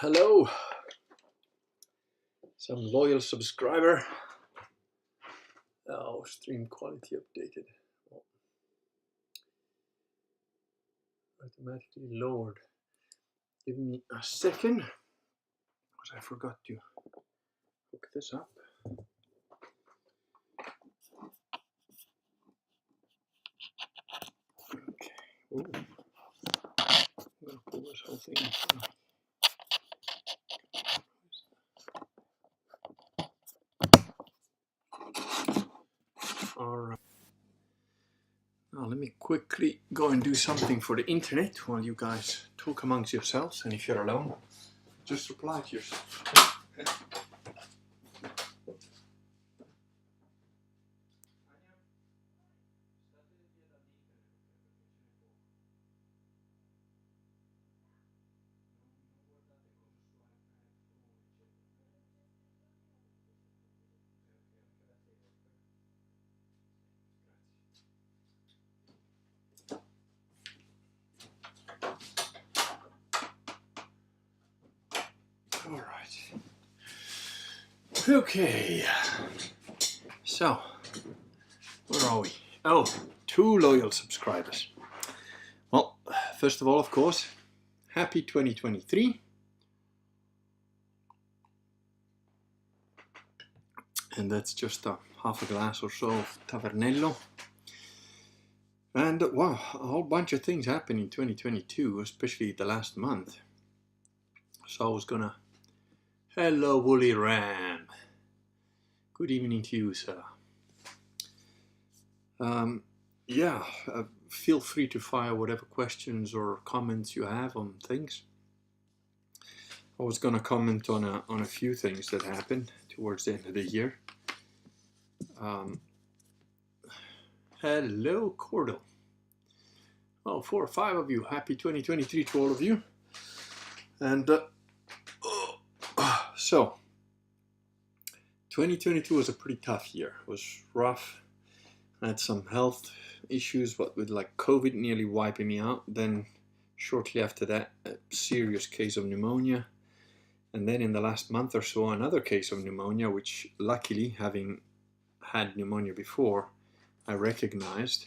Hello, some loyal subscriber. Oh, stream quality updated. Oh. Automatically lowered. Give me a second, because I forgot to hook this up. Okay. Ooh. I'm gonna pull this whole thing. Alright. Now let me quickly go and do something for the internet while you guys talk amongst yourselves, and if you're alone, just reply to yourself. Alright. Okay. So, where are we? Oh, 2 loyal subscribers. Well, first of all, of course, happy 2023. And that's just a half a glass or so of Tavernello. And wow, a whole bunch of things happened in 2022, especially the last month. So I was gonna... Hello, Woolly Ram. Good evening to you, sir. Yeah, feel free to fire whatever questions or comments you have on things. I was gonna comment on a few things that happened towards the end of the year. Hello, Cordell. Oh, 4 or 5 of you. Happy 2023 to all of you. And so, 2022 was a pretty tough year. It was rough. I had some health issues, but with like COVID nearly wiping me out. Then shortly after that, a serious case of pneumonia. And then in the last month or so, another case of pneumonia, which luckily, having had pneumonia before, I recognized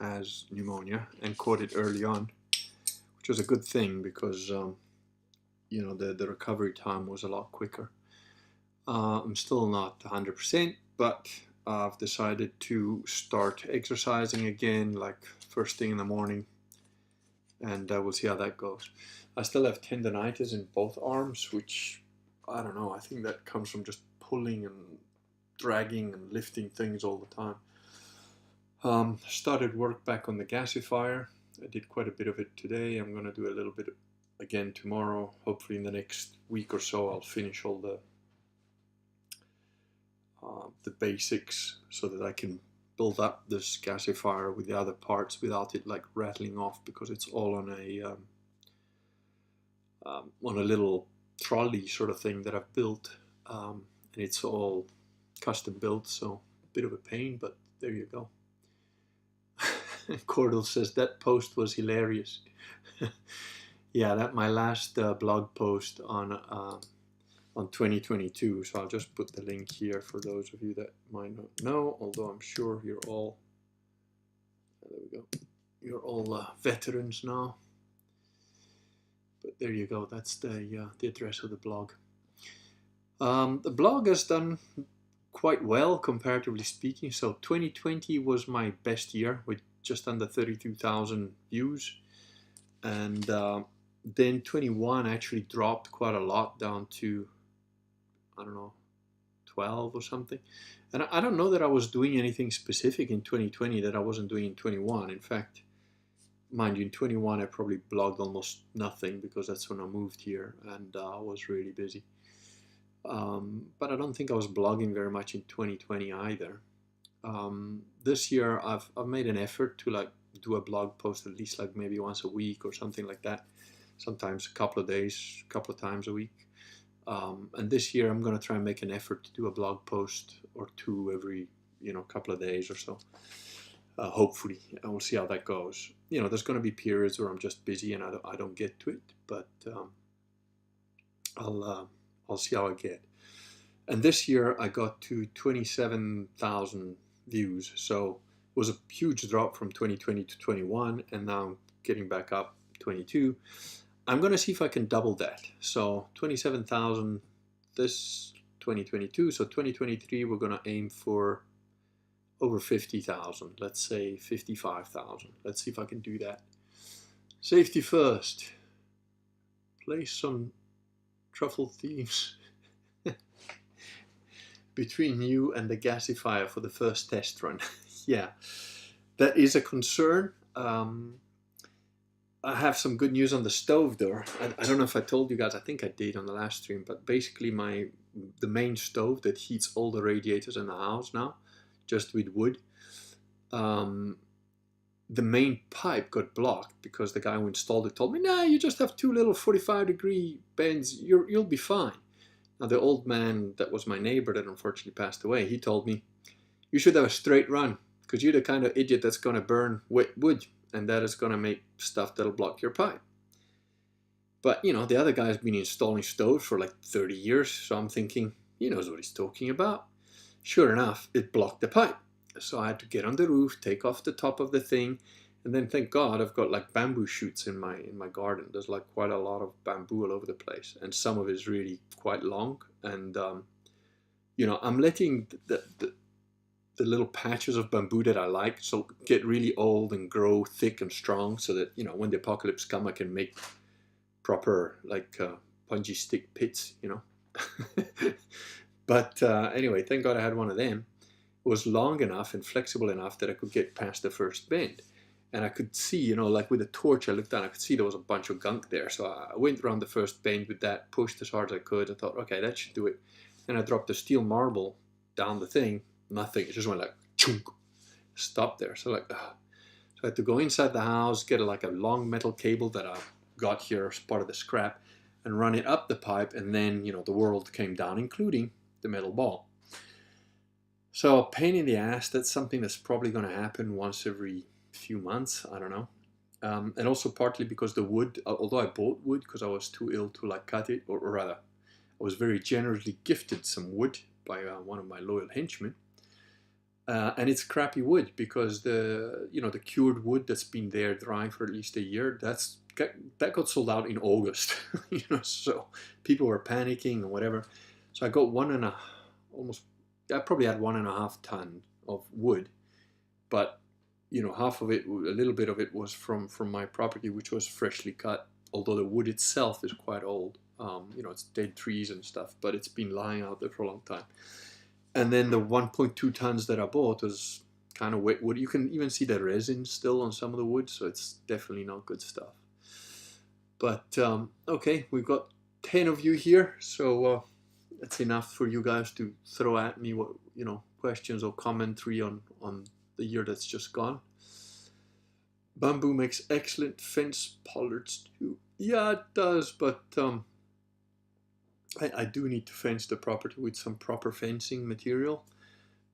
as pneumonia and caught it early on, which was a good thing because you know, the recovery time was a lot quicker. I'm still not 100%, but I've decided to start exercising again, like first thing in the morning, and we'll see how that goes. I still have tendonitis in both arms, which I don't know, I think that comes from just pulling and dragging and lifting things all the time. Started work back on the gasifier. I did quite a bit of it today. I'm going to do a little bit again tomorrow. Hopefully in the next week or so I'll finish all the basics so that I can build up this gasifier with the other parts without it like rattling off, because it's all on a little trolley sort of thing that I've built, and it's all custom built, so a bit of a pain, but there you go. Cordell says that post was hilarious. Yeah, that my last blog post on 2022. So I'll just put the link here for those of you that might not know. Although I'm sure you're all, there we go. You're all veterans now. But there you go. That's the address of the blog. The blog has done quite well, comparatively speaking. So 2020 was my best year with just under 32,000 views, and then 21 actually dropped quite a lot, down to, I don't know, 12 or something. And I don't know that I was doing anything specific in 2020 that I wasn't doing in 21. In fact, mind you, in 21 I probably blogged almost nothing because that's when I moved here and I was really busy. But I don't think I was blogging very much in 2020 either. This year I've made an effort to like do a blog post at least like maybe once a week or something like that. Sometimes a couple of days, a couple of times a week. And this year I'm going to try and make an effort to do a blog post or two every, couple of days or so. Hopefully, and we'll see how that goes. There's going to be periods where I'm just busy and I don't get to it, but I'll see how I get. And this year I got to 27,000 views, so it was a huge drop from 2020 to 21, and now I'm getting back up 22. I'm gonna see if I can double that. So 27,000 this 2022. So 2023 we're gonna aim for over 50,000. Let's say 55,000. Let's see if I can do that. Safety first. Play some truffle thieves between you and the gasifier for the first test run. Yeah, that is a concern. I have some good news on the stove though. I don't know if I told you guys, I think I did on the last stream, but basically the main stove that heats all the radiators in the house now, just with wood, the main pipe got blocked because the guy who installed it told me, nah, you just have two little 45-degree bends, you'll be fine. Now the old man that was my neighbor that unfortunately passed away, he told me, you should have a straight run because you're the kind of idiot that's going to burn wet wood, and that is going to make stuff that'll block your pipe. But you know, the other guy's been installing stoves for like 30 years, so I'm thinking he knows what he's talking about. Sure enough, it blocked the pipe. So I had to get on the roof, take off the top of the thing, and then thank God I've got like bamboo shoots in my garden. There's like quite a lot of bamboo all over the place, and some of it is really quite long. And you know, I'm letting the little patches of bamboo that I like so get really old and grow thick and strong, so that, you know, when the apocalypse comes, I can make proper like punji stick pits, you know. But anyway, thank God I had one of them. It was long enough and flexible enough that I could get past the first bend. And I could see, you know, like with a torch, I looked down, I could see there was a bunch of gunk there. So I went around the first bend with that, pushed as hard as I could. I thought, okay, that should do it. Then I dropped the steel marble down the thing. Nothing. It just went like, chunk, stopped there. So like, so I had to go inside the house, get like a long metal cable that I got here as part of the scrap, and run it up the pipe. And then, you know, the world came down, including the metal ball. So pain in the ass, that's something that's probably going to happen once every few months, I don't know. And also partly because the wood, although I bought wood because I was too ill to like cut it, or rather I was very generously gifted some wood by one of my loyal henchmen. And it's crappy wood because the cured wood that's been there drying for at least a year, that got sold out in August. You know, so people were panicking and whatever. So I got I probably had 1.5 ton of wood, but you know, half of it, a little bit of it was from my property, which was freshly cut. Although the wood itself is quite old, you know, it's dead trees and stuff, but it's been lying out there for a long time. And then the 1.2 tons that I bought was kind of wet wood. You can even see the resin still on some of the wood, so it's definitely not good stuff. But okay, we've got 10 of you here, so that's enough for you guys to throw at me what, you know, questions or commentary on the year that's just gone. Bamboo makes excellent fence pollards too. Yeah, it does, but I do need to fence the property with some proper fencing material,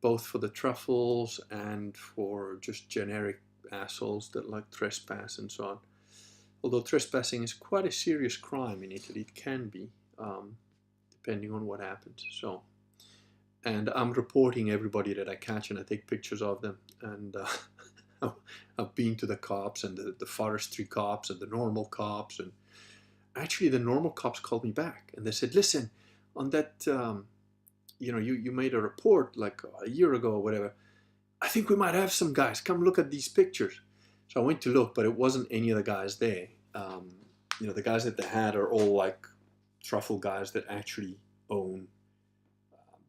both for the truffles and for just generic assholes that like trespass and so on. Although trespassing is quite a serious crime in Italy, it can be, depending on what happens. So, and I'm reporting everybody that I catch, and I take pictures of them. And I've been to the cops and the forestry cops and the normal cops, and actually the normal cops called me back and they said, listen, on that, you know, you made a report like a year ago or whatever. I think we might have some guys. Come look at these pictures. So I went to look, but it wasn't any of the guys there. You know, the guys that they had are all like truffle guys that actually own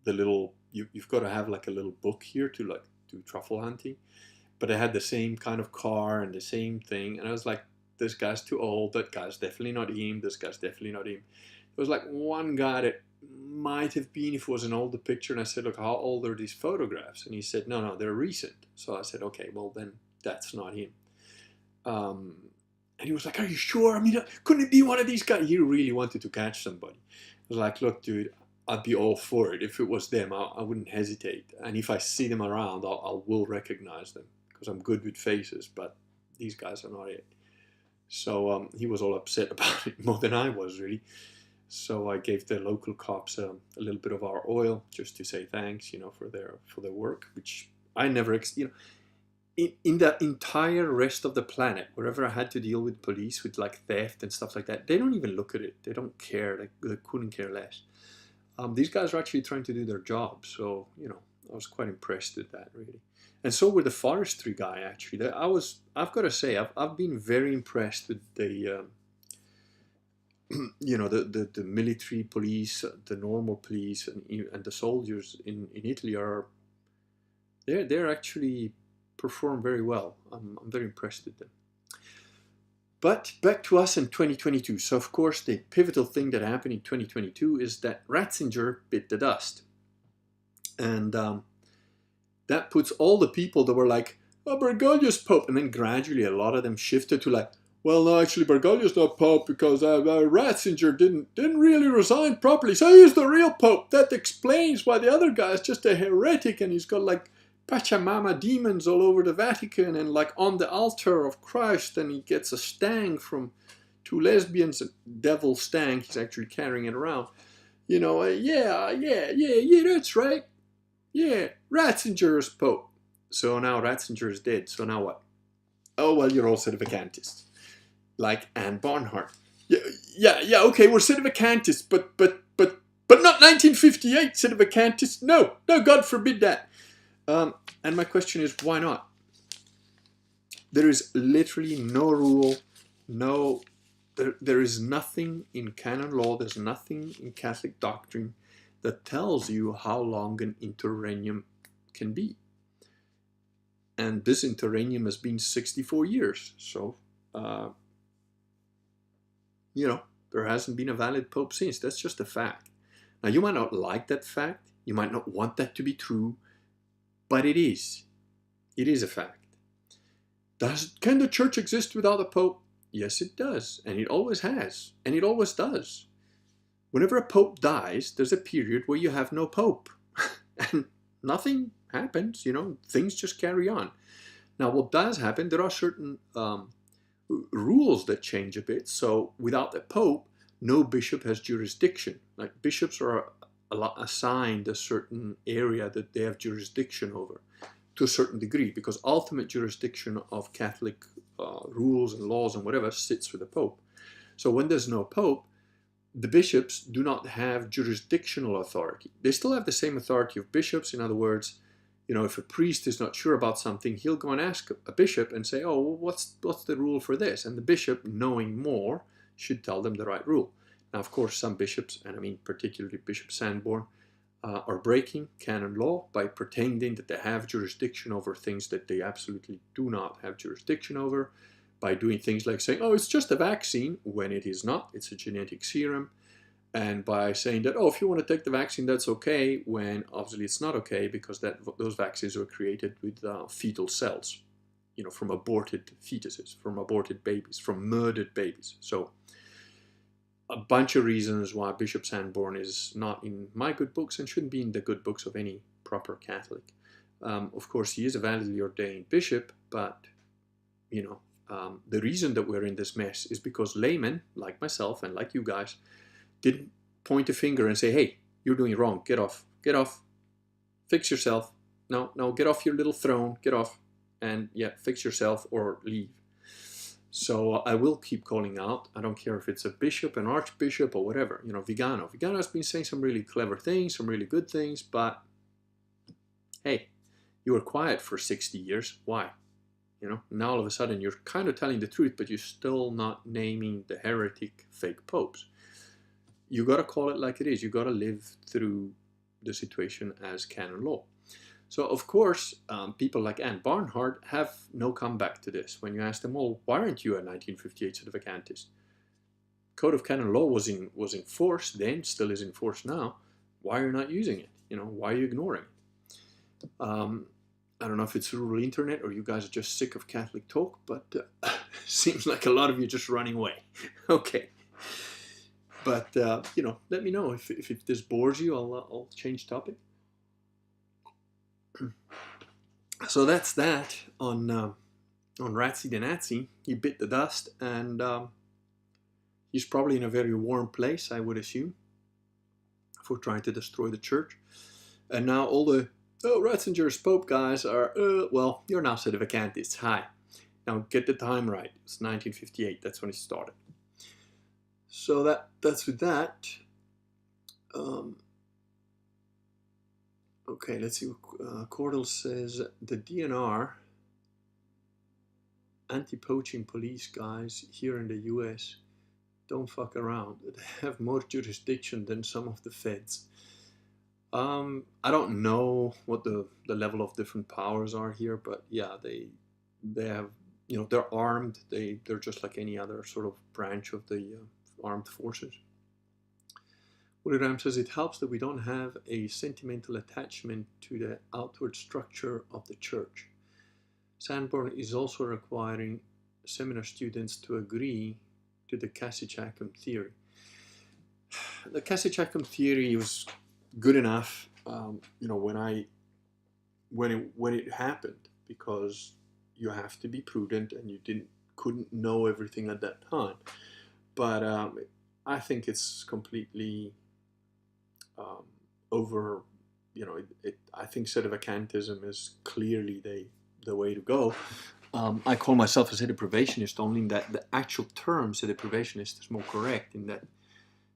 the little, you've got to have like a little book here to like do truffle hunting. But they had the same kind of car and the same thing. And I was like, this guy's too old. That guy's definitely not him. This guy's definitely not him. There was like one guy that might have been if it was an older picture. And I said, look, how old are these photographs? And he said, no, they're recent. So I said, okay, well then that's not him. And he was like, are you sure? I mean, couldn't it be one of these guys? He really wanted to catch somebody. I was like, look, dude, I'd be all for it. If it was them, I wouldn't hesitate. And if I see them around, I will recognize them because I'm good with faces, but these guys are not it. So he was all upset about it, more than I was, really. So I gave the local cops a little bit of our oil just to say thanks, for their work, which I never, in the entire rest of the planet, wherever I had to deal with police, with like theft and stuff like that, they don't even look at it. They don't care. They couldn't care less. These guys are actually trying to do their job. So, I was quite impressed with that, really. And so with the forestry guy, actually. I've got to say, I've been very impressed with the, the military police, the normal police, and the soldiers in Italy they're actually perform very well. I'm very impressed with them. But back to us in 2022. So of course the pivotal thing that happened in 2022 is that Ratzinger bit the dust. And that puts all the people that were like, oh, Bergoglio's Pope. And then gradually a lot of them shifted to like, well, no, actually Bergoglio's not Pope because Ratzinger didn't really resign properly. So he's the real Pope. That explains why the other guy is just a heretic and he's got like Pachamama demons all over the Vatican and like on the altar of Christ, and he gets a stang from two lesbians, a devil stang, he's actually carrying it around. Yeah, that's right. Yeah, Ratzinger is Pope. So now Ratzinger is dead. So now what? Oh, well, you're all sedevacantists. Like Anne Barnhart. Yeah, okay, we're sedevacantists, but not 1958 sedevacantists. No, God forbid that. And my question is, why not? There is literally no rule, there is nothing in canon law, there's nothing in Catholic doctrine that tells you how long an interregnum can be. And this interregnum has been 64 years. So, there hasn't been a valid pope since. That's just a fact. Now, you might not like that fact. You might not want that to be true. But it is. It is a fact. Can the church exist without a pope? Yes, it does. And it always has. And it always does. Whenever a pope dies, there's a period where you have no pope. And nothing happens, things just carry on. Now, what does happen, there are certain rules that change a bit. So without a pope, no bishop has jurisdiction. Like bishops are assigned a certain area that they have jurisdiction over to a certain degree, because ultimate jurisdiction of Catholic rules and laws and whatever sits with the Pope. So when there's no Pope, the bishops do not have jurisdictional authority. They still have the same authority of bishops. In other words, if a priest is not sure about something, he'll go and ask a bishop and say, oh, well, what's the rule for this? And the bishop, knowing more, should tell them the right rule. Now, of course, some bishops, and I mean particularly Bishop Sanborn, are breaking canon law by pretending that they have jurisdiction over things that they absolutely do not have jurisdiction over, by doing things like saying, oh, it's just a vaccine, when it is not, it's a genetic serum, and by saying that, oh, if you want to take the vaccine, that's okay, when obviously it's not okay, because those vaccines were created with fetal cells, from aborted fetuses, from aborted babies, from murdered babies. So a bunch of reasons why Bishop Sanborn is not in my good books and shouldn't be in the good books of any proper Catholic. Of course, he is a validly ordained bishop, but, the reason that we're in this mess is because laymen, like myself and like you guys, didn't point a finger and say, hey, you're doing it wrong, get off, fix yourself, no, get off your little throne, get off, and fix yourself or leave. So I will keep calling out. I don't care if it's a bishop, an archbishop, or whatever. Vigano. Vigano has been saying some really clever things, some really good things, but hey, you were quiet for 60 years. Why? Now all of a sudden you're kind of telling the truth, but you're still not naming the heretic fake popes. You got to call it like it is. You got to live through the situation as canon law. So, of course, people like Anne Barnhart have no comeback to this. When you ask them, well, why aren't you a 1958 sedevacantist? Code of Canon Law was in force then, still is in force now. Why are you not using it? Why are you ignoring it? I don't know if it's rural internet or you guys are just sick of Catholic talk, but seems like a lot of you just running away. Okay. But, let me know if this bores you. I'll change topic. So that's that on Ratzi the Nazi. He bit the dust, and He's probably in a very warm place, I would assume, for trying to destroy the church. And now all the, oh, Ratzinger's Pope guys are, well, you're now sedevacantists. Hi. Now get the time right. It's 1958. That's when it started. So that's with that. Okay, let's see. Cordell says the DNR, anti-poaching police guys here in the US, don't fuck around. They have more jurisdiction than some of the feds. I don't know what the level of different powers are here, but yeah, they have, you know, they're armed. They're just like any other sort of branch of the armed forces. William says it helps that we don't have a sentimental attachment to the outward structure of the church. Sanborn is also requiring seminar students to agree to the Cassicacum theory. The Cassicacum theory was good enough, you know, when it happened, because you have to be prudent and you couldn't know everything at that time. But I think it's completely over, you know, I think sedevacantism is clearly the way to go. I call myself a sedeprivationist only in that the actual term sedeprivationist is more correct, in that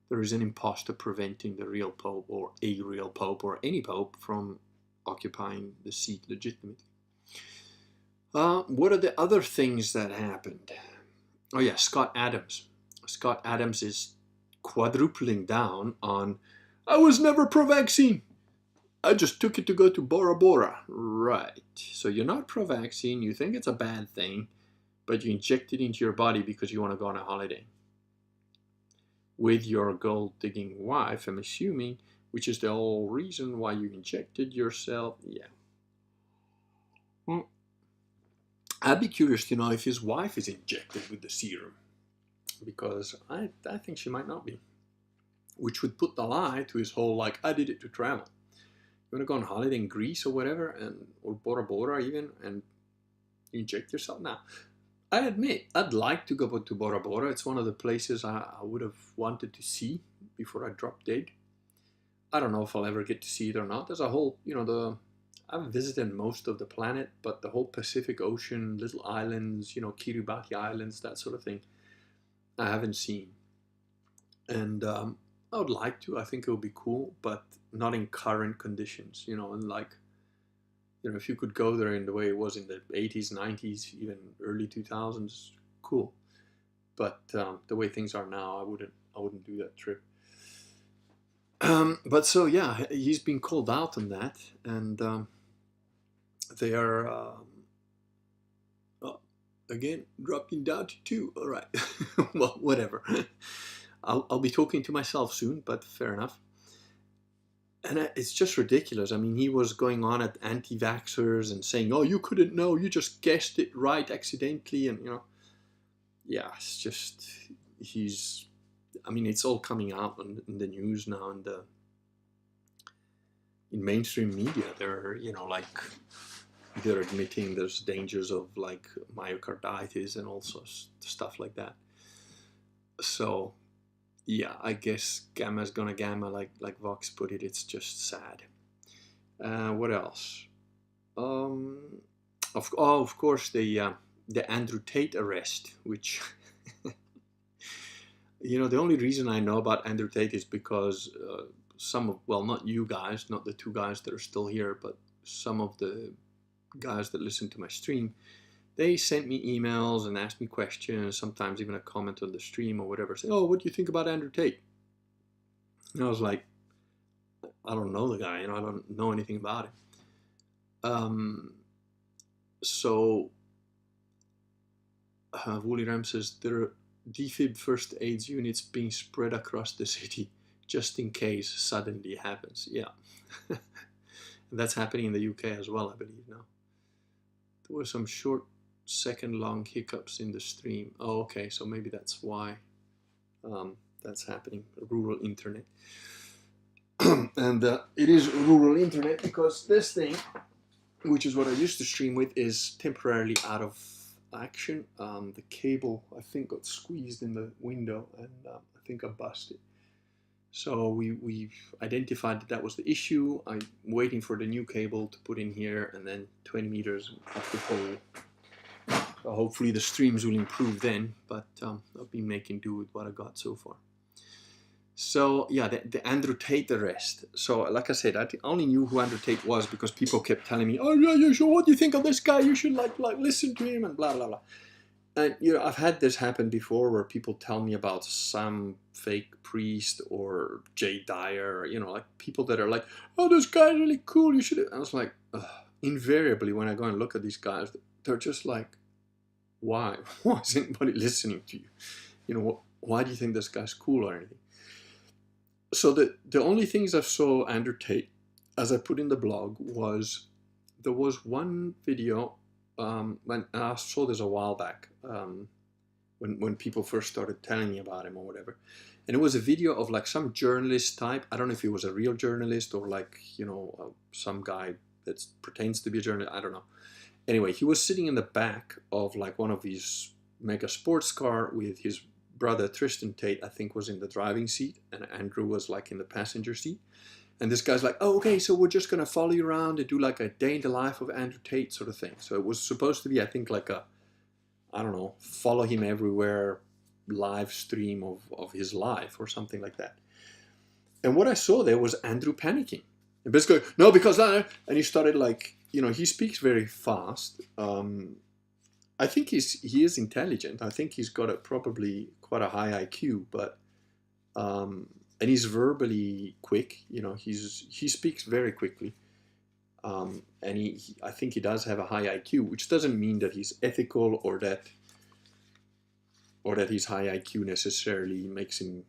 there is an impostor preventing the real pope or a real pope or any pope from occupying the seat legitimately. What are the other things that happened? Oh yeah, Scott Adams. Scott Adams is quadrupling down on, I was never pro-vaccine. I just took it to go to Bora Bora. Right. So you're not pro-vaccine, you think it's a bad thing, but you inject it into your body because you want to go on a holiday. With your gold-digging wife, I'm assuming, which is the whole reason why you injected yourself. Yeah. I'd be curious to know if his wife is injected with the serum, because I think she might not be. Which would put the lie to his whole, like, I did it to travel. You want to go on holiday in Greece or whatever, or Bora Bora even, and you inject yourself? Now, I admit, I'd like to go to Bora Bora. It's one of the places I would have wanted to see before I dropped dead. I don't know if I'll ever get to see it or not. There's a whole, you know, I've visited most of the planet, but the whole Pacific Ocean, little islands, you know, Kiribati Islands, that sort of thing, I haven't seen. And I would like to. I think it would be cool, but not in current conditions, you know, and like, you know, if you could go there in the way it was in the 80s, 90s, even early 2000s, cool. But the way things are now, I wouldn't do that trip. But so yeah, he's been called out on that, and they are again dropping down to 2. All right, well, whatever. I'll be talking to myself soon, but fair enough. And it's just ridiculous. I mean, he was going on at anti-vaxxers and saying, oh, you couldn't know, you just guessed it right accidentally. And, you know, yeah, it's just, I mean, it's all coming out in the news now, and in mainstream media. They're, you know, like, they're admitting there's dangers of, like, myocarditis and all sorts of stuff like that. So, yeah, I guess gamma's gonna gamma, like Vox put it. It's just sad. What else? Of course, the Andrew Tate arrest, which you know, the only reason I know about Andrew Tate is because well, not you guys, not the 2 guys that are still here, but some of the guys that listen to my stream, they sent me emails and asked me questions, sometimes even a comment on the stream or whatever, saying, oh, what do you think about Andrew Tate? And I was like, I don't know the guy, you know, I don't know anything about him. So, Wooly Ram says, there are defib first aids units being spread across the city just in case suddenly happens. Yeah. And that's happening in the UK as well, I believe now. There were some short second-long hiccups in the stream. Oh, okay, so maybe that's why that's happening. Rural internet. And it is rural internet because this thing, which is what I used to stream with, is temporarily out of action. The cable, I think, got squeezed in the window, and I think I busted. So we identified that that was the issue. I'm waiting for the new cable to put in here, and then 20 meters up the pole. So hopefully the streams will improve then, but I'll be making do with what I got so far. So yeah, the Andrew Tate arrest. So like I said, I only knew who Andrew Tate was because people kept telling me, "Oh yeah, you should. What do you think of this guy? You should like listen to him and blah blah blah." And you know, I've had this happen before where people tell me about some fake priest or Jay Dyer, you know, like people that are like, "Oh, this guy's really cool. You should." I was like, ugh. Invariably when I go and look at these guys, they're just like, "Why? Why is anybody listening to you? You know, why do you think this guy's cool or anything?" So the only things I saw Andrew Tate, as I put in the blog, was there was one video when I saw this a while back when people first started telling me about him or whatever, and it was a video of like some journalist type. I don't know if he was a real journalist or like, you know, some guy that pretends to be a journalist. I don't know. Anyway, he was sitting in the back of like one of these mega sports car with his brother Tristan Tate, I think, was in the driving seat, and Andrew was like in the passenger seat. And this guy's like, "Oh, okay, so we're just gonna follow you around and do like a day in the life of Andrew Tate sort of thing." So it was supposed to be, I think, like a, I don't know, follow him everywhere live stream of his life or something like that. And what I saw there was Andrew panicking. And basically, "No, because that," and he started like, you know, he speaks very fast. I think he is intelligent. I think he's got probably quite a high IQ, but and he's verbally quick. You know, he speaks very quickly, and I think he does have a high IQ, which doesn't mean that he's ethical or that his high IQ necessarily makes him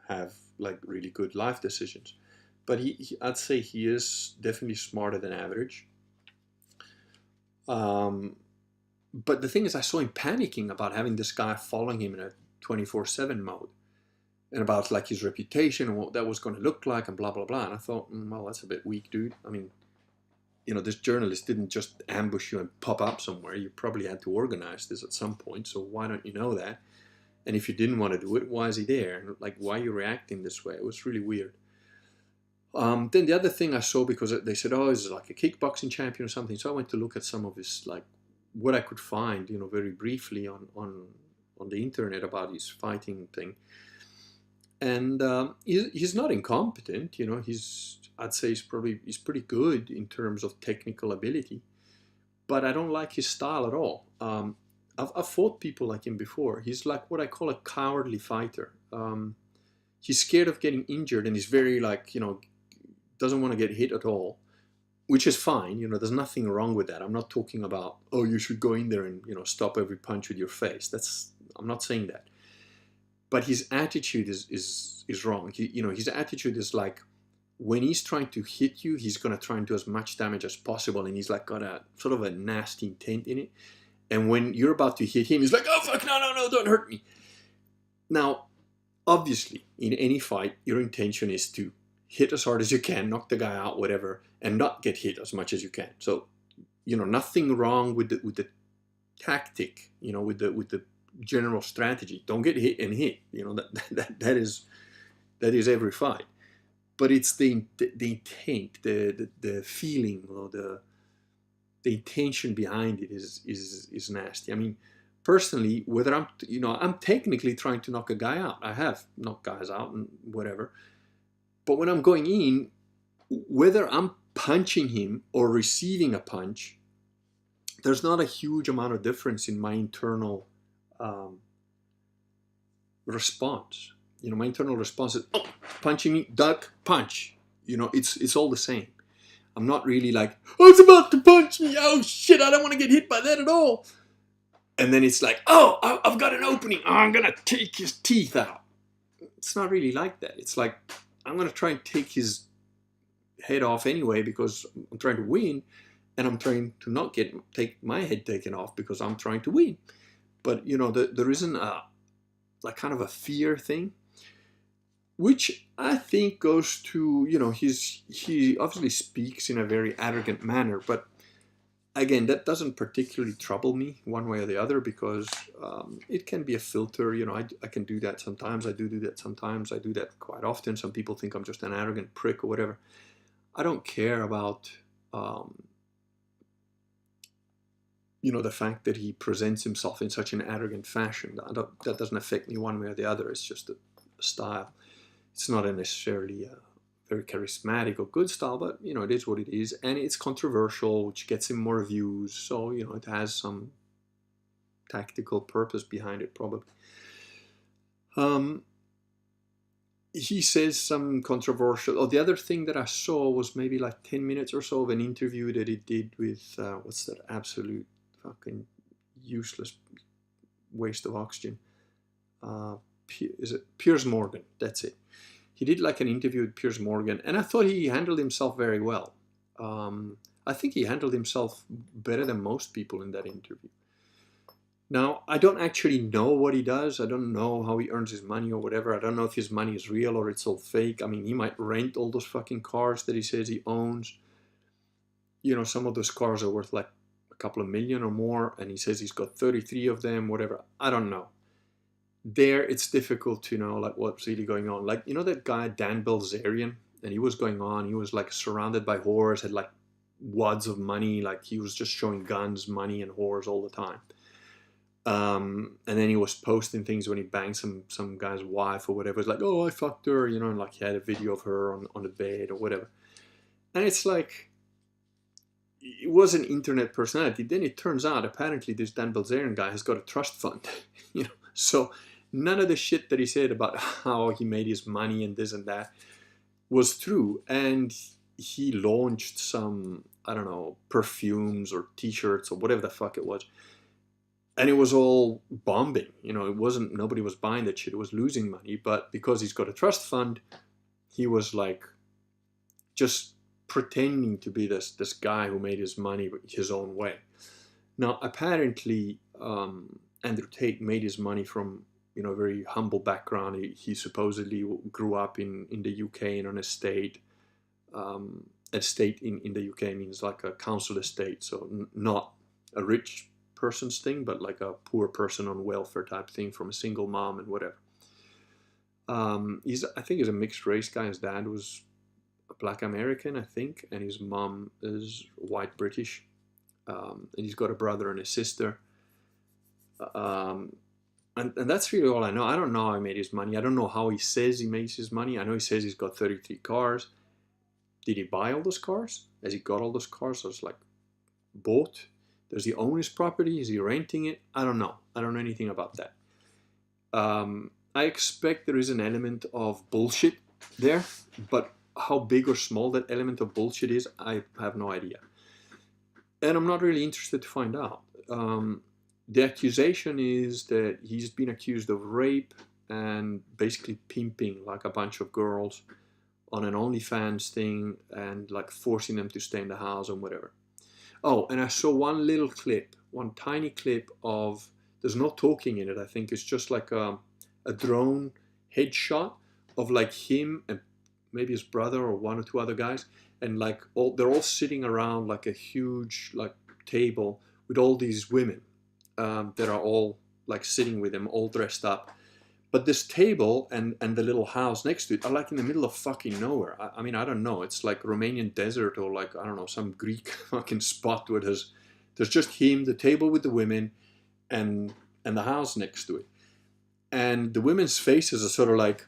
have like really good life decisions. But I'd say he is definitely smarter than average. But the thing is, I saw him panicking about having this guy following him in a 24/7 mode, and about like his reputation and what that was going to look like and blah blah blah. And I thought, well, that's a bit weak, dude. I mean, you know, this journalist didn't just ambush you and pop up somewhere. You probably had to organize this at some point. So why don't you know that? And if you didn't want to do it, why is he there? And like, why are you reacting this way? It was really weird. Then the other thing I saw, because they said, "Oh, he's like a kickboxing champion or something." So I went to look at some of his like, what I could find, you know, very briefly on the internet about his fighting thing. And he's not incompetent, you know. I'd say he's pretty good in terms of technical ability, but I don't like his style at all. I've fought people like him before. He's like what I call a cowardly fighter. He's scared of getting injured, and he's very like, you know, doesn't want to get hit at all. Which is fine, you know, there's nothing wrong with that. I'm not talking about, "Oh, you should go in there and, you know, stop every punch with your face." I'm not saying that. But his attitude is wrong. You know, his attitude is like, when he's trying to hit you, he's going to try and do as much damage as possible. And he's like got a sort of a nasty intent in it. And when you're about to hit him, he's like, "Oh, fuck, no, don't hurt me." Now, obviously, in any fight, your intention is to hit as hard as you can, knock the guy out, whatever, and not get hit as much as you can. So, you know, nothing wrong with the tactic, you know, with the general strategy. Don't get hit and hit. You know, that is every fight. But it's the intent, the feeling, or the intention behind it is nasty. I mean, personally, whether I'm technically trying to knock a guy out. I have knocked guys out and whatever. But when I'm going in, whether I'm punching him or receiving a punch, there's not a huge amount of difference in my internal response. You know, my internal response is, "Oh, punching me, duck, punch." You know, it's all the same. I'm not really like, "Oh, it's about to punch me. Oh shit, I don't want to get hit by that at all." And then it's like, "Oh, I've got an opening. Oh, I'm gonna take his teeth out." It's not really like that. It's like, I'm going to try and take his head off anyway because I'm trying to win, and I'm trying to not take my head taken off because I'm trying to win. But, you know, there isn't like kind of a fear thing, which I think goes to, you know, he obviously speaks in a very arrogant manner, but again, that doesn't particularly trouble me one way or the other, because it can be a filter. You know, I can do that sometimes. I do that sometimes. I do that quite often. Some people think I'm just an arrogant prick or whatever. I don't care about, you know, the fact that he presents himself in such an arrogant fashion. That doesn't affect me one way or the other. It's just a style. It's not necessarily very charismatic or good style, but you know, it is what it is, and it's controversial, which gets him more views. So you know, it has some tactical purpose behind it, probably. He says some controversial. Oh, the other thing that I saw was maybe like 10 minutes or so of an interview that he did with what's that absolute fucking useless waste of oxygen? Is it Piers Morgan? That's it. He did like an interview with Piers Morgan, and I thought he handled himself very well. I think he handled himself better than most people in that interview. Now, I don't actually know what he does. I don't know how he earns his money or whatever. I don't know if his money is real or it's all fake. I mean, he might rent all those fucking cars that he says he owns. You know, some of those cars are worth like a couple of million or more, and he says he's got 33 of them, whatever. I don't know. There, it's difficult to know like what's really going on. Like, you know that guy Dan Bilzerian, and he was going on. He was like surrounded by whores, had like wads of money. Like he was just showing guns, money, and whores all the time. And then he was posting things when he banged some guy's wife or whatever. It's like, oh, I fucked her, you know, and like he had a video of her on the bed or whatever. And it's like, it was an internet personality. Then it turns out apparently this Dan Bilzerian guy has got a trust fund, you know. So none of the shit that he said about how he made his money and this and that was true. And he launched some, I don't know, perfumes or t-shirts or whatever the fuck it was. And it was all bombing. You know, it wasn't, nobody was buying that shit. It was losing money. But because he's got a trust fund, he was like just pretending to be this guy who made his money his own way. Now, apparently, Andrew Tate made his money from, you know, a very humble background. He supposedly grew up in the UK in an estate. Estate in the UK means like a council estate, so not a rich person's thing, but like a poor person on welfare type thing from a single mom and whatever. I think he's a mixed race guy. His dad was a black American, I think, and his mom is white British. And he's got a brother and a sister. And that's really all I know. I don't know how he made his money. I don't know how he says he makes his money. I know he says he's got 33 cars. Did he buy all those cars? Has he got all those cars? So it's like bought? Does he own his property? Is he renting it? I don't know. I don't know anything about that. I expect there is an element of bullshit there, but how big or small that element of bullshit is, I have no idea. And I'm not really interested to find out. The accusation is that he's been accused of rape and basically pimping like a bunch of girls on an OnlyFans thing and like forcing them to stay in the house and whatever. Oh, and I saw one little clip, one tiny clip of, there's no talking in it, I think it's just like a drone headshot of like him and maybe his brother or one or two other guys, and like they're all sitting around like a huge like table with all these women that are all like sitting with them, all dressed up. But this table and the little house next to it are like in the middle of fucking nowhere. I mean, I don't know. It's like Romanian desert or like, I don't know, some Greek fucking spot where there's just him, the table with the women, and the house next to it. And the women's faces are sort of like,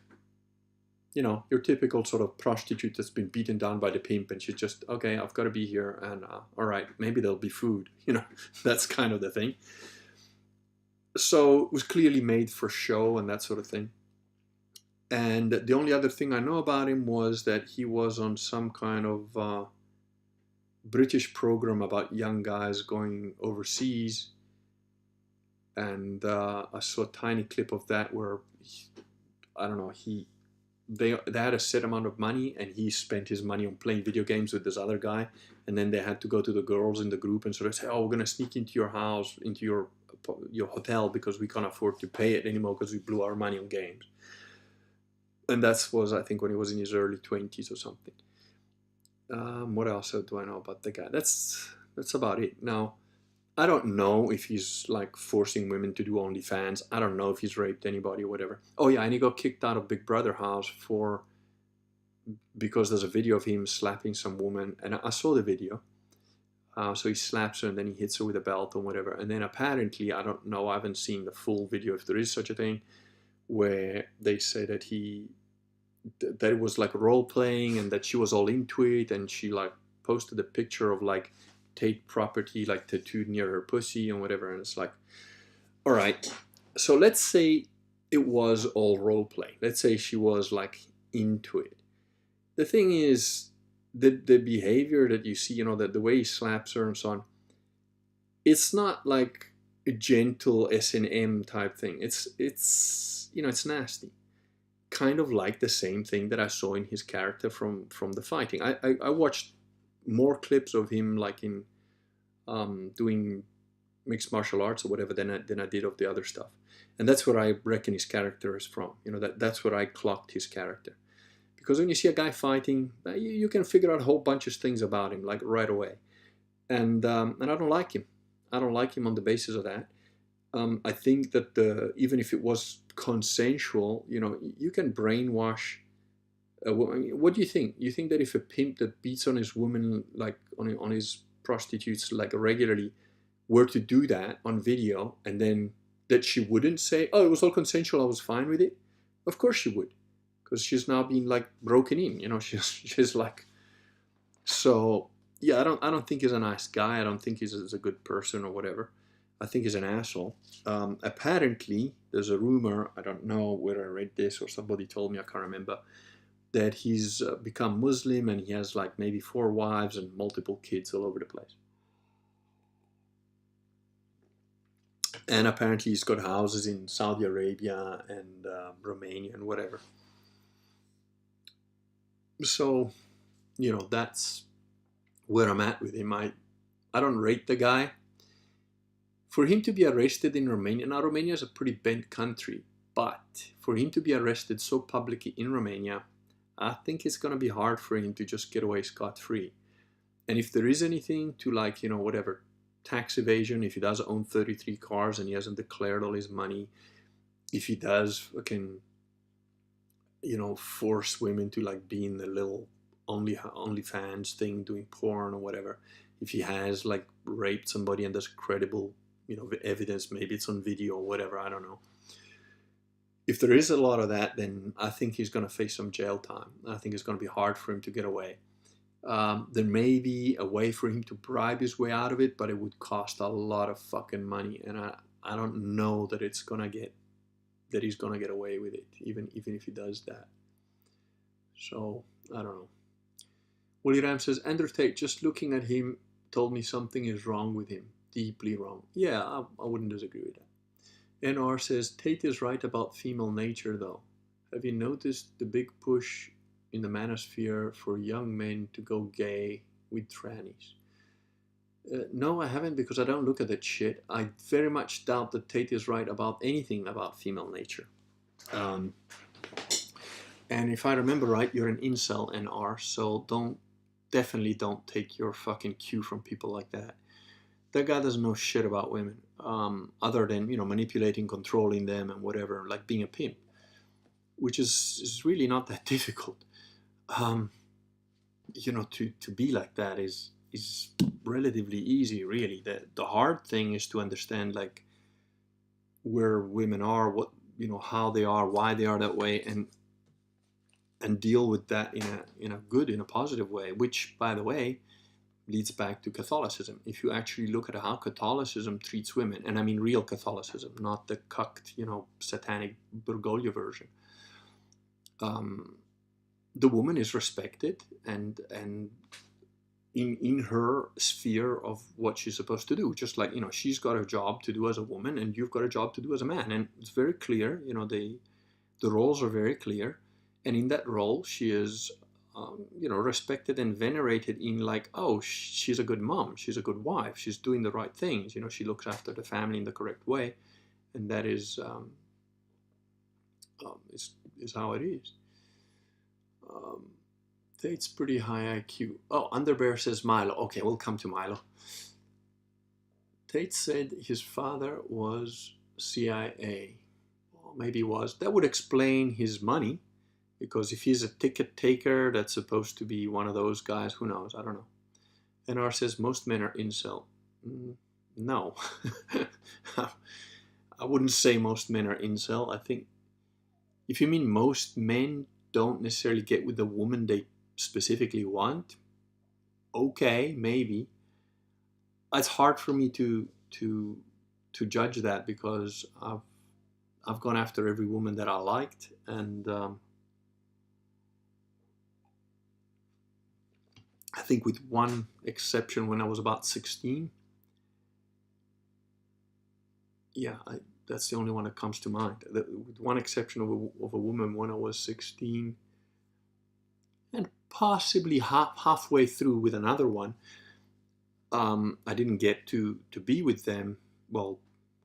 you know, your typical sort of prostitute that's been beaten down by the pimp, and she's just, okay, I've got to be here, and all right, maybe there'll be food. You know, that's kind of the thing. So it was clearly made for show and that sort of thing. And the only other thing I know about him was that he was on some kind of British program about young guys going overseas. And I saw a tiny clip of that where, they had a set amount of money and he spent his money on playing video games with this other guy. And then they had to go to the girls in the group and sort of say, oh, we're going to sneak into your house, into your hotel because we can't afford to pay it anymore because we blew our money on games. And that was, I think, when he was in his early 20s or something. What else do I know about the guy? That's That's about it. Now, I don't know if he's like forcing women to do OnlyFans. I don't know if he's raped anybody or whatever. Oh yeah, and he got kicked out of Big Brother house because there's a video of him slapping some woman, and I saw the video. So he slaps her and then he hits her with a belt or whatever. And then apparently, I don't know, I haven't seen the full video if there is such a thing, where they say that that it was like role playing and that she was all into it, and she like posted a picture of like Tate property like tattooed near her pussy and whatever. And it's like, all right, so let's say it was all role play. Let's say she was like into it. The thing is, the behavior that you see, you know, that the way he slaps her and so on, it's not like a gentle S&M type thing. It's you know, it's nasty. Kind of like the same thing that I saw in his character from the fighting. I watched more clips of him like in doing mixed martial arts or whatever than I did of the other stuff. And that's where I reckon his character is from. You know, that's where I clocked his character. Because when you see a guy fighting, you can figure out a whole bunch of things about him, like right away. And I don't like him. I don't like him on the basis of that. I think that even if it was consensual, you know, you can brainwash. What do you think? You think that if a pimp that beats on his woman, like on his prostitutes, like regularly, were to do that on video, and then that she wouldn't say, "Oh, it was all consensual. I was fine with it." Of course she would. Because she's now being like broken in, you know, she's like, so yeah, I don't think he's a nice guy. I don't think he's a good person or whatever. I think he's an asshole. Apparently, there's a rumor, I don't know where I read this or somebody told me, I can't remember, that he's become Muslim and he has like maybe 4 wives and multiple kids all over the place. And apparently he's got houses in Saudi Arabia and Romania and whatever. So, you know, that's where I'm at with him. I don't rate the guy. For him to be arrested in Romania, now Romania is a pretty bent country, but for him to be arrested so publicly in Romania, I think it's going to be hard for him to just get away scot-free. And if there is anything to, like, you know, whatever, tax evasion, if he does own 33 cars and he hasn't declared all his money, if he does fucking, you know, force women to like be in the little OnlyFans thing doing porn or whatever, if he has like raped somebody and there's credible, you know, evidence, maybe it's on video or whatever, I don't know. If there is a lot of that, then I think he's going to face some jail time. I think it's going to be hard for him to get away. There may be a way for him to bribe his way out of it, but it would cost a lot of fucking money, and I don't know that he's gonna get away with it, even if he does that. So I don't know. Willie Ram says, Andrew Tate, just looking at him told me something is wrong with him, deeply wrong. Yeah, I wouldn't disagree with that. NR says, Tate is right about female nature though. Have you noticed the big push in the Manosphere for young men to go gay with trannies? No, I haven't, because I don't look at that shit. I very much doubt that Tate is right about anything about female nature. And if I remember right, you're an incel, NR, so definitely don't take your fucking cue from people like that. That guy doesn't know shit about women, other than, you know, manipulating, controlling them and whatever, like being a pimp, which is really not that difficult. You know, to be like that is relatively easy, really. The hard thing is to understand like where women are, what, you know, how they are, why they are that way, and deal with that in a positive way, which, by the way, leads back to Catholicism. If you actually look at how Catholicism treats women, and I mean real Catholicism, not the cucked, you know, satanic Bergoglio version, the woman is respected and in her sphere of what she's supposed to do. Just like, you know, she's got a job to do as a woman and you've got a job to do as a man. And it's very clear, you know, the roles are very clear. And in that role, she is, you know, respected and venerated in like, oh, she's a good mom, she's a good wife, she's doing the right things, you know, she looks after the family in the correct way. And that is how it is. Tate's pretty high IQ. Oh, Underbear says Milo. Okay, we'll come to Milo. Tate said his father was CIA. Well, maybe he was. That would explain his money, because if he's a ticket taker, that's supposed to be one of those guys. Who knows? I don't know. NR says most men are incel. No. I wouldn't say most men are incel. I think if you mean most men don't necessarily get with the woman they specifically want, okay, maybe. It's hard for me to judge that, because I've gone after every woman that I liked, and I think with one exception, when I was about 16. Yeah, that's the only one that comes to mind. With one exception of a woman when I was 16, and possibly halfway through with another one. I didn't get to be with them. Well,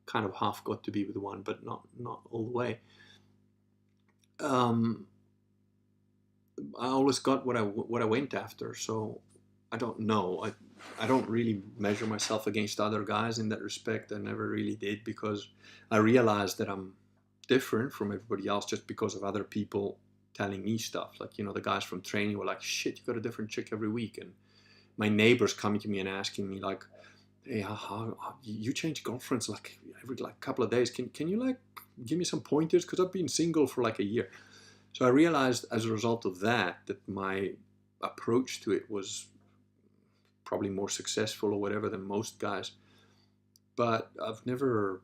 kind of half got to be with one, but not all the way. I always got what I went after, so I don't know. I don't really measure myself against other guys in that respect. I never really did, because I realized that I'm different from everybody else just because of other people telling me stuff. Like, the guys from training were like, shit, you got a different chick every week. And my neighbors coming to me and asking me like, hey, how you change girlfriends like every couple of days. Can you like give me some pointers? Because I've been single for like a year. So I realized as a result of that my approach to it was probably more successful or whatever than most guys. But I've never,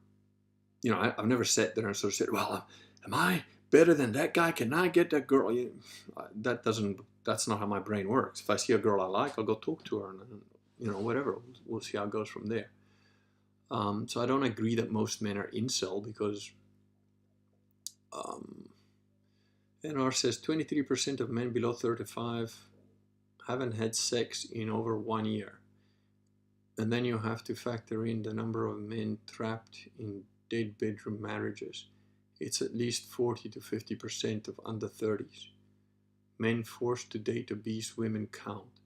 I've never sat there and sort of said, well, am I better than that guy? Can I get that girl? That's not how my brain works. If I see a girl I like, I'll go talk to her, and whatever. We'll see how it goes from there. So I don't agree that most men are incel, because NR says 23% of men below 35 haven't had sex in over 1 year. And then you have to factor in the number of men trapped in dead bedroom marriages. It's at least 40 to 50% of under 30s. Men forced to date obese women count.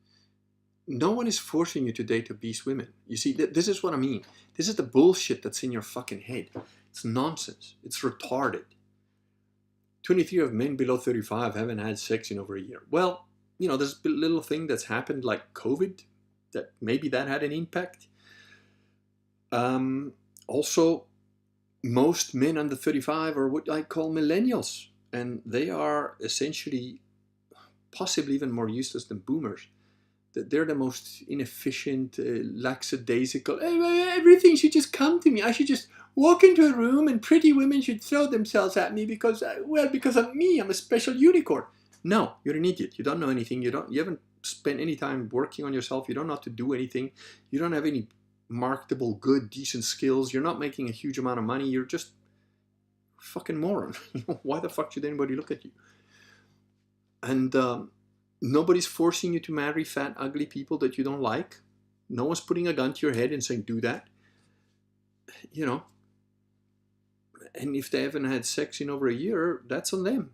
No one is forcing you to date obese women. You see, this is what I mean. This is the bullshit that's in your fucking head. It's nonsense. It's retarded. 23 of men below 35 haven't had sex in over a year. Well, there's a little thing that's happened like COVID, that maybe that had an impact. Also, most men under 35 are what I call millennials, and they are essentially possibly even more useless than boomers. They're the most inefficient, lackadaisical. Everything should just come to me. I should just walk into a room and pretty women should throw themselves at me because of me. I'm a special unicorn. No, you're an idiot. You don't know anything. You haven't spent any time working on yourself. You don't know how to do anything. You don't have any marketable, good, decent skills. You're not making a huge amount of money. You're just a fucking moron. Why the fuck should anybody look at you? And nobody's forcing you to marry fat, ugly people that you don't like. No one's putting a gun to your head and saying, do that. And if they haven't had sex in over a year, that's on them.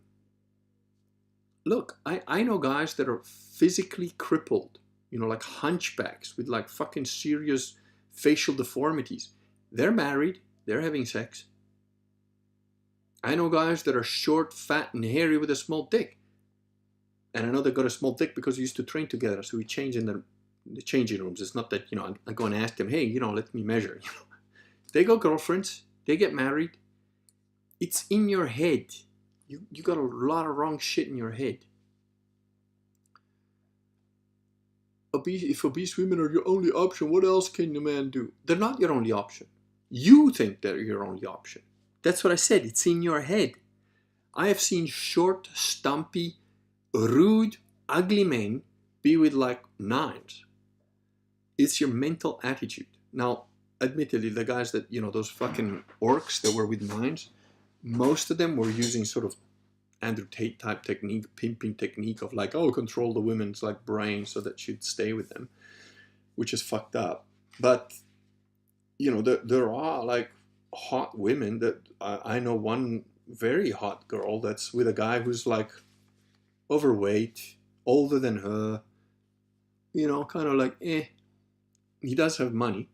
Look, I know guys that are physically crippled, like hunchbacks with like fucking serious facial deformities. They're married. They're having sex. I know guys that are short, fat, and hairy with a small dick. And I know they got a small dick because we used to train together. So we change in the changing rooms. It's not that, I go and ask them, hey, let me measure. They got girlfriends. They get married. It's in your head. You got a lot of wrong shit in your head. If obese women are your only option, what else can the man do? They're not your only option. You think they're your only option. That's what I said. It's in your head. I have seen short, stumpy, rude, ugly men be with like 9s. It's your mental attitude. Now, admittedly, the guys that, those fucking orcs that were with 9s, most of them were using sort of Andrew Tate type technique, pimping technique of like, control the women's like brain so that she'd stay with them, which is fucked up. But, there are like hot women that I know one very hot girl that's with a guy who's like overweight, older than her, you know, kind of like, he does have money.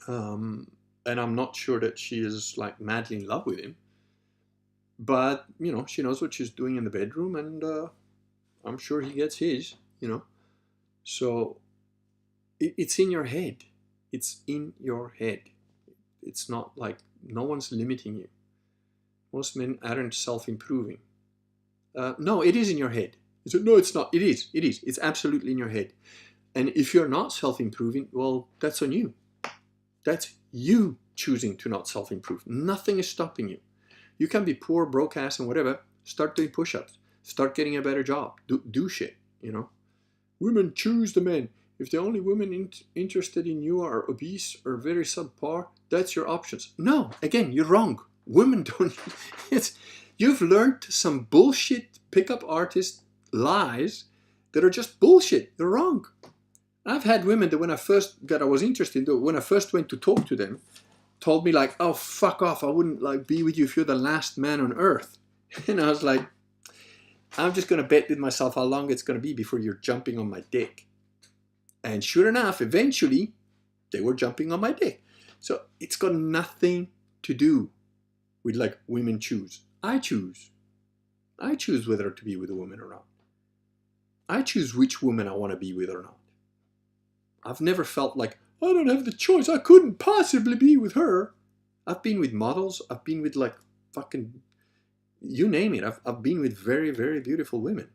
And I'm not sure that she is like madly in love with him. But, you know, she knows what she's doing in the bedroom, and I'm sure he gets his, you know. So it's in your head. It's in your head. It's not like no one's limiting you. Most men aren't self-improving. No, it is in your head. You say, no, it's not. It is. It is. It's absolutely in your head. And if you're not self-improving, well, that's on you. That's you choosing to not self-improve. Nothing is stopping you. You can be poor, broke ass, and whatever. Start doing push-ups. Start getting a better job. Do shit, you know. Women choose the men. If the only women interested in you are obese or very subpar, that's your options. No, again, you're wrong. Women don't. You've learned some bullshit pickup artist lies that are just bullshit. You're wrong. I've had women that I was interested in, when I first went to talk to them, told me like, oh, fuck off. I wouldn't like be with you if you're the last man on earth. And I was like, I'm just going to bet with myself how long it's going to be before you're jumping on my dick. And sure enough, eventually, they were jumping on my dick. So it's got nothing to do with like women choose. I choose. I choose whether to be with a woman or not. I choose which woman I want to be with or not. I've never felt like, I don't have the choice. I couldn't possibly be with her. I've been with models. I've been with like fucking, you name it. I've been with very, very beautiful women.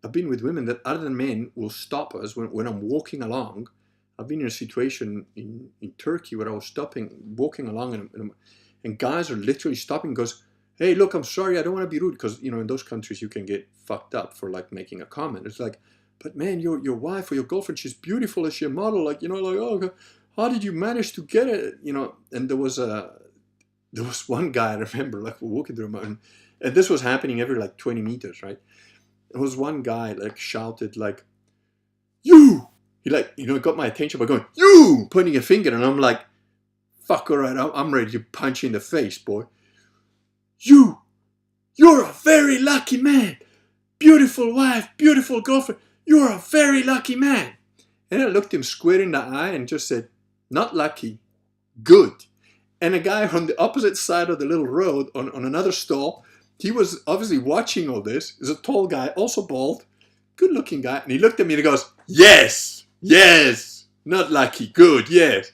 I've been with women that other men will stop us when I'm walking along. I've been in a situation in Turkey where I was walking along, and guys are literally stopping and goes, hey, look, I'm sorry, I don't want to be rude. Because, you know, in those countries you can get fucked up for like making a comment. It's like, but man, your wife or your girlfriend, she's beautiful, is she a model? Like, you know, like, oh, how did you manage to get it? You know, and there was one guy, I remember, like, we're walking through a mountain, and this was happening every like 20 meters, right? There was one guy like shouted like, you! He like, you know, got my attention by going, you! Pointing a finger, and I'm like, fuck, all right, I'm ready to punch you in the face, boy. You're a very lucky man. Beautiful wife, beautiful girlfriend. You're a very lucky man. And I looked him square in the eye and just said, not lucky, good. And a guy on the opposite side of the little road on another stall, he was obviously watching all this. He's a tall guy, also bald, good looking guy. And he looked at me and he goes, yes, not lucky, good, yes.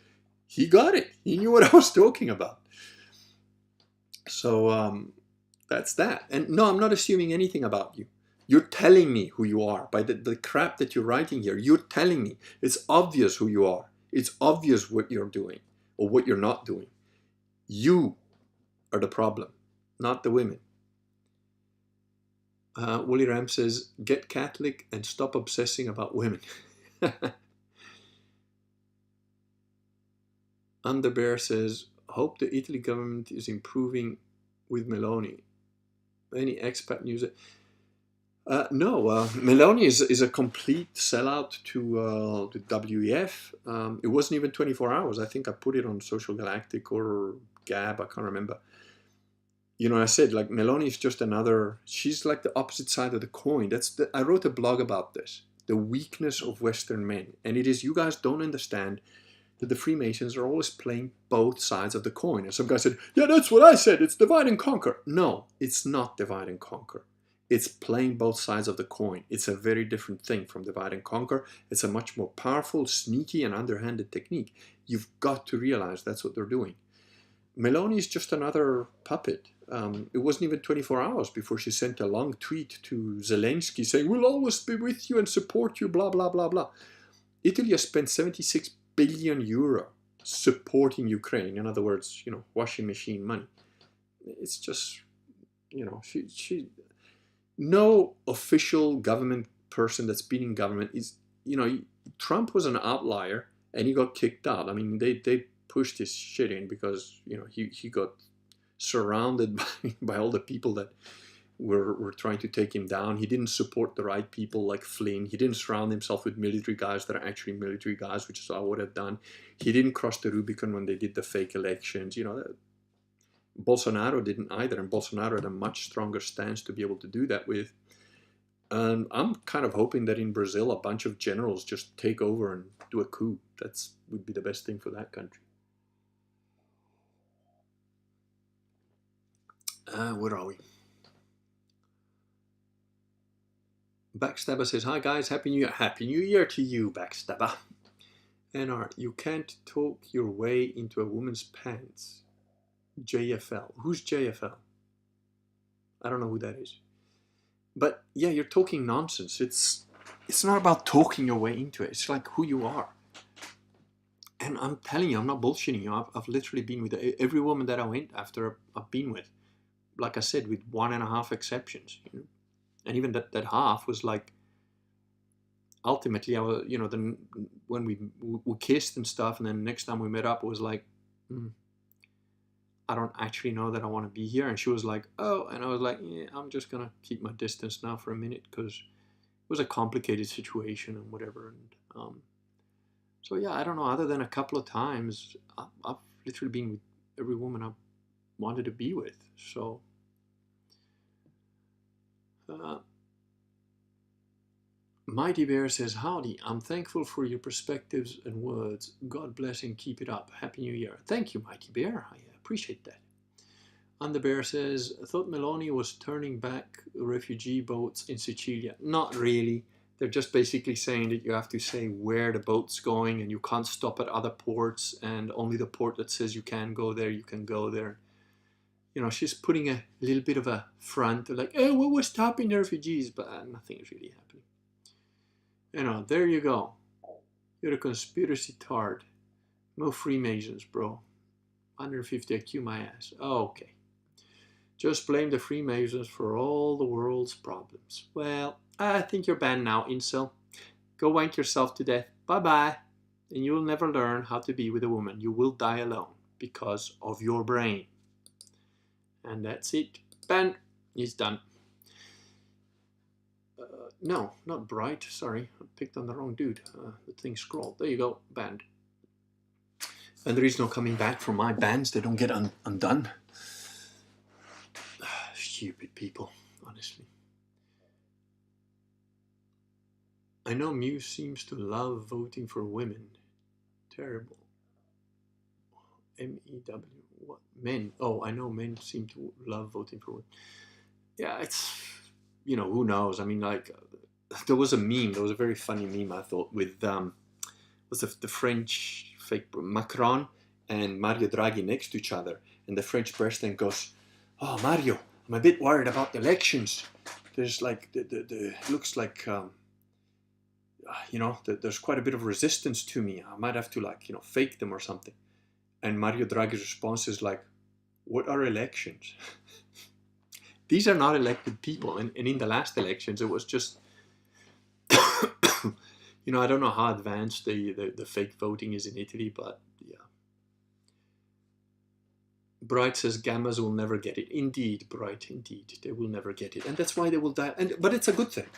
He got it. He knew what I was talking about. So that's that. And no, I'm not assuming anything about you. You're telling me who you are by the crap that you're writing here. You're telling me. It's obvious who you are. It's obvious what you're doing or what you're not doing. You are the problem, not the women. Wooly Ram says, get Catholic and stop obsessing about women. Underbear says, hope the Italy government is improving with Meloni. Any expat news? No, Meloni is a complete sellout to the WEF. It wasn't even 24 hours. I think I put it on Social Galactic or Gab, I can't remember. You know, I said, like, Meloni is just another, she's like the opposite side of the coin. I wrote a blog about this, the weakness of Western men. And it is, you guys don't understand that the Freemasons are always playing both sides of the coin. And some guy said, yeah, that's what I said. It's divide and conquer. No, it's not divide and conquer. It's playing both sides of the coin. It's a very different thing from divide and conquer. It's a much more powerful, sneaky, and underhanded technique. You've got to realize that's what they're doing. Meloni is just another puppet. It wasn't even 24 hours before she sent a long tweet to Zelensky saying, we'll always be with you and support you, blah, blah, blah, blah. Italy has spent 76 billion euro supporting Ukraine. In other words, you know, washing machine money. It's just, you know, she no official government person that's been in government is, you know, Trump was an outlier and he got kicked out. I mean, they pushed his shit in because, you know, he got surrounded by all the people that were trying to take him down. He didn't support the right people like Flynn. He didn't surround himself with military guys that are actually military guys, which is what I would have done. He didn't cross the Rubicon when they did the fake elections. You know, Bolsonaro didn't either, and Bolsonaro had a much stronger stance to be able to do that with. And I'm kind of hoping that in Brazil, a bunch of generals just take over and do a coup. That's would be the best thing for that country. Where are we? Backstabber says, hi guys, Happy New Year. Happy New Year to you, Backstabber. NR, you can't talk your way into a woman's pants. JFL. Who's JFL? I don't know who that is. But yeah, you're talking nonsense. It's not about talking your way into it. It's like who you are. And I'm telling you, I'm not bullshitting you. I've literally been with every woman that I went after I've been with. Like I said, with 1.5 exceptions. You know? And even that half was like, ultimately, I was, you know, then when we kissed and stuff, and then next time we met up, it was like, I don't actually know that I want to be here. And she was like, oh, and I was like, yeah, I'm just gonna keep my distance now for a minute because it was a complicated situation and whatever. And so yeah, I don't know. Other than a couple of times, I've literally been with every woman I wanted to be with. So. Mighty Bear says, howdy, I'm thankful for your perspectives and words. God bless and keep it up. Happy New Year. Thank you, Mighty Bear. I appreciate that. And the Bear says, I thought Meloni was turning back refugee boats in Sicilia. Not really. They're just basically saying that you have to say where the boat's going and you can't stop at other ports, and only the port that says you can go there, you can go there. You know, she's putting a little bit of a front, like, oh, well, we're stopping the refugees, but nothing is really happening. You know, there you go. You're a conspiracy tard. No Freemasons, bro. 150 IQ my ass. Oh, okay. Just blame the Freemasons for all the world's problems. Well, I think you're banned now, incel. Go wank yourself to death. Bye-bye. And you'll never learn how to be with a woman. You will die alone because of your brain. And that's it. Banned. He's done. No, not Bright. Sorry, I picked on the wrong dude. The thing scrolled. There you go. Banned. And there is no coming back from my bans. They don't get undone. Stupid people, honestly. I know Muse seems to love voting for women. Terrible. MEW. What? Men. Oh, I know men seem to love voting for women. Yeah, it's, you know, who knows? I mean, like, there was a meme. There was a very funny meme, I thought, with was the French fake Macron and Mario Draghi next to each other, and the French president goes, "Oh, Mario, I'm a bit worried about the elections. There's like the looks like you know, there's quite a bit of resistance to me. I might have to, like, you know, fake them or something." And Mario Draghi's response is like, "What are elections?" These are not elected people, and in the last elections, it was just, you know, I don't know how advanced the fake voting is in Italy, but yeah. Bright says gammas will never get it. Indeed, Bright, indeed, they will never get it, and that's why they will die. But it's a good thing.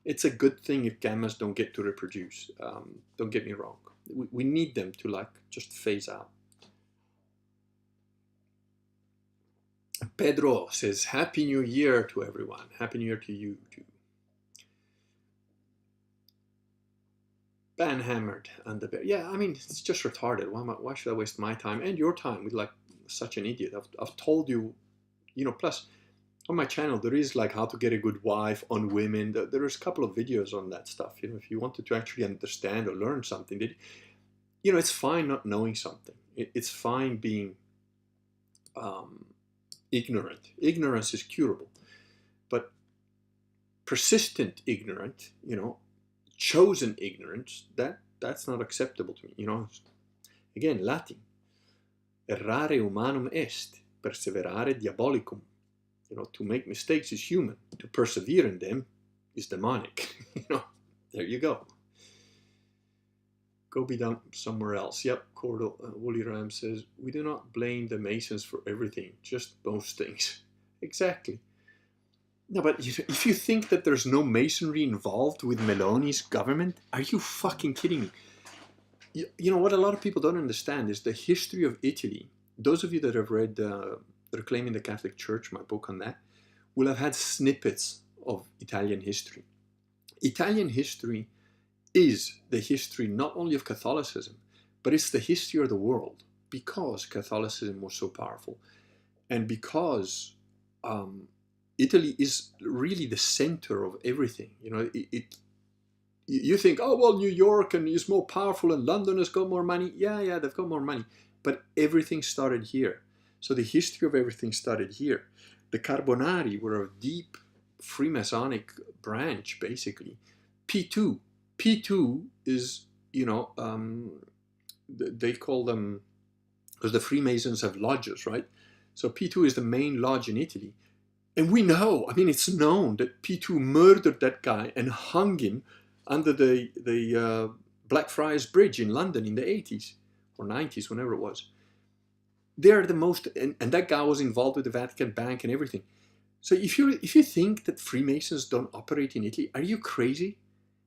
It's a good thing if gammas don't get to reproduce. Don't get me wrong. We need them to, like, just phase out. Pedro says, Happy New Year to everyone. Happy New Year to you too. Banhammered and the Bear. Yeah, I mean, it's just retarded. Why should I waste my time and your time with, like, such an idiot? I've told you, you know, plus on my channel, there is, like, how to get a good wife on women. There is a couple of videos on that stuff. You know, if you wanted to actually understand or learn something, you know, it's fine not knowing something. It's fine being ignorant. Ignorance is curable. But persistent ignorant, you know, chosen ignorance, that's not acceptable to me. You know, again, Latin. Errare humanum est, perseverare diabolicum. You know, to make mistakes is human. To persevere in them is demonic. You know, there you go. Go be done somewhere else. Yep, Cordell, Woolly Ram says, we do not blame the Masons for everything, just most things. Exactly. No, but if you think that there's no Masonry involved with Meloni's government, are you fucking kidding me? You know, what a lot of people don't understand is the history of Italy. Those of you that have read Reclaiming the Catholic Church, my book on that, will have had snippets of Italian history. Italian history is the history not only of Catholicism, but it's the history of the world, because Catholicism was so powerful, and because Italy is really the center of everything. You know, you think, oh well, New York and is more powerful, and London has got more money. Yeah, they've got more money, but everything started here. So the history of everything started here. The Carbonari were a deep Freemasonic branch, basically. P2 is, you know, they call them, because the Freemasons have lodges, right? So P2 is the main lodge in Italy. And we know, I mean, it's known that P2 murdered that guy and hung him under the Blackfriars Bridge in London in the 80s or 90s, whenever it was. They're the most, and that guy was involved with the Vatican Bank and everything. So if you think that Freemasons don't operate in Italy, are you crazy?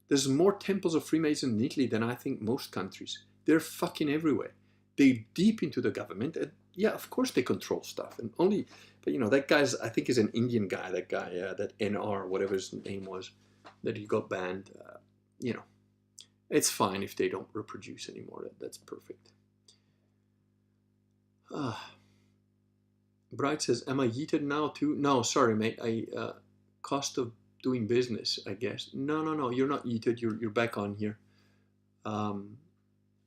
There's more temples of Freemasons in Italy than I think most countries. They're fucking everywhere. They're deep into the government, and yeah, of course they control stuff. And only, but you know, that guy's, I think, is an Indian guy. That guy, that NR, whatever his name was, that he got banned. You know, it's fine if they don't reproduce anymore. That's perfect. Bright says, am I yeeted now too? No, sorry, mate. Cost of doing business, I guess. No, you're not yeeted. You're back on here.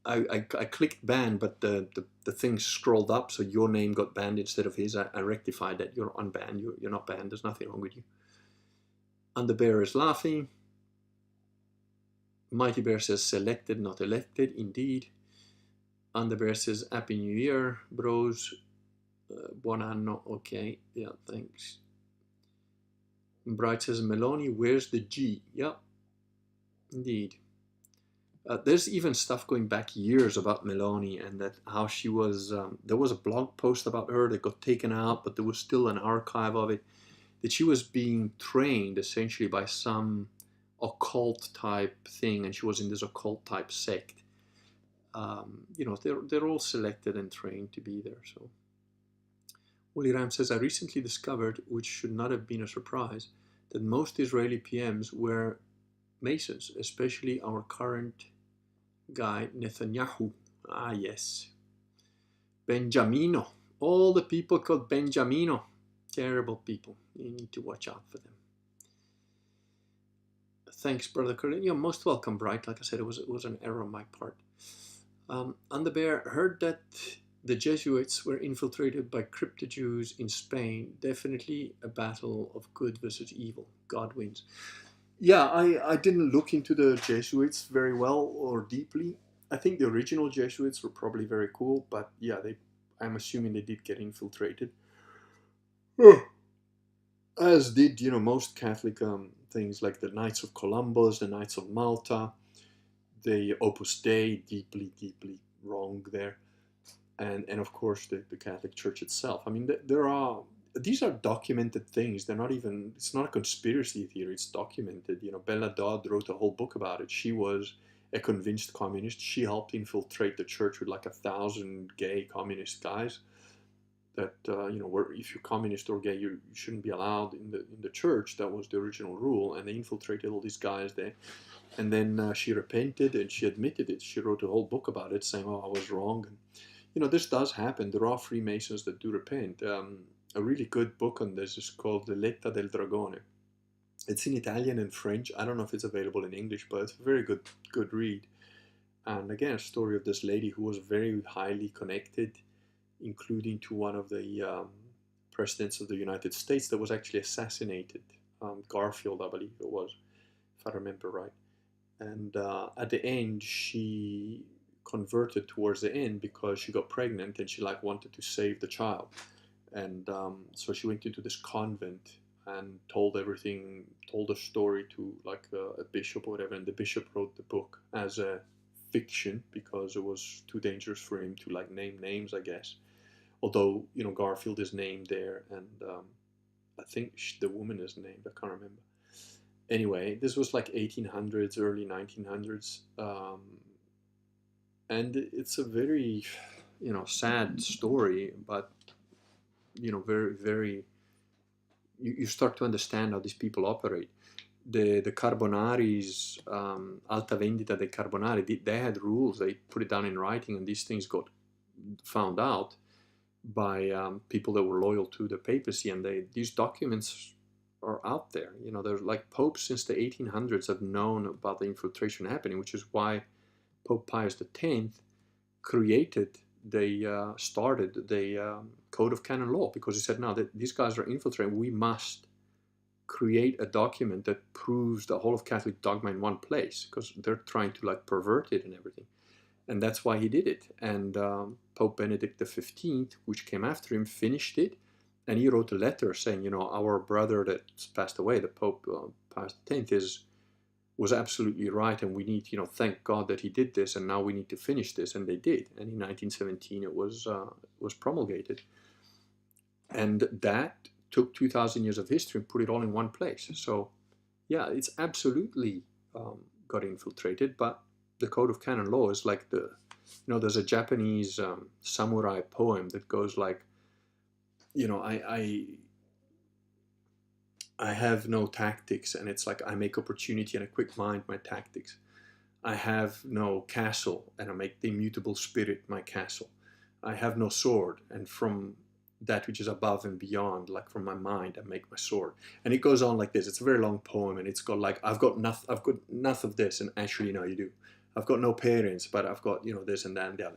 I clicked ban, but the thing scrolled up, so your name got banned instead of his. I rectified that. You're unbanned. You're not banned. There's nothing wrong with you. Underbear is laughing. Mighty Bear says selected, not elected. Indeed. Underbear says Happy New Year, bros. Buon anno. Okay. Yeah, thanks. Bright says Meloni, where's the G? Yeah, indeed. There's even stuff going back years about Meloni, and that how she was, there was a blog post about her that got taken out, but there was still an archive of it, that she was being trained essentially by some occult type thing, and she was in this occult type sect. You know, they're all selected and trained to be there. So Wooly Ram says, I recently discovered, which should not have been a surprise, that most Israeli PMs were Masons, especially our current guy, Netanyahu. Ah, yes. Benjamino. All the people called Benjamino. Terrible people. You need to watch out for them. Thanks, Brother Curly. You're most welcome, Bright. Like I said, it was an error on my part. Underbear, heard that the Jesuits were infiltrated by crypto-Jews in Spain. Definitely a battle of good versus evil. God wins. Yeah, I didn't look into the Jesuits very well or deeply. I think the original Jesuits were probably very cool, but yeah, I'm assuming they did get infiltrated. As did, you know, most Catholic things like the Knights of Columbus, the Knights of Malta, the Opus Dei, deeply wrong there. And of course the Catholic Church itself. I mean, these are documented things. They're not even, it's not a conspiracy theory, it's documented. You know, Bella Dodd wrote a whole book about it. She was a convinced communist. She helped infiltrate the church with like 1,000 gay communist guys that, you know, were, if you're communist or gay, you shouldn't be allowed in the church. That was the original rule. And they infiltrated all these guys there. And then she repented and she admitted it. She wrote a whole book about it saying, oh, I was wrong. And, you know, this does happen. There are Freemasons that do repent. A really good book on this is called The Letta del Dragone. It's in Italian and French. I don't know if it's available in English, but it's a very good read. And again, a story of this lady who was very highly connected, including to one of the presidents of the United States that was actually assassinated. Garfield, I believe it was, if I remember right. And at the end, she converted towards the end because she got pregnant and she like wanted to save the child. And so she went into this convent and told the story to like a bishop or whatever, and the bishop wrote the book as a fiction because it was too dangerous for him to like name names, I guess. Although, you know, Garfield is named there, and I think the woman is named, I can't remember. Anyway, this was like 1800s, early 1900s, and it's a very, you know, sad story, but, you know, very, very you start to understand how these people operate. The Carbonaris, Alta Vendita dei Carbonari, they had rules. They put it down in writing, and these things got found out by people that were loyal to the papacy, and these documents are out there. You know, there's like popes since the 1800s have known about the infiltration happening, which is why Pope Pius X created started the Code of Canon Law, because he said, no, that these guys are infiltrating. We must create a document that proves the whole of Catholic dogma in one place, because they're trying to like pervert it and everything. And that's why he did it. And Pope Benedict XV, which came after him, finished it. And he wrote a letter saying, you know, our brother that's passed away, the Pope Pius X, was absolutely right. And we need, you know, thank God that he did this. And now we need to finish this. And they did. And in 1917, it was promulgated. And that took 2,000 years of history and put it all in one place. So, yeah, it's absolutely got infiltrated. But the Code of Canon Law is like the, you know, there's a Japanese samurai poem that goes like, you know, I have no tactics, and it's like I make opportunity and a quick mind my tactics. I have no castle, and I make the immutable spirit my castle. I have no sword, and from that which is above and beyond, like from my mind, I make my sword. And it goes on like this. It's a very long poem, and it's got like, I've got enough of this, and actually, no, you do. I've got no parents, but I've got, you know, this and that and the other.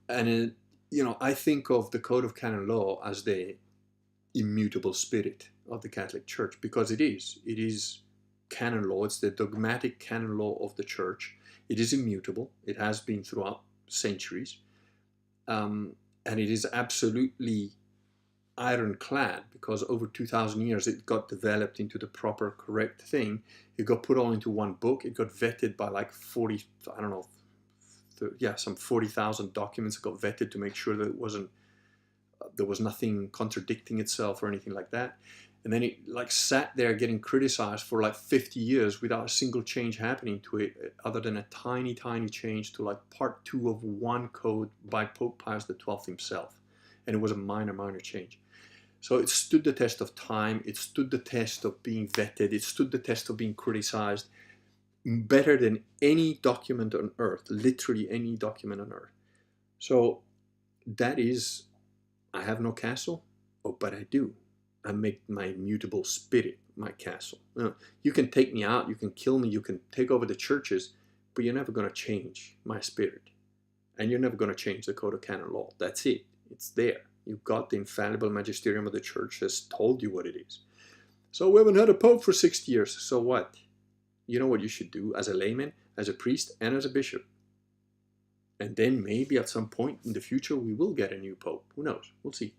And you know, I think of the Code of Canon Law as the immutable spirit of the Catholic Church, because it is canon law. It's the dogmatic canon law of the Church. It is immutable. It has been throughout centuries, and it is absolutely ironclad, because over 2,000 years it got developed into the proper, correct thing. It got put all into one book. It got vetted by like 40, I don't know, some 40,000 documents got vetted to make sure that it wasn't, there was nothing contradicting itself or anything like that. And then it like sat there getting criticized for like 50 years without a single change happening to it, other than a tiny, tiny change to like part 2 of one code by Pope Pius XII himself. And it was a minor, minor change. So it stood the test of time. It stood the test of being vetted. It stood the test of being criticized better than any document on earth, literally any document on earth. So that is, I have no castle, but I do. I make my immutable spirit my castle. You can take me out, you can kill me, you can take over the churches, but you're never going to change my spirit. And you're never going to change the Code of Canon Law. That's it. It's there. You've got the infallible magisterium of the Church that's told you what it is. So we haven't had a pope for 60 years. So what? You know what you should do as a layman, as a priest, and as a bishop. And then maybe at some point in the future we will get a new pope. Who knows? We'll see.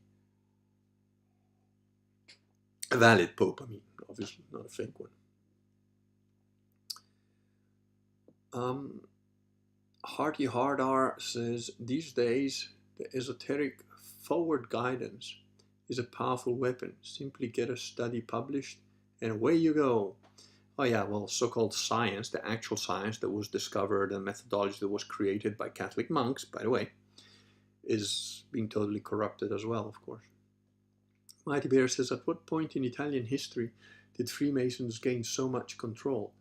A valid pope, I mean, obviously, not a fake one. Hearty Hard R says, these days the esoteric forward guidance is a powerful weapon. Simply get a study published and away you go. Oh yeah, well, so-called science, the actual science that was discovered and methodology that was created by Catholic monks, by the way, is being totally corrupted as well, of course. Mighty Bear says, at what point in Italian history did Freemasons gain so much control?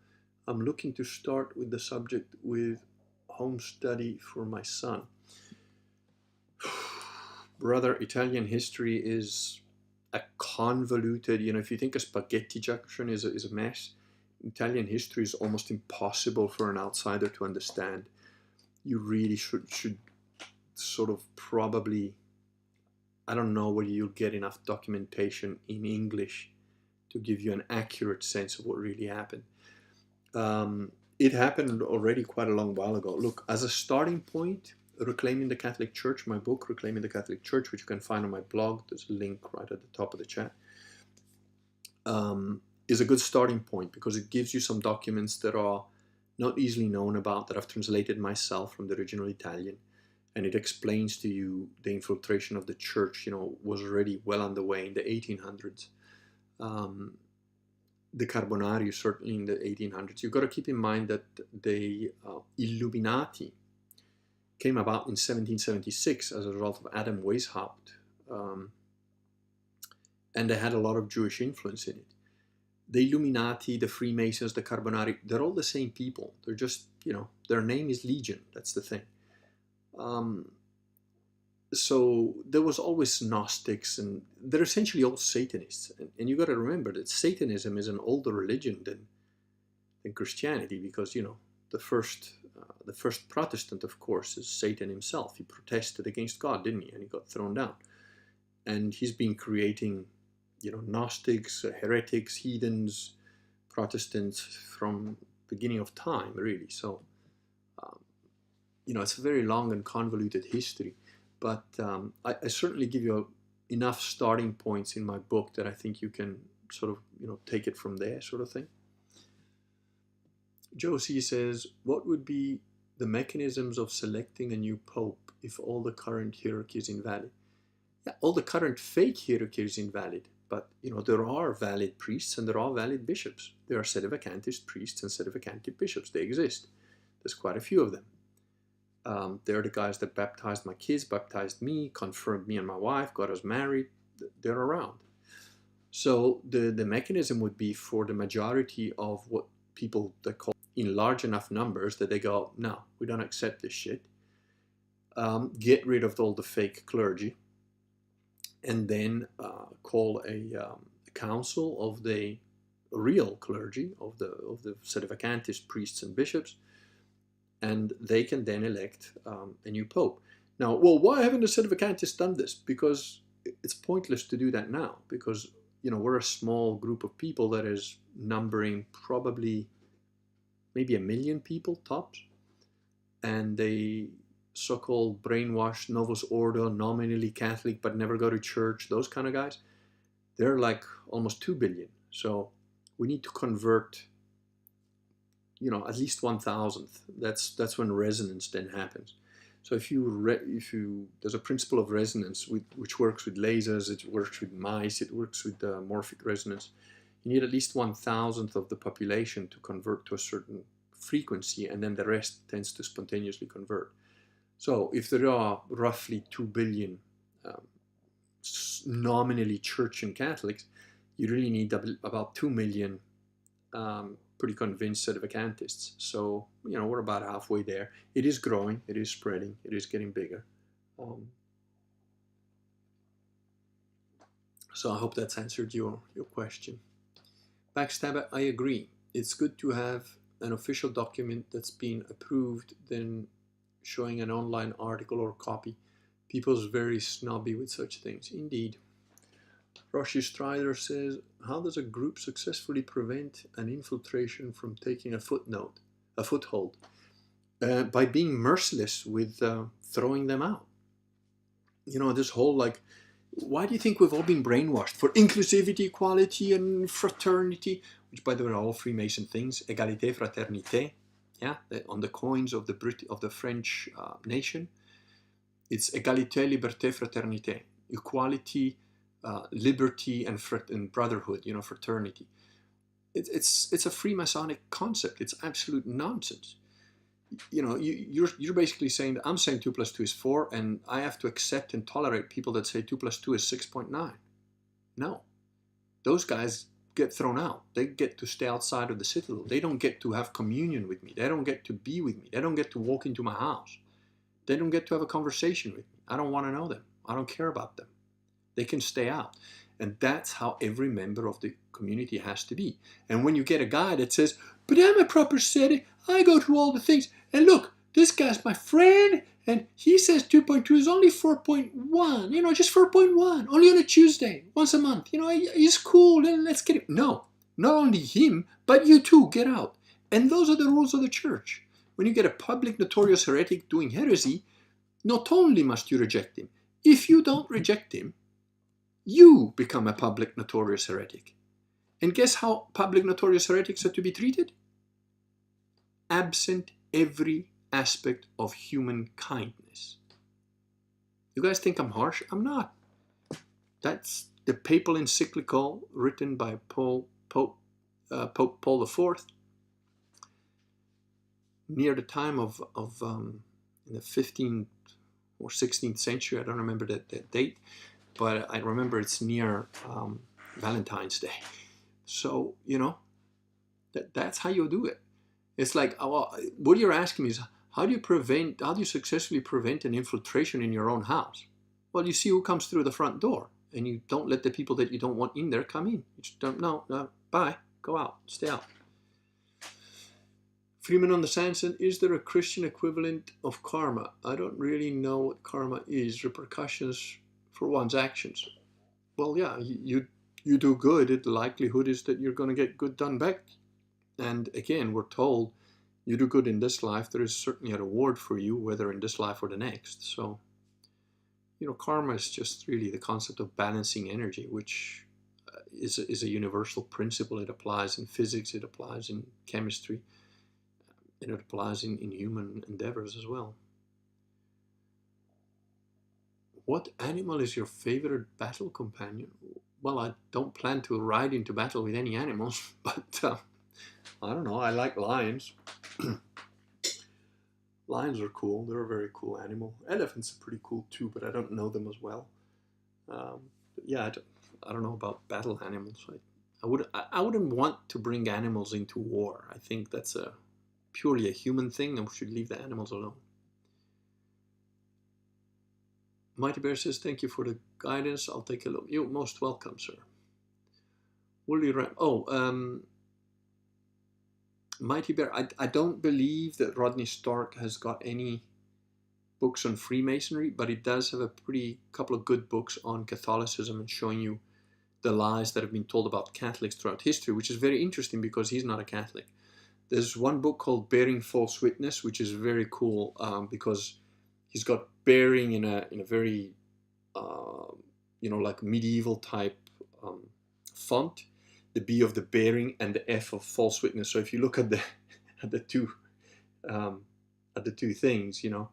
I'm looking to start with the subject with home study for my son. Brother, Italian history is a convoluted, you know, if you think a spaghetti junction is a mess, Italian history is almost impossible for an outsider to understand. You really should sort of probably, I don't know whether you'll get enough documentation in English to give you an accurate sense of what really happened. It happened already quite a long while ago. Look, as a starting point, Reclaiming the Catholic Church, my book, Reclaiming the Catholic Church, which you can find on my blog, there's a link right at the top of the chat, is a good starting point because it gives you some documents that are not easily known about, that I've translated myself from the original Italian. And it explains to you the infiltration of the church, you know, was already well underway in the 1800s. The Carbonari, certainly in the 1800s. You've got to keep in mind that the Illuminati came about in 1776 as a result of Adam Weishaupt. and they had a lot of Jewish influence in it. The Illuminati, the Freemasons, the Carbonari, they're all the same people. They're just, you know, their name is Legion. That's the thing. So there was always Gnostics, and they're essentially all Satanists. And you got to remember that Satanism is an older religion than Christianity, because, you know, the first Protestant, of course, is Satan himself. He protested against God, didn't he? And he got thrown down. And he's been creating, you know, Gnostics, heretics, heathens, Protestants from beginning of time, really. So, you know, it's a very long and convoluted history. But I certainly give you enough starting points in my book that I think you can sort of, you know, take it from there, sort of thing. Josie says, what would be the mechanisms of selecting a new pope if all the current hierarchy is invalid? Yeah, all the current fake hierarchy is invalid, but, you know, there are valid priests and there are valid bishops. There are sedevacantist priests and sedevacantist bishops. They exist. There's quite a few of them. They're the guys that baptized my kids, baptized me, confirmed me and my wife, got us married. They're around. So the mechanism would be for the majority of what people that call in large enough numbers that they go, no, we don't accept this shit. Get rid of all the fake clergy, and then call a council of the real clergy, of the sedevacantist priests and bishops, and they can then elect a new pope. Now, well, why haven't the sedevacantists done this? Because it's pointless to do that now, because, you know, we're a small group of people that is numbering probably maybe 1 million people tops, and they so-called brainwashed Novus Ordo, nominally Catholic but never go to church, those kind of guys, they're like almost 2 billion. So we need to convert, you know, at least 1,000th. That's when resonance then happens. So if you there's a principle of resonance which works with lasers, it works with mice, it works with morphic resonance. You need at least 1,000th of the population to convert to a certain frequency, and then the rest tends to spontaneously convert. So if there are roughly 2 billion nominally church and Catholics, you really need about 2 million pretty convinced sedevacantists. So, you know, we're about halfway there. It is growing, it is spreading, it is getting bigger. So I hope that's answered your question. Backstabber, I agree. It's good to have an official document that's been approved than showing an online article or copy. People's very snobby with such things. Indeed. Roshi Strider says, how does a group successfully prevent an infiltration from taking a foothold? By being merciless with throwing them out. You know, this whole, like, why do you think we've all been brainwashed for inclusivity, equality, and fraternity, which, by the way, are all Freemason things, égalité, fraternité, yeah, on the coins of the French nation, it's égalité, liberté, fraternité, equality, liberty, and brotherhood, you know, fraternity. It's a Freemasonic concept. It's absolute nonsense. You know, you're basically saying that I'm saying 2 + 2 is 4, and I have to accept and tolerate people that say 2 + 2 is 6.9. No, those guys get thrown out. They get to stay outside of the citadel. They don't get to have communion with me. They don't get to be with me. They don't get to walk into my house. They don't get to have a conversation with me. I don't want to know them. I don't care about them. They can stay out. And that's how every member of the community has to be. And when you get a guy that says, but I'm a proper Sede, I go through all the things, and look, this guy's my friend, and he says 2.2 is only 4.1, you know, just 4.1, only on a Tuesday, once a month, you know, he's cool, let's get it. No, not only him, but you too, get out. And those are the rules of the church. When you get a public notorious heretic doing heresy, not only must you reject him, if you don't reject him, you become a public notorious heretic. And guess how public notorious heretics are to be treated? Absent every aspect of human kindness. You guys think I'm harsh? I'm not. That's the papal encyclical written by Pope Paul IV near the time of in the 15th or 16th century. I don't remember that date. but I remember it's near Valentine's Day. So, you know, that's how you do it. It's like, what you're asking me is, how do you successfully prevent an infiltration in your own house? Well, you see who comes through the front door, and you don't let the people that you don't want in there come in. You just don't, no, bye, go out, stay out. Freeman on the Sanson, is there a Christian equivalent of karma? I don't really know what karma is. Repercussions for one's actions. Well, yeah, you do good, the likelihood is that you're going to get good done back. And again, we're told you do good in this life, there is certainly a reward for you, whether in this life or the next. So, you know, karma is just really the concept of balancing energy, which is a universal principle. It applies in physics, it applies in chemistry, and it applies in human endeavors as well. What animal is your favorite battle companion? Well, I don't plan to ride into battle with any animals, but I don't know, I like lions. Lions are cool, they're a very cool animal. Elephants are pretty cool too, but I don't know them as well. But yeah, I don't know about battle animals. I wouldn't want to bring animals into war. I think that's purely a human thing, and we should leave the animals alone. Mighty Bear says, thank you for the guidance. I'll take a look. You're most welcome, sir. Woolly Ram. Mighty Bear, I don't believe that Rodney Stark has got any books on Freemasonry, but he does have a couple of good books on Catholicism and showing you the lies that have been told about Catholics throughout history, which is very interesting because he's not a Catholic. There's one book called Bearing False Witness, which is very cool because he's got bearing in a very you know, like medieval type font, the B of the bearing and the F of false witness. So if you look at the two things, you know,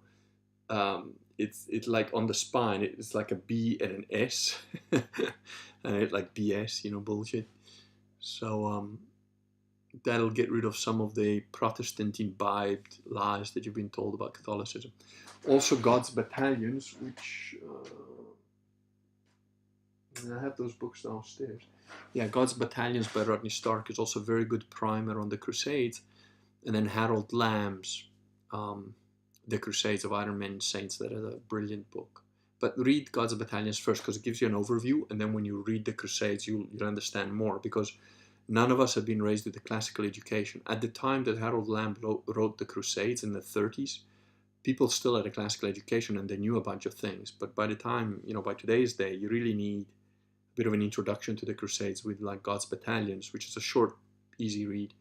it's like on the spine, it's like a B and an S, and it's like BS, you know, bullshit. So that'll get rid of some of the Protestant imbibed lies that you've been told about Catholicism. Also, God's Battalions, which I have those books downstairs. Yeah, God's Battalions by Rodney Stark is also a very good primer on the Crusades. And then Harold Lamb's The Crusades of Iron Men and Saints. That is a brilliant book. But read God's Battalions first because it gives you an overview, and then when you read the Crusades, you'll understand more, because none of us have been raised with a classical education. At the time that Harold Lamb wrote the Crusades in the 30s, people still had a classical education and they knew a bunch of things. But by the time, you know, by today's day, you really need a bit of an introduction to the Crusades with like God's Battalions, which is a short, easy read.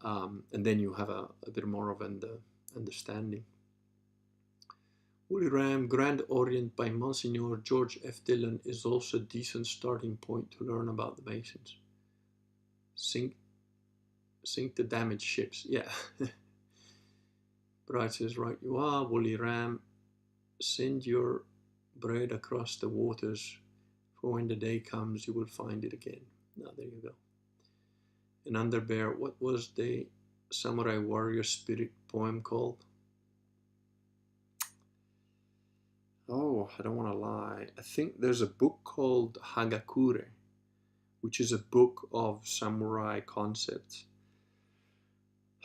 And then you have a bit more of an understanding. Woolly Ram, Grand Orient by Monsignor George F. Dillon is also a decent starting point to learn about the Masons. Sink the damaged ships. Yeah. Bright says, right you are, Woolly Ram. Send your bread across the waters, for when the day comes you will find it again. Now there you go. And Underbear, what was the Samurai Warrior Spirit poem called? Oh, I don't want to lie. I think there's a book called Hagakure, which is a book of samurai concepts.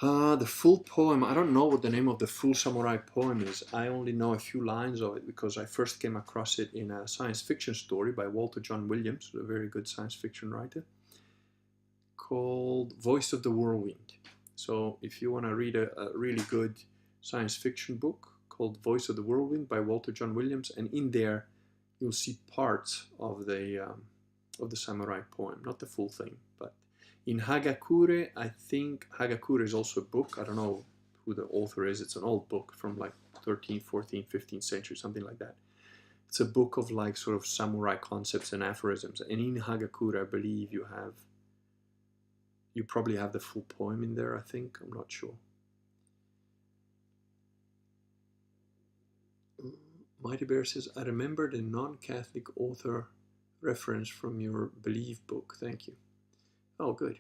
The full poem, I don't know what the name of the full samurai poem is. I only know a few lines of it because I first came across it in a science fiction story by Walter John Williams, a very good science fiction writer, called Voice of the Whirlwind. So if you want to read a really good science fiction book called Voice of the Whirlwind by Walter John Williams, and in there you'll see parts of the samurai poem, not the full thing. But in Hagakure, I think Hagakure is also a book. I don't know who the author is. It's an old book from like 13th, 14th, 15th century, something like that. It's a book of like sort of samurai concepts and aphorisms. And in Hagakure, I believe you probably have the full poem in there, I think. I'm not sure. Mighty Bear says, I remember the non-Catholic author reference from your Believe book. Thank you. Oh, good.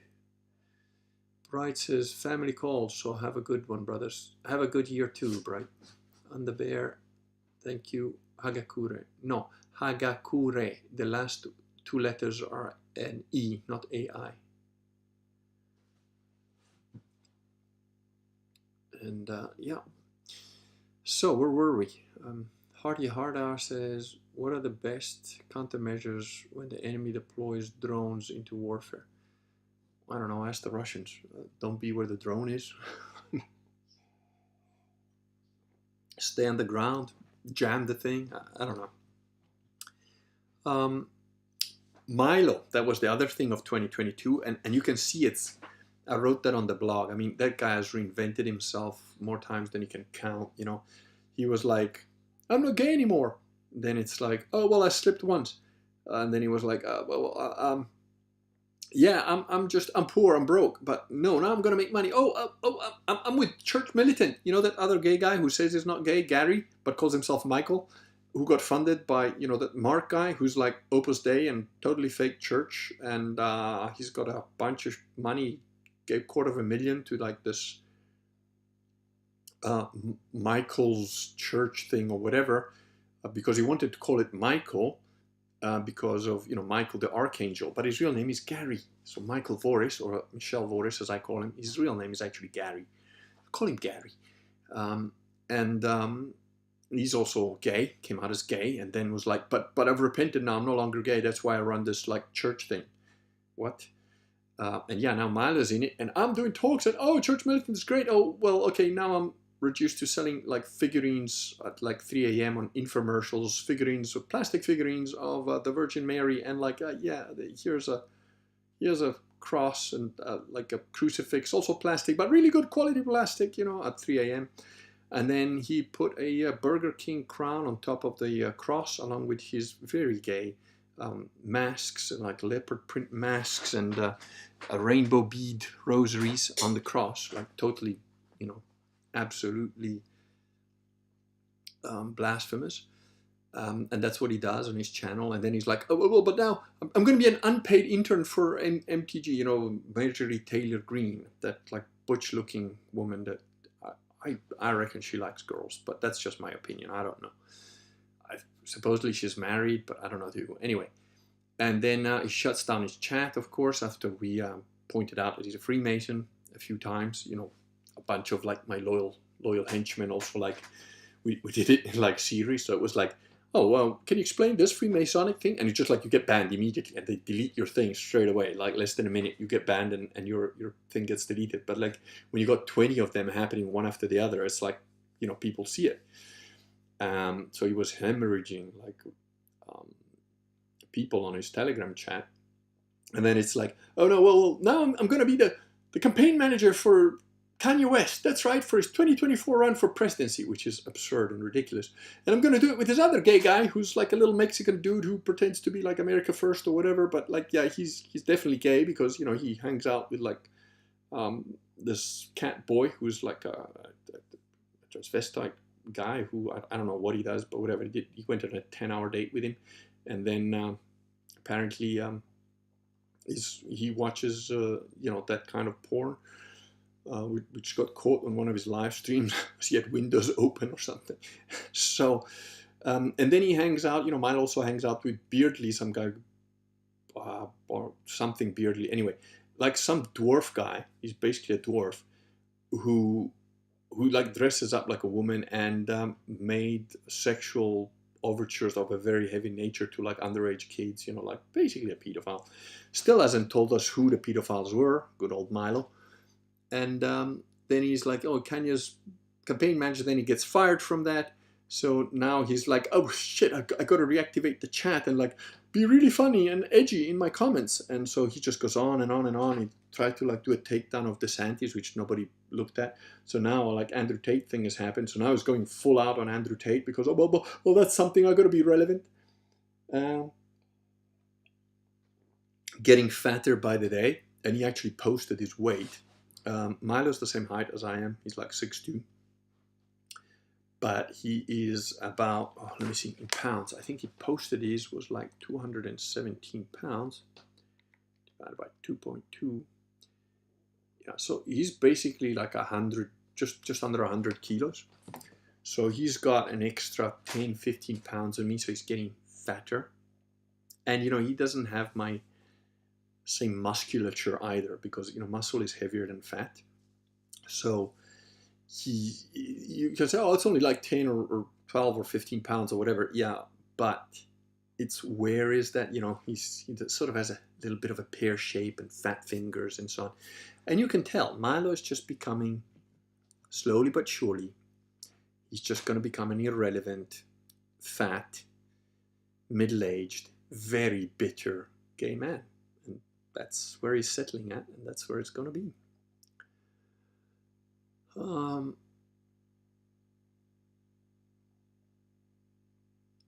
Bright says, family calls, so have a good one, brothers. Have a good year too, Bright. And the Bear, thank you. Hagakure. No, Hagakure. The last two letters are an E, not AI. And yeah. So where were we? Hardy Hardar says, what are the best countermeasures when the enemy deploys drones into warfare? I don't know, ask the Russians. Don't be where the drone is. Stay on the ground, jam the thing. I don't know. Milo, that was the other thing of 2022, and you can see it's, I wrote that on the blog. I mean, that guy has reinvented himself more times than he can count, you know. He was like, I'm not gay anymore. Then it's like, oh, well, I slipped once. And then he was like, yeah, I'm poor, I'm broke, but no, now I'm gonna make money. I'm with Church Militant. You know that other gay guy who says he's not gay, Gary, but calls himself Michael, who got funded by, you know, that Mark guy who's like Opus Dei and totally fake church, and he's got a bunch of money, gave $250,000 to like this Michael's church thing or whatever, because he wanted to call it Michael. Because of, you know, Michael the Archangel, but his real name is Gary. So Michael Voris, or Michel Voris as I call him, his real name is actually Gary. I call him Gary. He's also gay, came out as gay, and then was like, but I've repented now, I'm no longer gay, that's why I run this like church thing. What? And yeah, now Milo's in it, and I'm doing talks, and oh, Church Militant is great. Oh, well, okay, now I'm reduced to selling like figurines at like 3 a.m. on infomercials, figurines, plastic figurines of the Virgin Mary, and like yeah, here's a cross and like a crucifix, also plastic, but really good quality plastic, you know, at 3 a.m. And then he put a Burger King crown on top of the cross, along with his very gay masks, and like leopard print masks, and a rainbow bead rosaries on the cross, like totally, you know, absolutely blasphemous. And that's what he does on his channel. And then he's like, oh, well, but now I'm going to be an unpaid intern for MTG, you know, Marjorie Taylor Greene, that like butch looking woman that I reckon she likes girls, but that's just my opinion. I don't know. Supposedly she's married, but I don't know too. Anyway, and then he shuts down his chat, of course, after we pointed out that he's a Freemason a few times, you know. A bunch of like my loyal henchmen also, like we did it in like series, so it was like, oh well, can you explain this Freemasonic thing? And it's just like you get banned immediately, and they delete your thing straight away, like less than a minute you get banned, and your thing gets deleted. But like when you got 20 of them happening one after the other, it's like, you know, people see it. So he was hemorrhaging like people on his Telegram chat, and then it's like, oh no, well now I'm going to be the campaign manager for Kanye West, that's right, for his 2024 run for presidency, which is absurd and ridiculous. And I'm going to do it with this other gay guy who's like a little Mexican dude who pretends to be like America First or whatever. But like, yeah, he's definitely gay because, you know, he hangs out with like this cat boy who's like a transvestite guy who, I don't know what he does, but whatever he did, he went on a 10-hour date with him. And then apparently he watches, you know, that kind of porn. Which got caught on one of his live streams. He had Windows open or something. So, and then he hangs out, you know, Milo also hangs out with Beardley, some guy, or something Beardley. Anyway, like some dwarf guy, he's basically a dwarf, who like dresses up like a woman and made sexual overtures of a very heavy nature to like underage kids, you know, like basically a pedophile. Still hasn't told us who the pedophiles were, good old Milo. And then he's like, oh, Kanye's campaign manager, then he gets fired from that. So now he's like, oh shit, I got to reactivate the chat and like be really funny and edgy in my comments. And so he just goes on and on and on. He tried to like do a takedown of DeSantis, which nobody looked at. So now like Andrew Tate thing has happened. So now he's going full out on Andrew Tate because, oh, well that's something, I got to be relevant. Getting fatter by the day. And he actually posted his weight. Milo's the same height as I am. He's like 6'2". But he is about, let me see, in pounds. I think he posted his was like 217 pounds divided by 2.2. Yeah, so he's basically like 100, just under 100 kilos. So he's got an extra 10, 15 pounds on me, so he's getting fatter. And, you know, he doesn't have my same musculature either, because, you know, muscle is heavier than fat. So you can say, oh, it's only like 10 or 12 or 15 pounds or whatever. Yeah, but it's where is that, you know, he sort of has a little bit of a pear shape and fat fingers and so on. And you can tell Milo is just becoming, slowly but surely, he's just going to become an irrelevant, fat, middle-aged, very bitter gay man. And that's where he's settling at, and that's where it's going to be.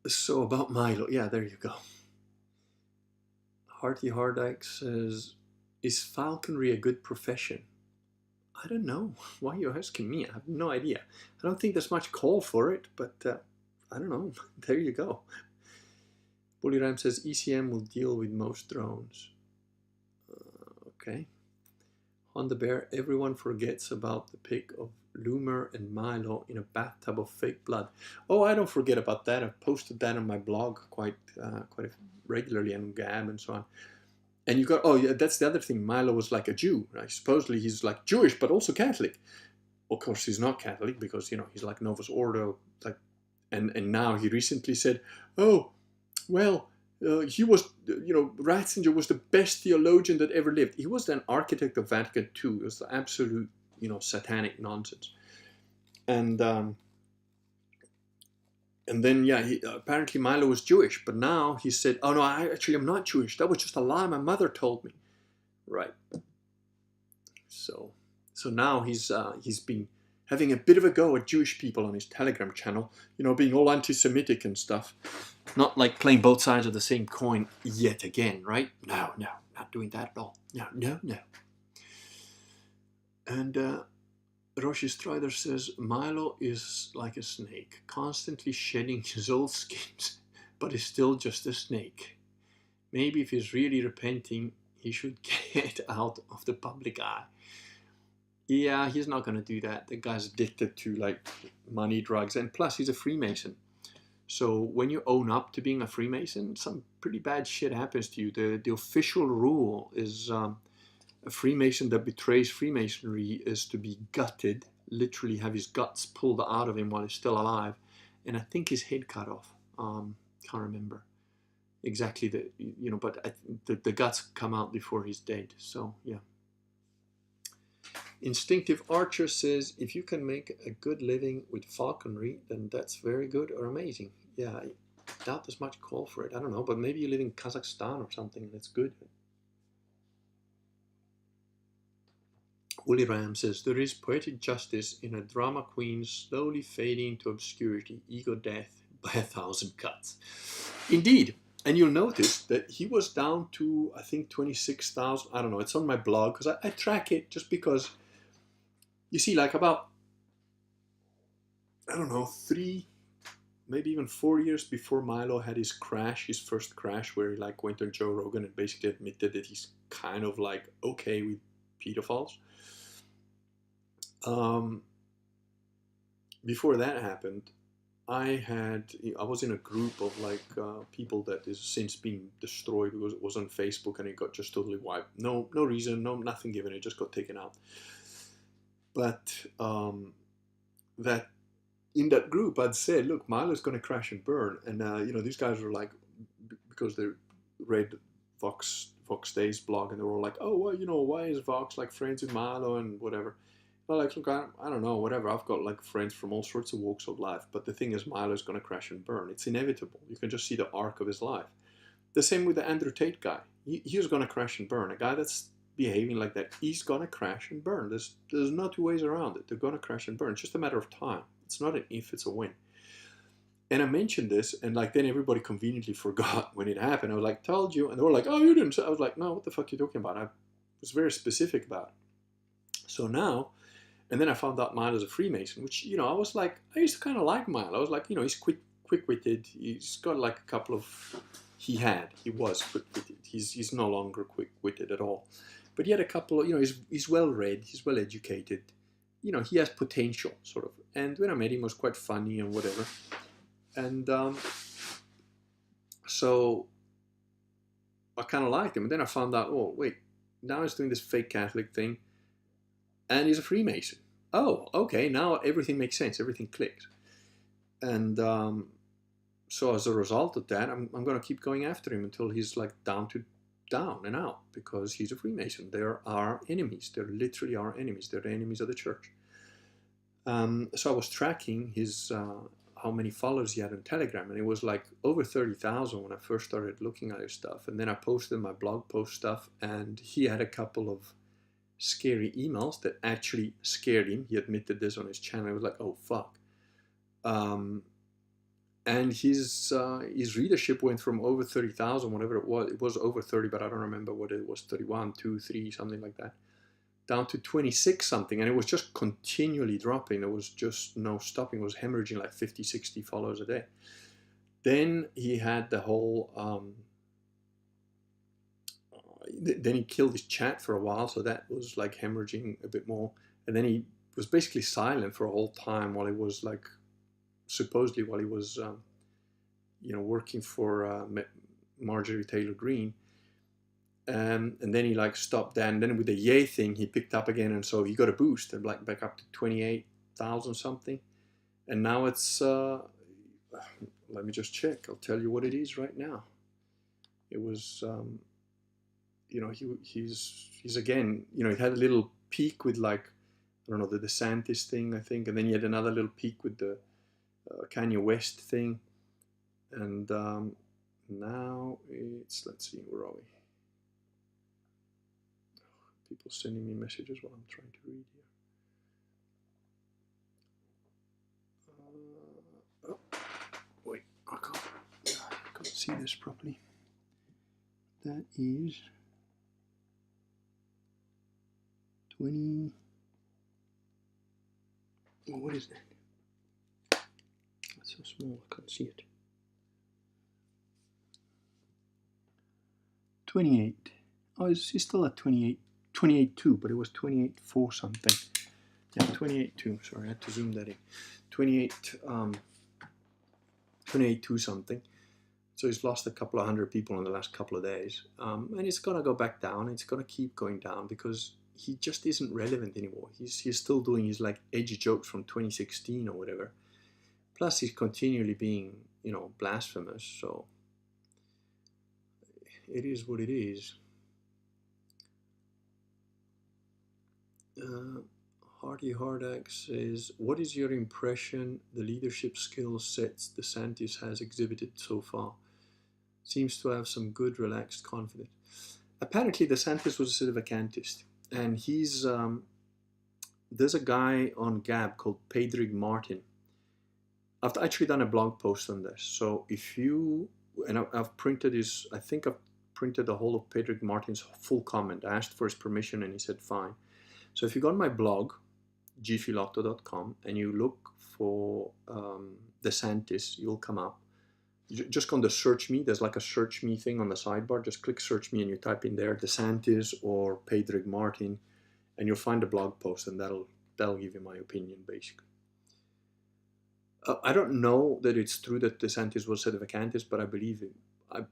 So about Milo, yeah, there you go. Hearty Hardike says, is falconry a good profession? I don't know. Why are you asking me? I have no idea. I don't think there's much call for it, but I don't know. There you go. Bully Ram says, ECM will deal with most drones. Okay. Honda Bear, everyone forgets about the pic of Loomer and Milo in a bathtub of fake blood. Oh, I don't forget about that. I've posted that on my blog quite regularly, and Gab and so on. And you got, oh yeah, that's the other thing. Milo was like a Jew, right? Supposedly he's like Jewish, but also Catholic. Of course, he's not Catholic because, you know, he's like Novus Ordo, like, and now he recently said, oh, well, he was, you know, Ratzinger was the best theologian that ever lived. He was an architect of Vatican II. It was absolute, you know, satanic nonsense. And then, yeah, apparently Milo was Jewish, but now he said, oh no, I'm not Jewish. That was just a lie my mother told me. Right. So now he's been having a bit of a go at Jewish people on his Telegram channel, you know, being all anti-Semitic and stuff. Not like playing both sides of the same coin yet again, right? No, not doing that at all. No. And Roshi Strider says, Milo is like a snake, constantly shedding his old skins, but is still just a snake. Maybe if he's really repenting, he should get out of the public eye. Yeah, he's not going to do that. The guy's addicted to like money, drugs, and plus he's a Freemason. So when you own up to being a Freemason, some pretty bad shit happens to you. The official rule is a Freemason that betrays Freemasonry is to be gutted, literally have his guts pulled out of him while he's still alive, and I think his head cut off. Can't remember exactly but the guts come out before he's dead. So yeah. Instinctive Archer says, if you can make a good living with falconry, then that's very good or amazing. Yeah, I doubt there's much call for it. I don't know, but maybe you live in Kazakhstan or something and it's good. Woolly Ram says, there is poetic justice in a drama queen slowly fading into obscurity, ego death by 1,000 cuts. Indeed. And you'll notice that he was down to, I think, 26,000. I don't know. It's on my blog because I track it just because, you see, like about, I don't know, 3, maybe even 4 years before Milo had his crash, his first crash, where he like went on Joe Rogan and basically admitted that he's kind of like okay with pedophiles. Before that happened, I was in a group of like people that has since been destroyed because it was on Facebook and it got just totally wiped. No reason, nothing given. It just got taken out. But that in that group, I'd said, look, Milo's going to crash and burn, and these guys were like, because they read Vox Day's blog, and they were all like, oh, well, why is Vox like friends with Milo and whatever. Well, like, look, I don't know, whatever. I've got like friends from all sorts of walks of life, but the thing is, Milo's going to crash and burn. It's inevitable. You can just see the arc of his life. The same with the Andrew Tate guy. He's going to crash and burn. A guy that's behaving like that, he's going to crash and burn. There's no two ways around it. They're going to crash and burn. It's just a matter of time. It's not an if, it's a when. And I mentioned this, and like then everybody conveniently forgot when it happened. I was like, told you. And they were like, oh, you didn't. I was like, no, what the fuck are you talking about? I was very specific about it. So now, and then I found out Milo's a Freemason, which, I was like, I used to kind of like Milo. I was like, he's quick-witted. He's got like a couple of, he was quick-witted. He's no longer quick-witted at all. But he had a couple of, he's well-read, he's well-educated. He has potential, sort of. And when I met him, he was quite funny and whatever. And So I kind of liked him. And then I found out, oh, wait, now he's doing this fake Catholic thing and he's a Freemason. Oh, okay, now everything makes sense. Everything clicks. And so as a result of that, I'm going to keep going after him until he's like down and out, because he's a Freemason. They're our enemies. They're literally our enemies. They're the enemies of the church. So I was tracking his how many followers he had on Telegram, and it was like over 30,000 when I first started looking at his stuff. And then I posted my blog post stuff, and he had a couple of scary emails that actually scared him. He admitted this on his channel. I was like, oh fuck. And his readership went from over 30,000, whatever it was. It was over 30, but I don't remember what it was, 31, 2, 3, something like that, down to 26 something. And it was just continually dropping. There was just no stopping. It was hemorrhaging like 50, 60 followers a day. Then he had the whole, then he killed his chat for a while. So that was like hemorrhaging a bit more. And then he was basically silent for a whole time while he was like, supposedly while he was, working for Marjorie Taylor Greene. And then he like stopped that. And then with the yay thing, he picked up again. And so he got a boost and like back up to 28,000 something. And now it's, let me just check. I'll tell you what it is right now. It was, he's again, he had a little peak with like, I don't know, the DeSantis thing, I think. And then he had another little peak with the Kanye West thing. And now it's, let's see, where are we? People sending me messages while I'm trying to read here. Wait, I can't see this properly. That is 20. Oh, what is that? That's so small, I can't see it. 28. Oh, it's still at 28.2, but it was 28.4 something. Yeah, 28.2. Sorry, I had to zoom that in. 28.2 something. So he's lost a couple of hundred people in the last couple of days. And it's going to go back down. It's going to keep going down because he just isn't relevant anymore. He's still doing his like edgy jokes from 2016 or whatever. Plus he's continually being, blasphemous. So it is what it is. Hardy Hardak says, what is your impression the leadership skill sets DeSantis has exhibited so far? Seems to have some good, relaxed confidence. Apparently DeSantis was a sedevacantist, and he's there's a guy on Gab called Padraig Martin. I've actually done a blog post on this. So if you, and I've printed his, I think I've printed the whole of Padraig Martin's full comment. I asked for his permission and he said fine. So if you go on my blog, gfilotto.com, and you look for DeSantis, you'll come up. Just go on the search me. There's like a search me thing on the sidebar. Just click search me and you type in there DeSantis or Padraig Martin, and you'll find a blog post, and that'll give you my opinion basically. I don't know that it's true that DeSantis was sedevacantist, but I believe him.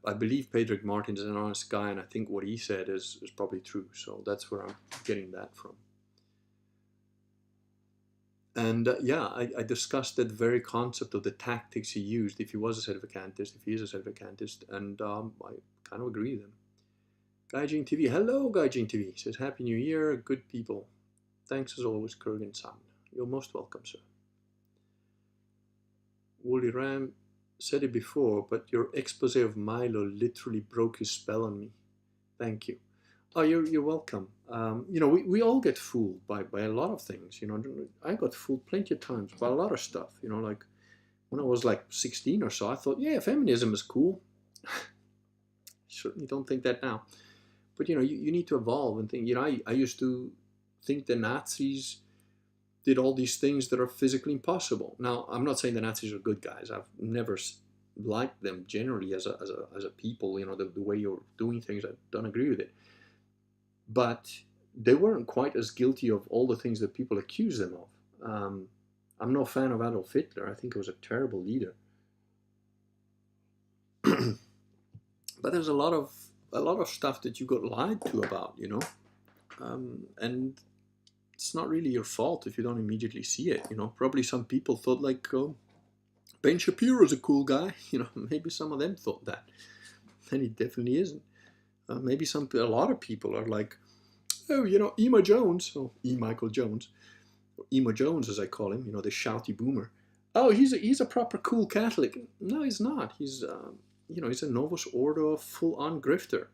I believe Padraig Martin is an honest guy, and I think what he said is probably true. So that's where I'm getting that from. And I discussed that very concept of the tactics he used if he was a sedevacantist, if he is a sedevacantist, and I kind of agree with him. Gaijin TV, hello Gaijin TV, says Happy New Year, good people. Thanks as always, Kurgan-san. You're most welcome, sir. Woolly Ram said it before, but your expose of Milo literally broke his spell on me. Thank you. Oh, you're welcome. We all get fooled by a lot of things. I got fooled plenty of times by a lot of stuff. Like when I was like 16 or so, I thought, yeah, feminism is cool. Certainly don't think that now. But you need to evolve and think. I used to think the Nazis did all these things that are physically impossible. Now, I'm not saying the Nazis are good guys. I've never liked them generally as a people. The way you're doing things, I don't agree with it. But they weren't quite as guilty of all the things that people accuse them of. I'm no fan of Adolf Hitler. I think he was a terrible leader. But there's a lot of stuff that you got lied to about, you know, and it's not really your fault if you don't immediately see it, you know. Probably some people thought like, oh, Ben Shapiro's a cool guy, you know. Maybe some of them thought that, and he definitely isn't. Maybe a lot of people are like, oh, you know, Ema Jones, or E. Michael Jones, or Ema Jones as I call him, you know, the shouty boomer. Oh, he's a proper cool Catholic. No, he's not. He's you know, he's a Novus Ordo full-on grifter.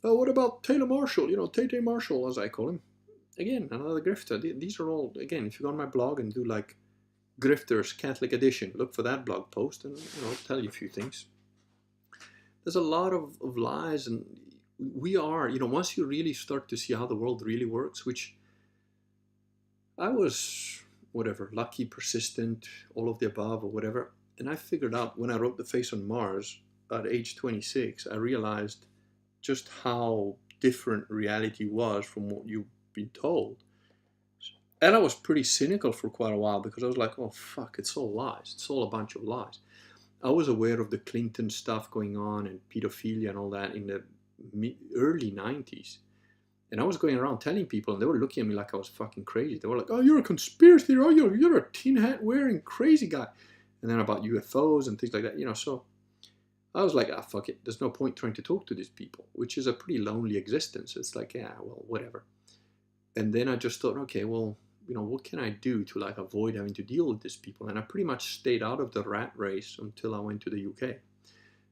Oh, what about Taylor Marshall? You know, Tate Marshall, as I call him. Again, another grifter. These are all, again, if you go on my blog and do like Grifters Catholic Edition, look for that blog post and, you know, I'll tell you a few things. There's a lot of lies, and we are, you know, once you really start to see how the world really works, which I was, whatever, lucky, persistent, all of the above or whatever, and I figured out when I wrote The Face on Mars at age 26, I realized just how different reality was from what you've been told. And I was pretty cynical for quite a while because I was like, oh, fuck, it's all lies. It's all a bunch of lies. I was aware of the Clinton stuff going on and pedophilia and all that in the early 90s. And I was going around telling people, and they were looking at me like I was fucking crazy. They were like, oh, you're a conspiracy theory. Oh, you're a tin hat wearing crazy guy. And then about UFOs and things like that, you know. So I was like, ah, fuck it. There's no point trying to talk to these people, which is a pretty lonely existence. It's like, yeah, well, whatever. And then I just thought, okay, well, you know, what can I do to like avoid having to deal with these people? And I pretty much stayed out of the rat race until I went to the UK.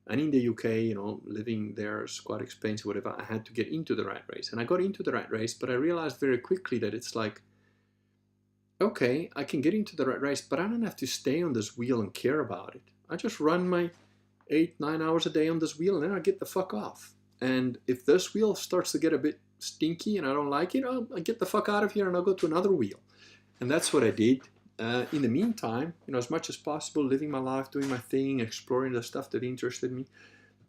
And in the UK, you know, living there is quite expensive, whatever. I had to get into the rat race. And I got into the rat race, but I realized very quickly that it's like, okay, I can get into the rat race, but I don't have to stay on this wheel and care about it. I just run my 8-9 hours a day on this wheel and then I get the fuck off. And if this wheel starts to get a bit stinky and I don't like it, I'll get the fuck out of here and I'll go to another wheel. And that's what I did. In the meantime, you know, as much as possible, living my life, doing my thing, exploring the stuff that interested me.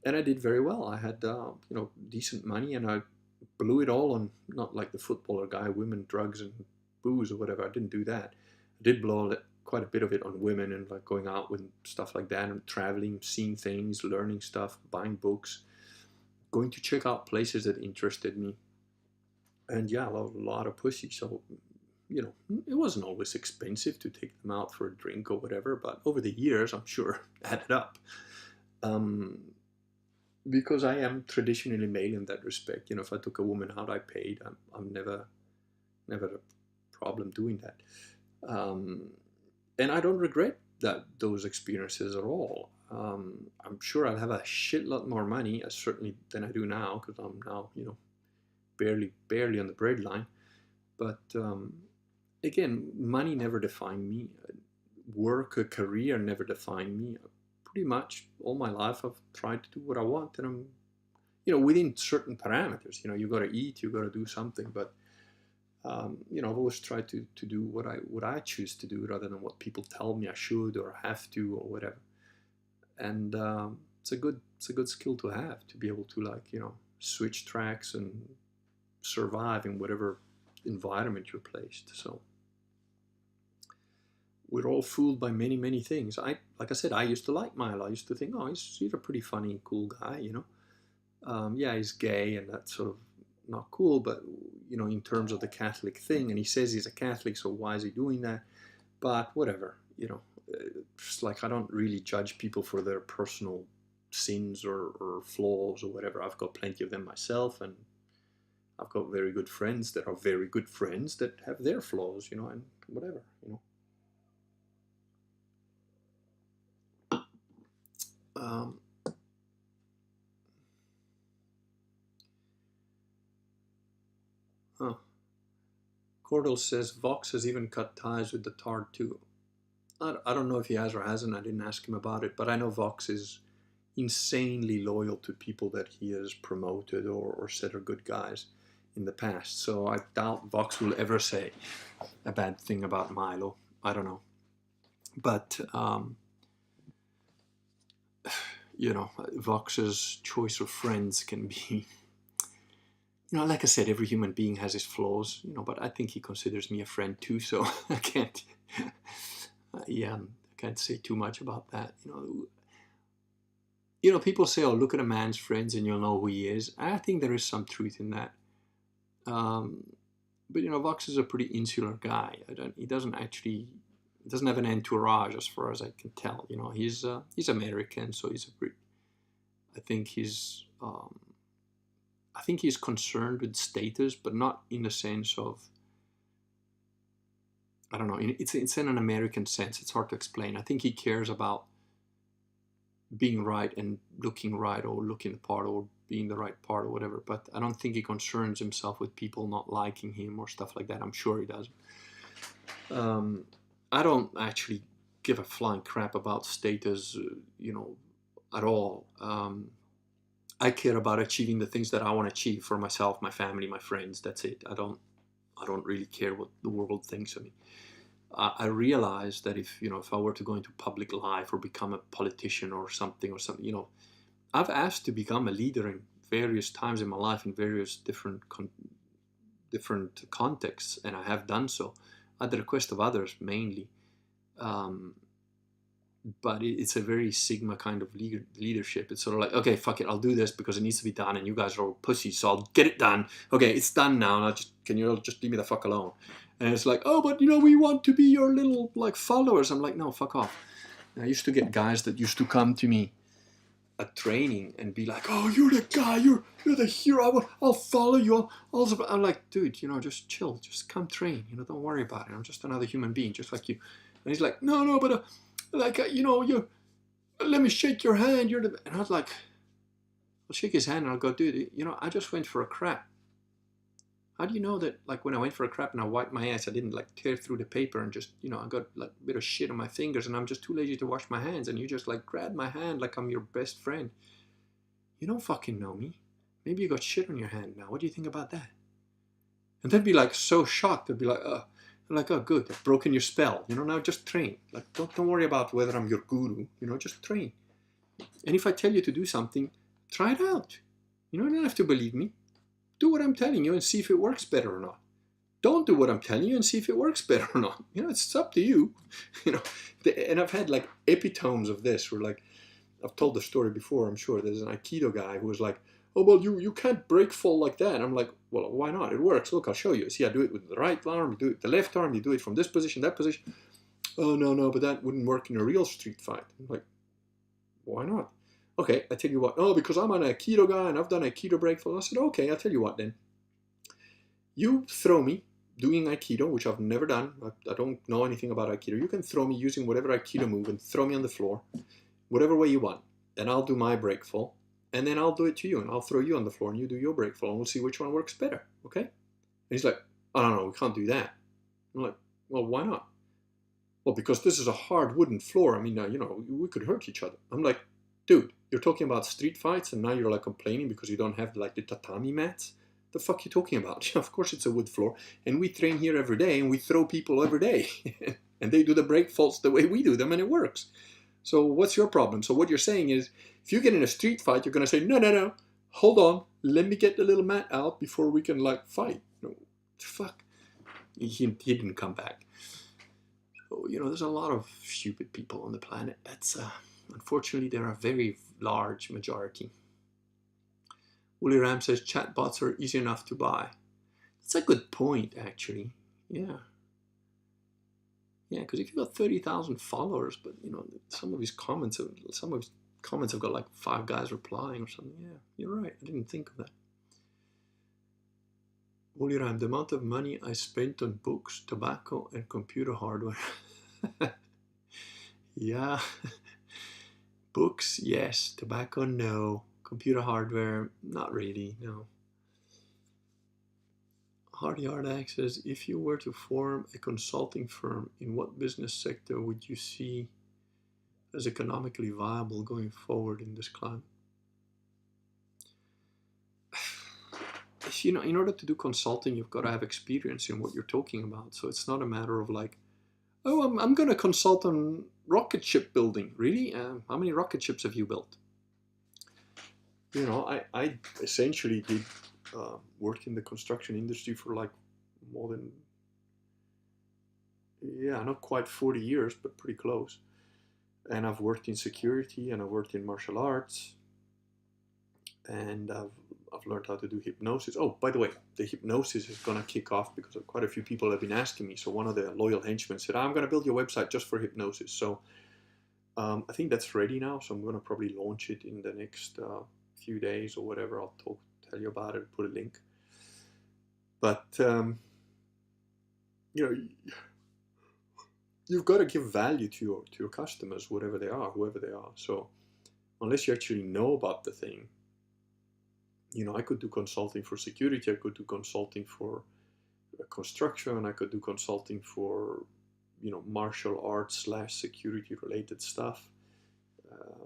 And I did very well. I had, you know, decent money and I blew it all on, not like the footballer guy, women, drugs and booze or whatever. I didn't do that. I did blow quite a bit of it on women and like going out with stuff like that and traveling, seeing things, learning stuff, buying books, going to check out places that interested me. And yeah, a lot of pussy. So, you know, it wasn't always expensive to take them out for a drink or whatever, but over the years, I'm sure added up. Because I am traditionally male in that respect. You know, if I took a woman out, I paid. I'm never a problem doing that. And I don't regret those experiences at all. I'm sure I'll have a shitload more money, certainly than I do now, because I'm now, you know, barely on the breadline. But again, money never defined me. Work, a career never defined me. Pretty much all my life I've tried to do what I want, and I'm, you know, within certain parameters. You know, you got to eat, you got to do something, but you know, I've always tried to do what I choose to do rather than what people tell me I should or have to or whatever. And it's a good skill to have, to be able to, like, you know, switch tracks and survive in whatever environment you're placed. So we're all fooled by many things. Like I said, I used to like Milo. I used to think, oh, he's a pretty funny, cool guy, you know. Yeah, he's gay and that's sort of not cool, but, you know, in terms of the Catholic thing, and he says he's a Catholic, so why is he doing that? But whatever, you know, it's like I don't really judge people for their personal sins or flaws or whatever. I've got plenty of them myself, and I've got very good friends that are very good friends that have their flaws, you know, and whatever, you know. Cordell says Vox has even cut ties with the Tard too. I don't know if he has or hasn't. I didn't ask him about it, but I know Vox is insanely loyal to people that he has promoted or said are good guys in the past. So I doubt Vox will ever say a bad thing about Milo. I don't know. But, you know, Vox's choice of friends can be, you know, like I said, every human being has his flaws, you know, but I think he considers me a friend too, so I can't, I can't say too much about that, you you know, people say, oh, look at a man's friends and you'll know who he is. I think there is some truth in that. But, you know, Vox is a pretty insular guy. He doesn't have an entourage as far as I can tell. You know, he's American, so I think he's concerned with status, but not in the sense of, I don't know, it's in an American sense. It's hard to explain. I think he cares about being right and looking right, or looking the part, or being the right part, or whatever. But I don't think he concerns himself with people not liking him or stuff like that. I'm sure he doesn't. I don't actually give a flying crap about status, you know, at all. I care about achieving the things that I want to achieve for myself, my family, my friends. That's it. I don't really care what the world thinks of me. I realize that if I were to go into public life or become a politician or something, you know, I've asked to become a leader in various times in my life in various different contexts, and I have done so at the request of others mainly. But it's a very Sigma kind of leadership. It's sort of like, okay, fuck it, I'll do this because it needs to be done, and you guys are all pussies, so I'll get it done. Okay, it's done now, and can you all just leave me the fuck alone? And it's like, oh, but we want to be your little like followers. I'm like, no, fuck off. And I used to get guys that used to come to me at training and be like, oh, you're the guy, you're the hero, I'll follow you. I'm like, dude, just chill, just come train, don't worry about it. I'm just another human being, just like you. And he's like, no, but you let me shake your hand. And I was like, I'll shake his hand and I'll go, dude, I just went for a crap. How do you know that, like, when I went for a crap and I wiped my ass, I didn't, like, tear through the paper and just, I got, like, a bit of shit on my fingers and I'm just too lazy to wash my hands, and you just, like, grab my hand like I'm your best friend. You don't fucking know me. Maybe you got shit on your hand now. What do you think about that? And they'd be, like, so shocked. They'd be like, oh, good, I've broken your spell. Now just train. Like, don't worry about whether I'm your guru. Just train. And if I tell you to do something, try it out. You don't have to believe me. Do what I'm telling you and see if it works better or not. Don't do what I'm telling you and see if it works better or not. It's up to you. And I've had like epitomes of this where, like, I've told the story before, I'm sure. There's an Aikido guy who was like, oh, well, you can't break fall like that. And I'm like, well, why not? It works. Look, I'll show you. See, I do it with the right arm, you do it with the left arm, you do it from this position, that position. Oh, no, but that wouldn't work in a real street fight. I'm like, why not? Okay, I tell you what. Oh, because I'm an Aikido guy and I've done Aikido break fall. I said, okay, I'll tell you what then. You throw me doing Aikido, which I've never done. I don't know anything about Aikido. You can throw me using whatever Aikido move and throw me on the floor, whatever way you want. And I'll do my break fall. And then I'll do it to you and I'll throw you on the floor and you do your break fall and we'll see which one works better. Okay? And he's like, oh, no, we can't do that. I'm like, well, why not? Well, because this is a hard wooden floor. I mean, we could hurt each other. I'm like, dude, you're talking about street fights and now you're like complaining because you don't have like the tatami mats? The fuck you talking about? Of course it's a wood floor, and we train here every day and we throw people every day and they do the break falls the way we do them and it works. So what's your problem? So what you're saying is, if you get in a street fight, you're going to say, no, hold on, let me get the little mat out before we can like fight. No, fuck. He didn't come back. So, there's a lot of stupid people on the planet. That's unfortunately, they're a very large majority. Wooly Ram says chatbots are easy enough to buy. That's a good point, actually. Yeah, because if you got 30,000 followers, but some of his comments have got like 5 guys replying or something. Yeah, you're right. I didn't think of that. Wooly Ram, the amount of money I spent on books, tobacco, and computer hardware. Yeah. Books, yes. Tobacco, no. Computer hardware, not really, no. Hardy Hardak says, if you were to form a consulting firm, in what business sector would you see as economically viable going forward in this climate? In order to do consulting, you've got to have experience in what you're talking about. So it's not a matter of like, oh, I'm going to consult on rocket ship building. Really? How many rocket ships have you built? I essentially did work in the construction industry for like more than, not quite 40 years, but pretty close. And I've worked in security, and I've worked in martial arts, and I've learned how to do hypnosis. Oh, by the way, the hypnosis is going to kick off because quite a few people have been asking me. So one of the loyal henchmen said, I'm going to build your website just for hypnosis. So I think that's ready now. So I'm going to probably launch it in the next few days or whatever. I'll tell you about it, put a link. But, you know, you've got to give value to your customers, whatever they are, whoever they are. So unless you actually know about the thing, you know, I could do consulting for security, I could do consulting for construction, I could do consulting for, you know, martial arts / security related stuff,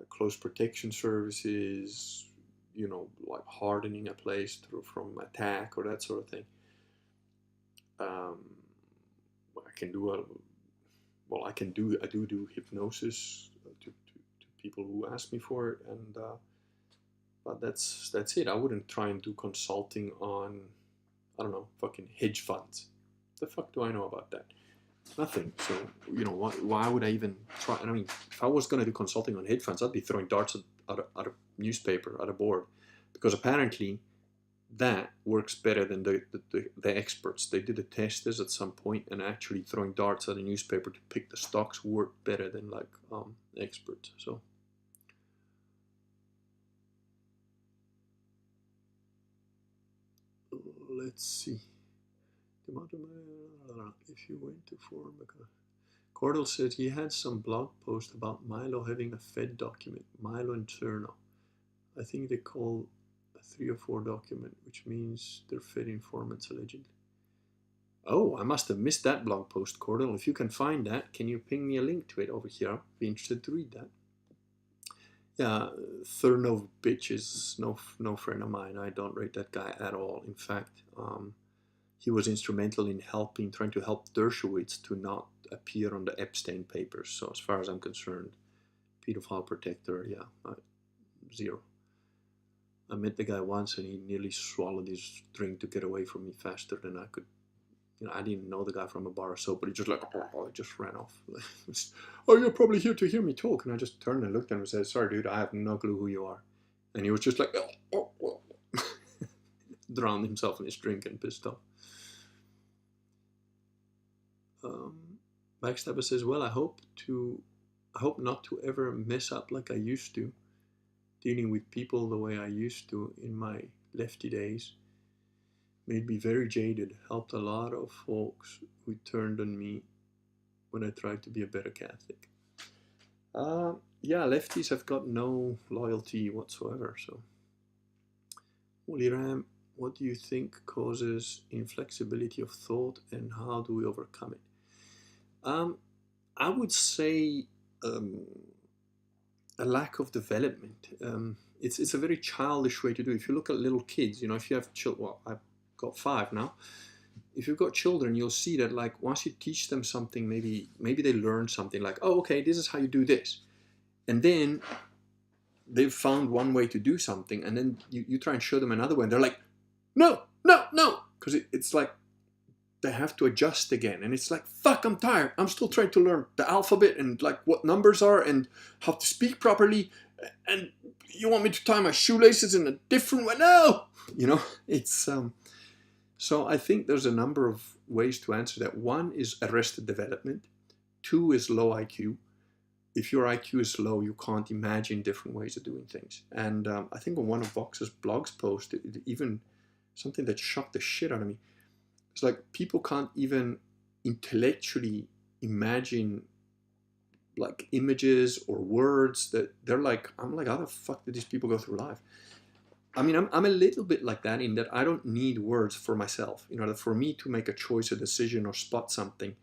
close protection services, you know, like hardening a place from attack or that sort of thing. I do hypnosis to people who ask me for it, and but that's it. I wouldn't try and do consulting on, I don't know, fucking hedge funds. The fuck do I know about that? Nothing. So, you know, why would I even try? I mean, if I was going to do consulting on hedge funds, I'd be throwing darts at a newspaper, at a board, because apparently that works better than the experts. They did the testers at some point, and actually throwing darts at a newspaper to pick the stocks worked better than like experts. So let's see. If you went to form a Cordell said he had some blog post about Milo having a Fed document, Milo and Turno. I think they call a 3 or 4 document, which means they're Fed informants allegedly. Oh, I must have missed that blog post, Cordell. If you can find that, can you ping me a link to it over here? I'd be interested to read that. Yeah, Thurnov bitch is no friend of mine. I don't rate that guy at all. In fact, he was instrumental in trying to help Dershowitz to not appear on the Epstein papers. So as far as I'm concerned, pedophile protector, yeah, 0. I met the guy once and he nearly swallowed his drink to get away from me faster than I could. You know, I didn't know the guy from a bar of soap, but he just like, oh, he just ran off. Oh, you're probably here to hear me talk. And I just turned and looked at him and said, sorry, dude, I have no clue who you are. And he was just like, oh. Drowned himself in his drink and pissed off. Backstabber says, well, I hope not to ever mess up like I used to, dealing with people the way I used to in my lefty days. Made me very jaded, helped a lot of folks who turned on me when I tried to be a better Catholic. Yeah, lefties have got no loyalty whatsoever. So, Woolly Ram, what do you think causes inflexibility of thought and how do we overcome it? I would say a lack of development. It's a very childish way to do it. If you look at little kids, you know, if you have children, well, I've got 5 now. If you've got children, you'll see that like once you teach them something, maybe they learn something like, oh, okay, this is how you do this. And then they've found one way to do something, and then you try and show them another way, and they're like, no, because it's like they have to adjust again, and it's like, fuck, I'm tired. I'm still trying to learn the alphabet and like what numbers are and how to speak properly, and you want me to tie my shoelaces in a different way? No, you know, it's so I think there's a number of ways to answer that. 1 is arrested development. 2 is low IQ. If your IQ is low, you can't imagine different ways of doing things. And I think on one of Vox's blogs post, even something that shocked the shit out of me, it's like people can't even intellectually imagine like images or words that they're like, I'm like, how the fuck did these people go through life? I mean, I'm a little bit like that in that I don't need words for myself. In order for me to make a choice, a decision, or spot something,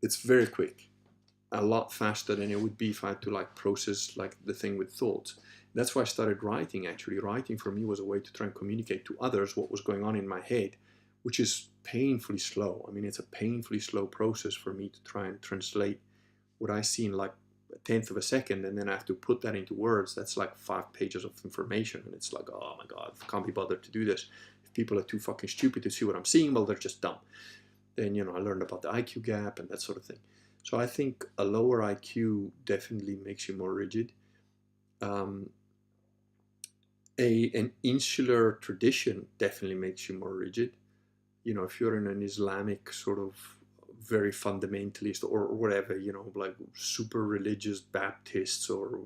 it's very quick. A lot faster than it would be if I had to like process like the thing with thoughts. That's why I started writing. Actually, writing for me was a way to try and communicate to others what was going on in my head, which is painfully slow. I mean, it's a painfully slow process for me to try and translate what I see in like a 1/10 of a second, and then I have to put that into words. That's like 5 pages of information, and it's like, oh my god, I can't be bothered to do this. If people are too fucking stupid to see what I'm seeing, well, they're just dumb. Then, you know, I learned about the IQ gap and that sort of thing. So I think a lower IQ definitely makes you more rigid. An insular tradition definitely makes you more rigid. You know, if you're in an Islamic sort of very fundamentalist or whatever, you know, like super religious Baptists or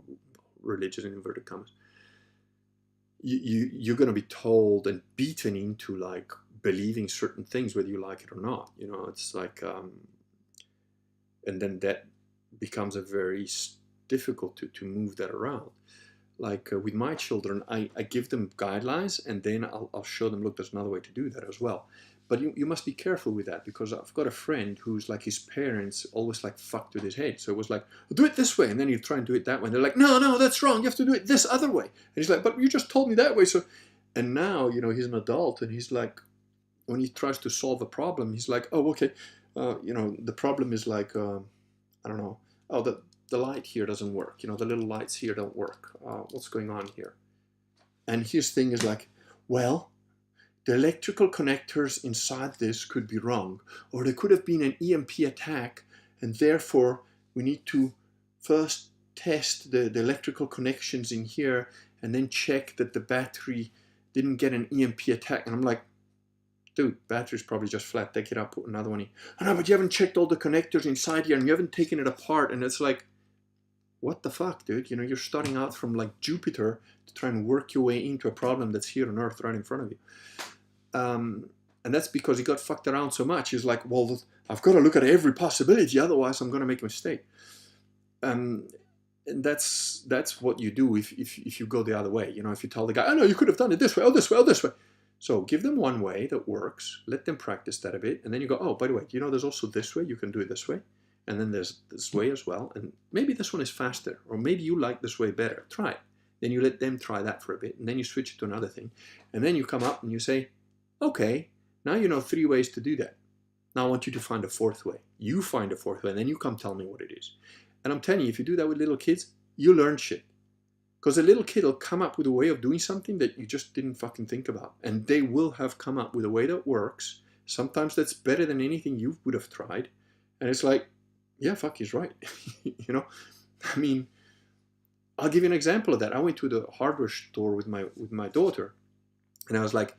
religious in inverted commas, you're going to be told and beaten into like believing certain things whether you like it or not. You know, it's like, and then that becomes a very difficult to move that around. Like with my children, I give them guidelines and then I'll show them, look, there's another way to do that as well. But you must be careful with that, because I've got a friend who's like, his parents always like fucked with his head. So it was like, do it this way. And then you try and do it that way. And they're like, no, that's wrong. You have to do it this other way. And he's like, but you just told me that way. So, and now, you know, he's an adult and he's like, when he tries to solve a problem, he's like, oh, okay. You know, the problem is like, I don't know. Oh, the light here doesn't work. You know, the little lights here don't work. What's going on here? And his thing is like, well, the electrical connectors inside this could be wrong, or there could have been an EMP attack, and therefore we need to first test the electrical connections in here and then check that the battery didn't get an EMP attack. And I'm like, dude, battery's probably just flat. Take it out, put another one in. Oh, no, but you haven't checked all the connectors inside here and you haven't taken it apart. And it's like, what the fuck, dude? You know, you're starting out from like Jupiter to try and work your way into a problem that's here on Earth right in front of you. And that's because he got fucked around so much. He's like, well, I've got to look at every possibility, otherwise I'm going to make a mistake. And that's what you do if you go the other way. You know, if you tell the guy, oh no, you could have done it this way, oh this way, oh this way. So give them one way that works, let them practice that a bit, and then you go, oh, by the way, you know, there's also this way, you can do it this way. And then there's this way as well. And maybe this one is faster, or maybe you like this way better. Try it. Then you let them try that for a bit, and then you switch it to another thing. And then you come up and you say, okay, now you know 3 ways to do that. Now I want you to find a 4th way. You find a 4th way, and then you come tell me what it is. And I'm telling you, if you do that with little kids, you learn shit. Because a little kid will come up with a way of doing something that you just didn't fucking think about. And they will have come up with a way that works. Sometimes that's better than anything you would have tried. And it's like, yeah, fuck, he's right. You know, I mean, I'll give you an example of that. I went to the hardware store with my daughter, and I was like,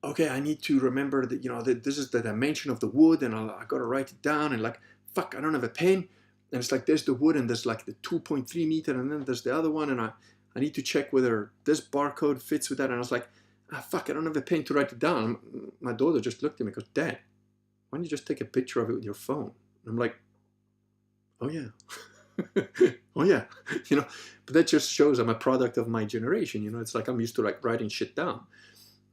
okay, I need to remember that, you know, that this is the dimension of the wood, and I got to write it down, and like, fuck, I don't have a pen. And it's like, there's the wood, and there's like the 2.3 meter, and then there's the other one, and I need to check whether this barcode fits with that. And I was like, fuck, I don't have a pen to write it down. My daughter just looked at me and goes, Dad, why don't you just take a picture of it with your phone? And I'm like, oh yeah. Oh yeah. You know, but that just shows I'm a product of my generation. You know, it's like I'm used to like writing shit down.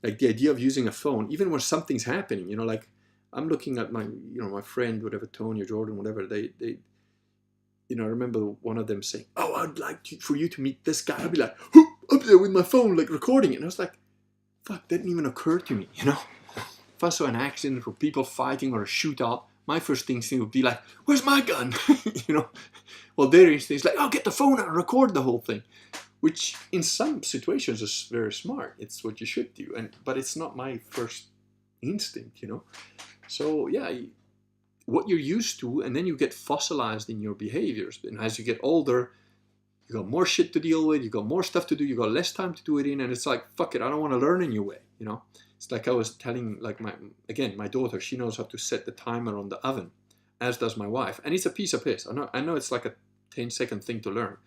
Like the idea of using a phone, even when something's happening, you know, like I'm looking at my, you know, my friend, whatever, Tony or Jordan, whatever, they you know, I remember one of them saying, oh, I'd like for you to meet this guy. I'd be like, up there with my phone, like recording it. And I was like, fuck, that didn't even occur to me, you know? If I saw an accident or people fighting or a shootout, my first instinct would be like, where's my gun? You know? Well, their instinct is like, oh, get the phone out and record the whole thing. Which in some situations is very smart. It's what you should do. But it's not my first instinct, you know? So, yeah, what you're used to, and then you get fossilized in your behaviors. And as you get older, you got more shit to deal with, you got more stuff to do, you got less time to do it in, and it's like, fuck it, I don't want to learn a new way, you know? It's like I was telling, like, my daughter, she knows how to set the timer on the oven, as does my wife. And it's a piece of piss. I know it's like a 10-second thing to learn.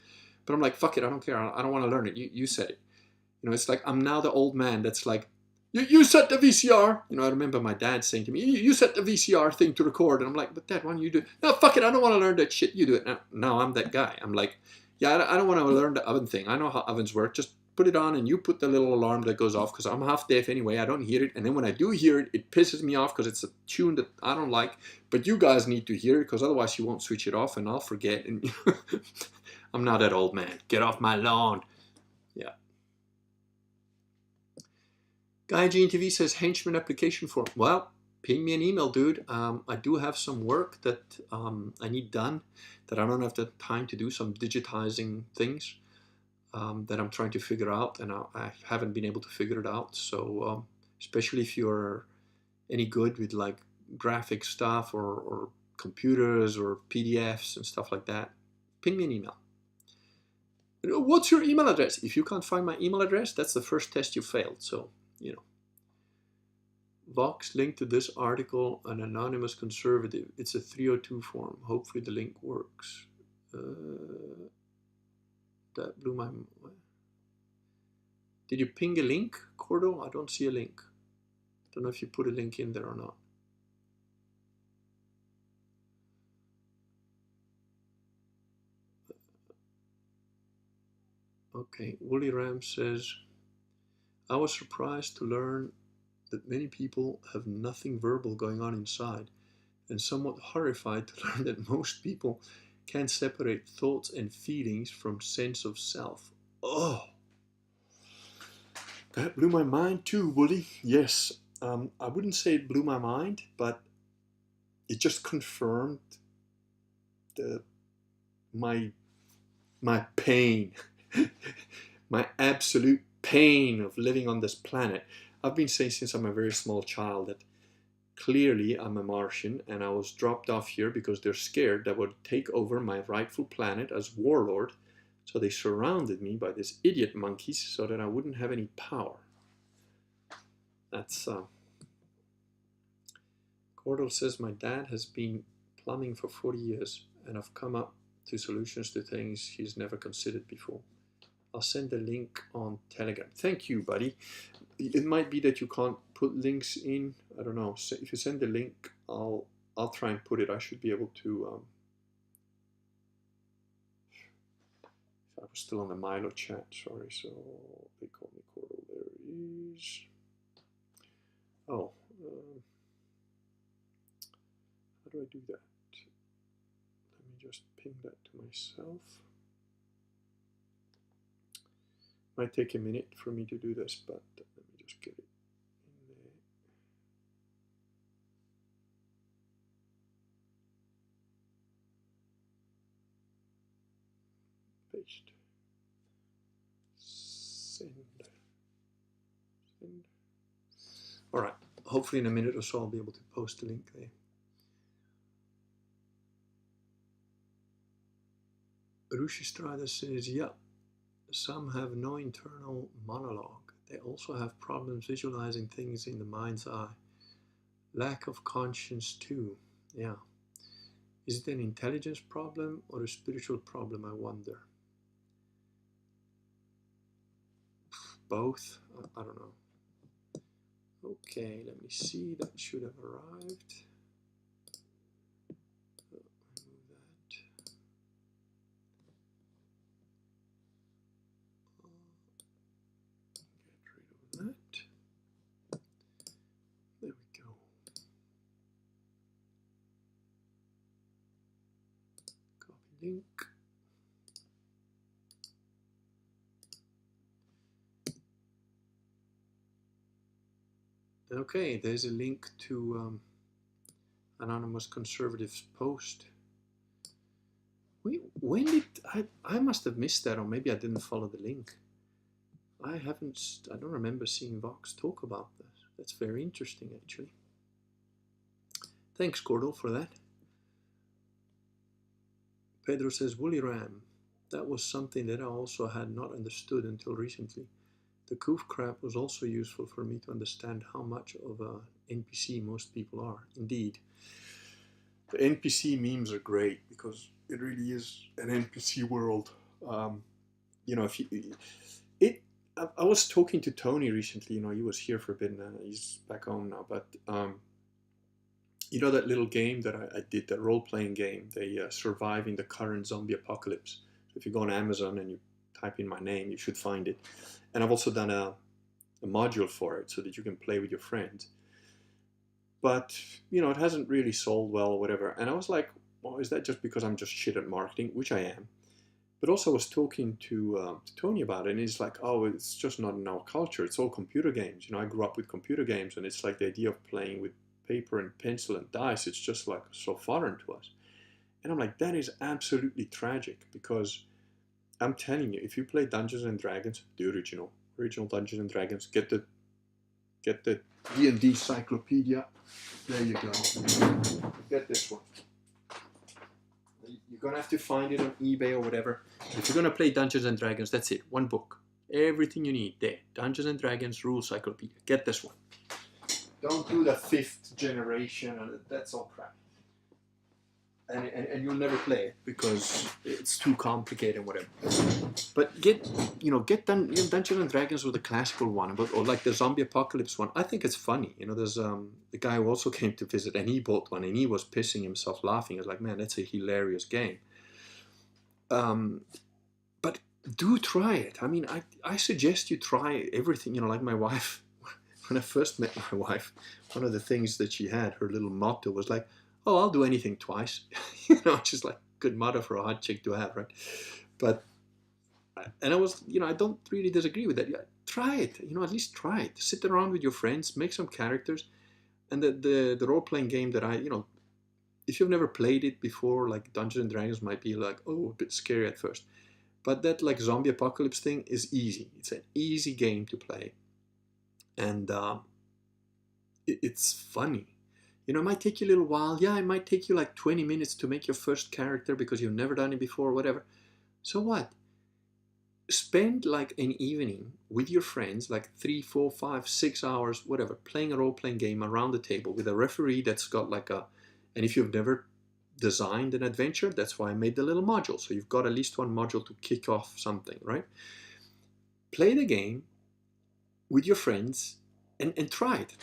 But I'm like, fuck it, I don't care, I don't want to learn it, you said it. You know, it's like, I'm now the old man that's like, you set the VCR. You know, I remember my dad saying to me, you set the VCR thing to record. And I'm like, but Dad, why don't you do it? No, fuck it, I don't want to learn that shit. You do it. Now I'm that guy. I'm like, yeah, I don't want to learn the oven thing. I know how ovens work. Just put it on and you put the little alarm that goes off, because I'm half deaf anyway. I don't hear it. And then when I do hear it, it pisses me off because it's a tune that I don't like. But you guys need to hear it, because otherwise you won't switch it off and I'll forget. And I'm not that old man. Get off my lawn. Yeah. Guy GNTV says, henchman application form. Well, ping me an email, dude. I do have some work that I need done that I don't have the time to do, some digitizing things that I'm trying to figure out, and I haven't been able to figure it out. So especially if you're any good with like graphic stuff or computers or PDFs and stuff like that, ping me an email. What's your email address? If you can't find my email address, that's the first test you failed. So, you know. Vox linked to this article, an anonymous conservative. It's a 302 form. Hopefully the link works. That blew my mind. Did you ping a link, Cordo? I don't see a link. Don't know if you put a link in there or not. Okay, Woolly Ram says, I was surprised to learn that many people have nothing verbal going on inside, and somewhat horrified to learn that most people can't separate thoughts and feelings from sense of self. Oh, that blew my mind too, Woolly. Yes, I wouldn't say it blew my mind, but it just confirmed my pain, my absolute pain of living on this planet. I've been saying since I'm a very small child that clearly I'm a Martian, and I was dropped off here because they're scared that I would take over my rightful planet as warlord. So they surrounded me by these idiot monkeys so that I wouldn't have any power. That's Cordell says, my dad has been plumbing for 40 years and I've come up to solutions to things he's never considered before. I'll send the link on Telegram. Thank you, buddy. It might be that you can't put links in. I don't know. So if you send the link, I'll try and put it. I should be able to. I was still on the Milo chat. Sorry. So they call me Cordell. There is. Oh. How do I do that? Let me just ping that to myself. Might take a minute for me to do this, but let me just get it in there. Paste. Send. All right. Hopefully in a minute or so I'll be able to post the link there. Rushistrada says, yeah, some have no internal monologue. They also have problems visualizing things in the mind's eye. Lack of conscience too. Yeah. Is it an intelligence problem or a spiritual problem, I wonder? Both? I don't know. Okay, let me see. That should have arrived. Link. Okay, there's a link to Anonymous Conservative's post. When did I must have missed that, or maybe I didn't follow the link. I don't remember seeing Vox talk about this. That's very interesting, actually. Thanks, Cordell, for that. Pedro says, Woolly Ram, that was something that I also had not understood until recently. The coof crap was also useful for me to understand how much of an NPC most people are. Indeed. The NPC memes are great because it really is an NPC world. You know, I was talking to Tony recently. You know, he was here for a bit now. He's back home now. But you know that little game that I did, that role-playing game, the surviving the current zombie apocalypse. So if you go on Amazon and you type in my name, you should find it. And I've also done a module for it so that you can play with your friends. But, you know, it hasn't really sold well or whatever. And I was like, well, is that just because I'm just shit at marketing? Which I am. But also I was talking to Tony about it, and he's like, oh, it's just not in our culture. It's all computer games. You know, I grew up with computer games, and it's like the idea of playing with paper and pencil and dice. It's just like so foreign to us. And I'm like, that is absolutely tragic, because I'm telling you, if you play Dungeons and Dragons, the original Dungeons and Dragons, get the D&D Cyclopedia. There you go. Get this one. You're gonna have to find it on eBay or whatever. If you're gonna play Dungeons and Dragons, that's it. One book. Everything you need there. Dungeons and Dragons Rule Cyclopedia. Get this one. Don't do the 5th generation, and that's all crap. And you'll never play it because it's too complicated and whatever. But get Dungeons and Dragons with the classical one, or like the zombie apocalypse one. I think it's funny. There's the guy who also came to visit, and he bought one, and he was pissing himself laughing. I was like, man, that's a hilarious game. But do try it. I mean, I suggest you try everything. Like my wife, when I first met my wife, one of the things that she had, her little motto was like, oh, I'll do anything twice. Just like good motto for a hot chick to have, right? And I was, I don't really disagree with that. Yeah, try it, at least try it. Sit around with your friends, make some characters. And the role-playing game that if you've never played it before, like Dungeons and Dragons might be like, oh, a bit scary at first. But that like zombie apocalypse thing is easy. It's an easy game to play. And it's funny. It might take you a little while. Yeah, it might take you like 20 minutes to make your first character because you've never done it before or whatever. So what? Spend like an evening with your friends, like 3, 4, 5, 6 hours, whatever, playing a role-playing game around the table with a referee that's got like and if you've never designed an adventure, that's why I made the little module. So you've got at least one module to kick off something, right? Play the game with your friends. And try it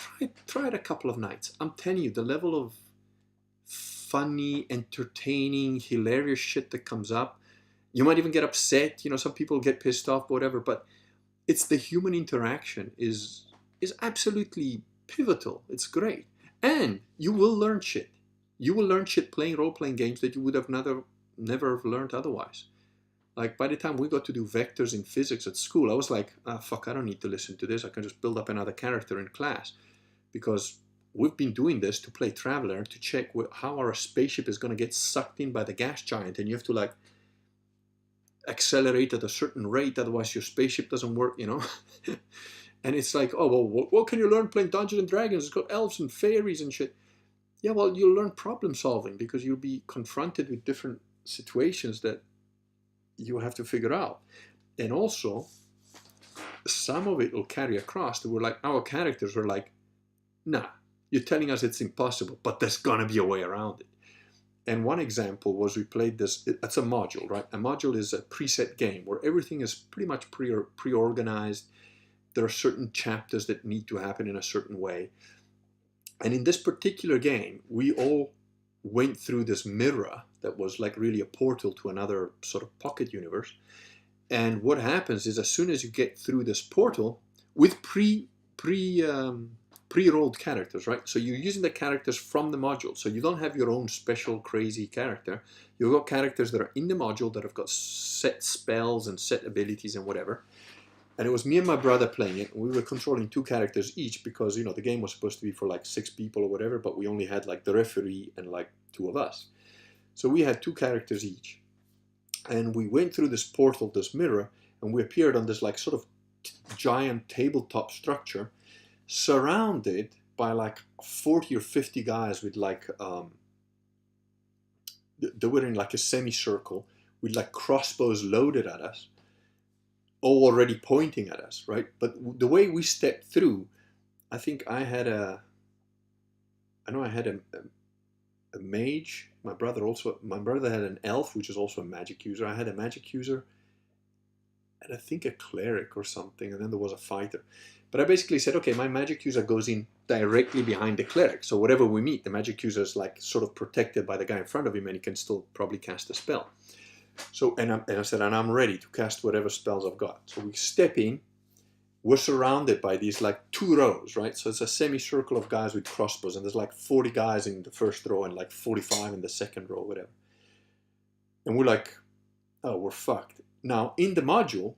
a couple of nights. I'm telling you, the level of funny, entertaining, hilarious shit that comes up. You might even get upset. Some people get pissed off, whatever. But it's the human interaction is absolutely pivotal. It's great, and you will learn shit. You will learn shit playing role-playing games that you would have never have learned otherwise. Like by the time we got to do vectors in physics at school, I was like, fuck, I don't need to listen to this. I can just build up another character in class. Because we've been doing this to play Traveler to check how our spaceship is going to get sucked in by the gas giant. And you have to like accelerate at a certain rate, otherwise your spaceship doesn't work, And it's like, oh, well, what can you learn playing Dungeons and Dragons? It's got elves and fairies and shit. Yeah, well, you'll learn problem solving because you'll be confronted with different situations that you have to figure out. And also, some of it will carry across. Our characters were like, nah, you're telling us it's impossible, but there's gonna be a way around it. And one example was we played this, it's a module, right? A module is a preset game where everything is pretty much pre-organized. There are certain chapters that need to happen in a certain way. And in this particular game, we all went through this mirror that was like really a portal to another sort of pocket universe. And what happens is as soon as you get through this portal with pre-rolled characters, right? So you're using the characters from the module. So you don't have your own special crazy character. You've got characters that are in the module that have got set spells and set abilities and whatever. And it was me and my brother playing it. We were controlling 2 characters each because, the game was supposed to be for like 6 people or whatever, but we only had like the referee and like 2 of us. So we had 2 characters each. And we went through this portal, this mirror, and we appeared on this like sort of giant tabletop structure surrounded by like 40 or 50 guys with like, they were in like a semicircle with like crossbows loaded at us, all already pointing at us, right? But the way we stepped through, I think I had a mage. My brother had an elf, which is also a magic user. I had a magic user, and I think a cleric or something, and then there was a fighter. But I basically said, okay, my magic user goes in directly behind the cleric. So whatever we meet, the magic user is like sort of protected by the guy in front of him, and he can still probably cast a spell. So, and I said, and I'm ready to cast whatever spells I've got. So we step in, we're surrounded by these like 2 rows, right? So it's a semicircle of guys with crossbows, and there's like 40 guys in the first row and like 45 in the second row, whatever. And we're like, oh, we're fucked. Now, in the module,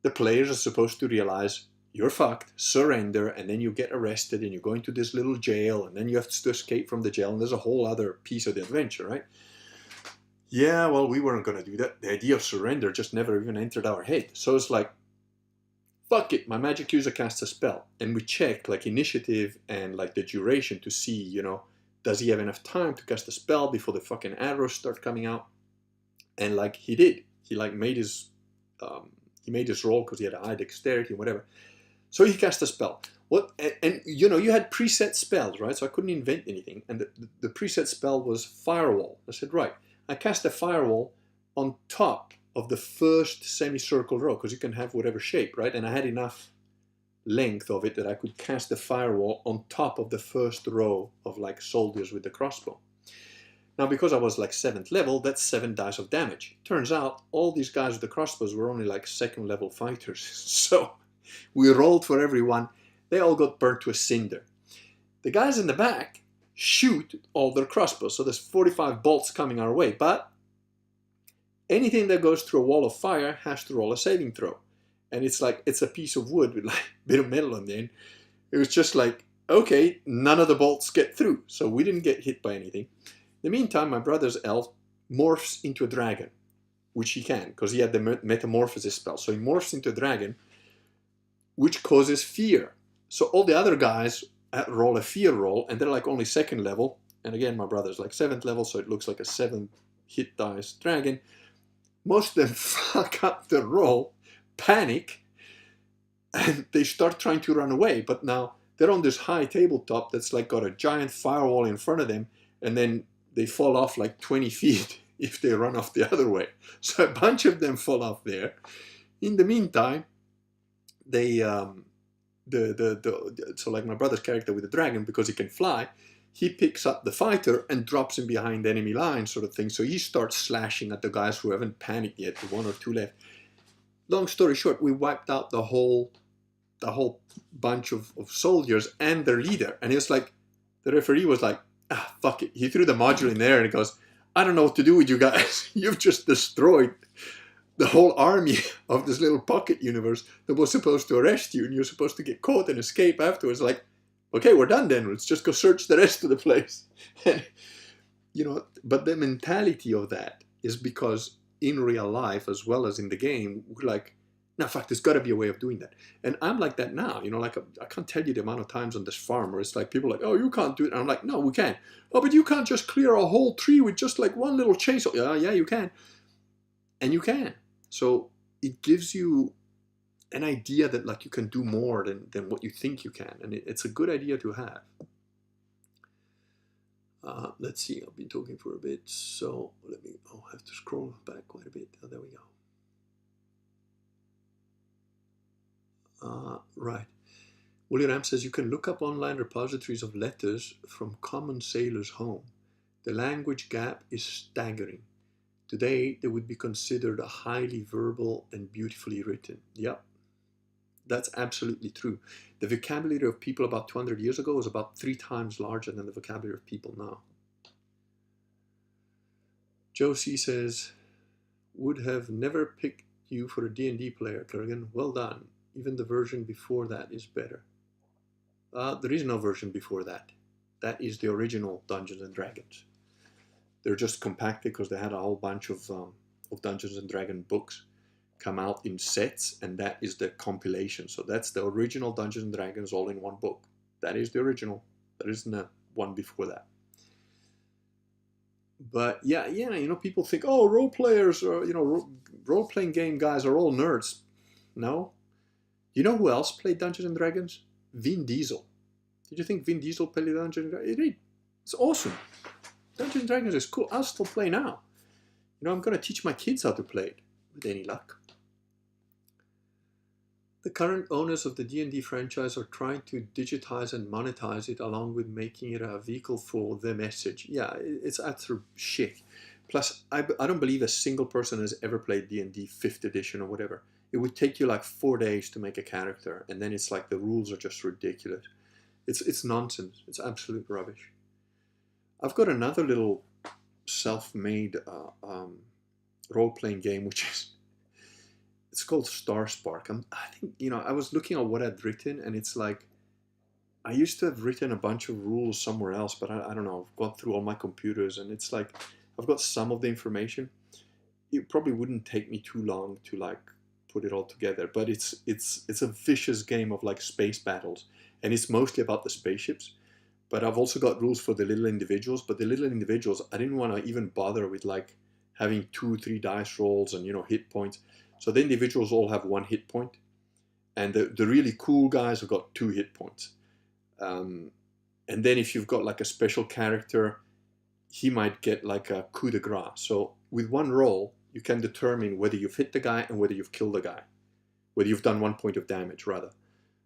the players are supposed to realize you're fucked, surrender, and then you get arrested and you go into this little jail, and then you have to escape from the jail, and there's a whole other piece of the adventure, right? Yeah, well, we weren't going to do that. The idea of surrender just never even entered our head. So it's like, fuck it, my magic user casts a spell. And we checked like initiative and like the duration to see, does he have enough time to cast a spell before the fucking arrows start coming out? And like he did, he like made his roll because he had a high dexterity and whatever. So he cast a spell. And you know, you had preset spells, right? So I couldn't invent anything. And the preset spell was firewall. I said, right, I cast a firewall on top of the first semicircle row because you can have whatever shape, right? And I had enough length of it that I could cast the firewall on top of the first row of like soldiers with the crossbow. Now, because I was like 7th level, that's 7 dice of damage. Turns out all these guys with the crossbows were only like 2nd level fighters. So we rolled for everyone. They all got burnt to a cinder. The guys in the back shoot all their crossbows. So there's 45 bolts coming our way. But anything that goes through a wall of fire has to roll a saving throw. And it's like, it's a piece of wood with like a bit of metal on the end. It was just like, okay, none of the bolts get through. So we didn't get hit by anything. In the meantime, my brother's elf morphs into a dragon, which he can, because he had the metamorphosis spell. So he morphs into a dragon, which causes fear. So all the other guys roll a fear roll, and they're like only 2nd level. And again, my brother's like 7th level, so it looks like a 7 hit dice dragon. Most of them fuck up the roll, panic, and they start trying to run away. But now they're on this high tabletop that's like got a giant firewall in front of them, and then they fall off like 20 feet if they run off the other way. So a bunch of them fall off there. In the meantime, they so like my brother's character with the dragon, because he can fly, he picks up the fighter and drops him behind enemy lines, sort of thing. So he starts slashing at the guys who haven't panicked yet, the 1 or 2 left. Long story short, we wiped out the whole bunch of soldiers and their leader. And it was like, the referee was like, ah, fuck it. He threw the module in there and he goes, I don't know what to do with you guys. You've just destroyed the whole army of this little pocket universe that was supposed to arrest you, and you're supposed to get caught and escape afterwards. Like, okay, we're done then. Let's just go search the rest of the place. And, you know, but the mentality of that is because in real life, as well as in the game, we're like, no, fuck, there's got to be a way of doing that. And I'm like that now, you know, like I can't tell you the amount of times on this farm where it's like people are like, oh, you can't do it. And I'm like, no, we can. Oh, but you can't just clear a whole tree with just like one little chainsaw. Yeah, you can. And you can. So it gives you an idea that like you can do more than what you think you can. And it's a good idea to have. Let's see, I've been talking for a bit. So I have to scroll back quite a bit. Oh, there we go. Right. Willie Ram says you can look up online repositories of letters from common sailors home. The language gap is staggering. Today, they would be considered highly verbal and beautifully written. Yep, that's absolutely true. The vocabulary of people about 200 years ago was about 3 times larger than the vocabulary of people now. Josie says, would have never picked you for a D&D player, Kerrigan. Well done. Even the version before that is better. There is no version before that. That is the original Dungeons and Dragons. They're just compacted because they had a whole bunch of Dungeons and Dragons books come out in sets, and that is the compilation. So that's the original Dungeons and Dragons all in one book. That is the original. There isn't a one before that. But yeah, you know, people think, oh, role players or, you know, role-playing game guys are all nerds. No. You know who else played Dungeons and Dragons? Vin Diesel. Did you think Vin Diesel played Dungeons and Dragons? It's awesome. Dungeons and Dragons is cool. I'll still play now. You know, I'm going to teach my kids how to play it, with any luck. The current owners of the D&D franchise are trying to digitize and monetize it, along with making it a vehicle for the message. Yeah, it's utter shit. Plus, I don't believe a single person has ever played D&D 5th edition or whatever. It would take you like 4 days to make a character, and then it's like the rules are just ridiculous. It's nonsense. It's absolute rubbish. I've got another little self-made role-playing game, which is, it's called Star Spark. I think, you know, I was looking at what I'd written, and it's like, I used to have written a bunch of rules somewhere else, but I don't know, I've gone through all my computers, and it's like, I've got some of the information. It probably wouldn't take me too long to like put it all together, but it's a vicious game of like space battles, and it's mostly about the spaceships. But I've also got rules for the little individuals. But the little individuals, I didn't want to even bother with like having 2, 3 dice rolls and, you know, hit points. So the individuals all have 1 hit point, and the really cool guys have got 2 hit points. And then if you've got like a special character, he might get like a coup de grace. So with 1 roll, you can determine whether you've hit the guy and whether you've killed the guy, whether you've done 1 point of damage rather.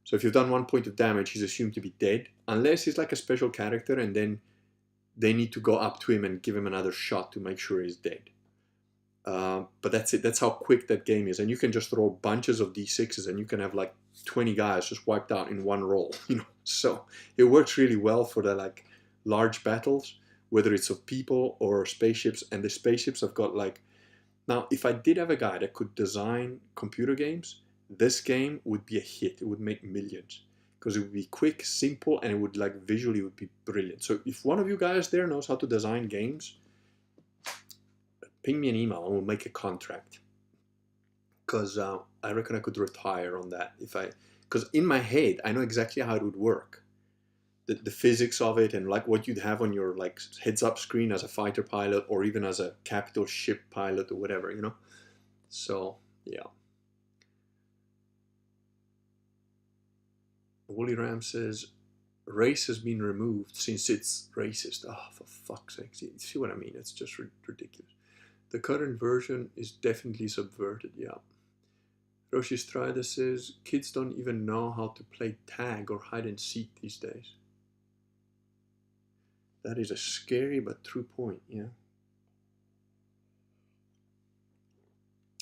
So if you've done 1 point of damage, he's assumed to be dead, unless he's like a special character, and then they need to go up to him and give him another shot to make sure he's dead. But that's it. That's how quick that game is. And you can just throw bunches of D6s and you can have like 20 guys just wiped out in 1 roll, you know. So it works really well for the like large battles, whether it's of people or spaceships. And the spaceships have got like, now if I did have a guy that could design computer games, this game would be a hit. It would make millions because it would be quick, simple, and it would like visually would be brilliant. So if one of you guys there knows how to design games, ping me an email and we'll make a contract. Because I reckon I could retire on that because in my head I know exactly how it would work, the physics of it, and like what you'd have on your like heads-up screen as a fighter pilot or even as a capital ship pilot or whatever, you know. So yeah. Woolly Ram says race has been removed since it's racist. Oh, for fuck's sake! See what I mean? It's just ridiculous. The current version is definitely subverted. Yeah. Roshi Strider says kids don't even know how to play tag or hide and seek these days. That is a scary but true point, yeah.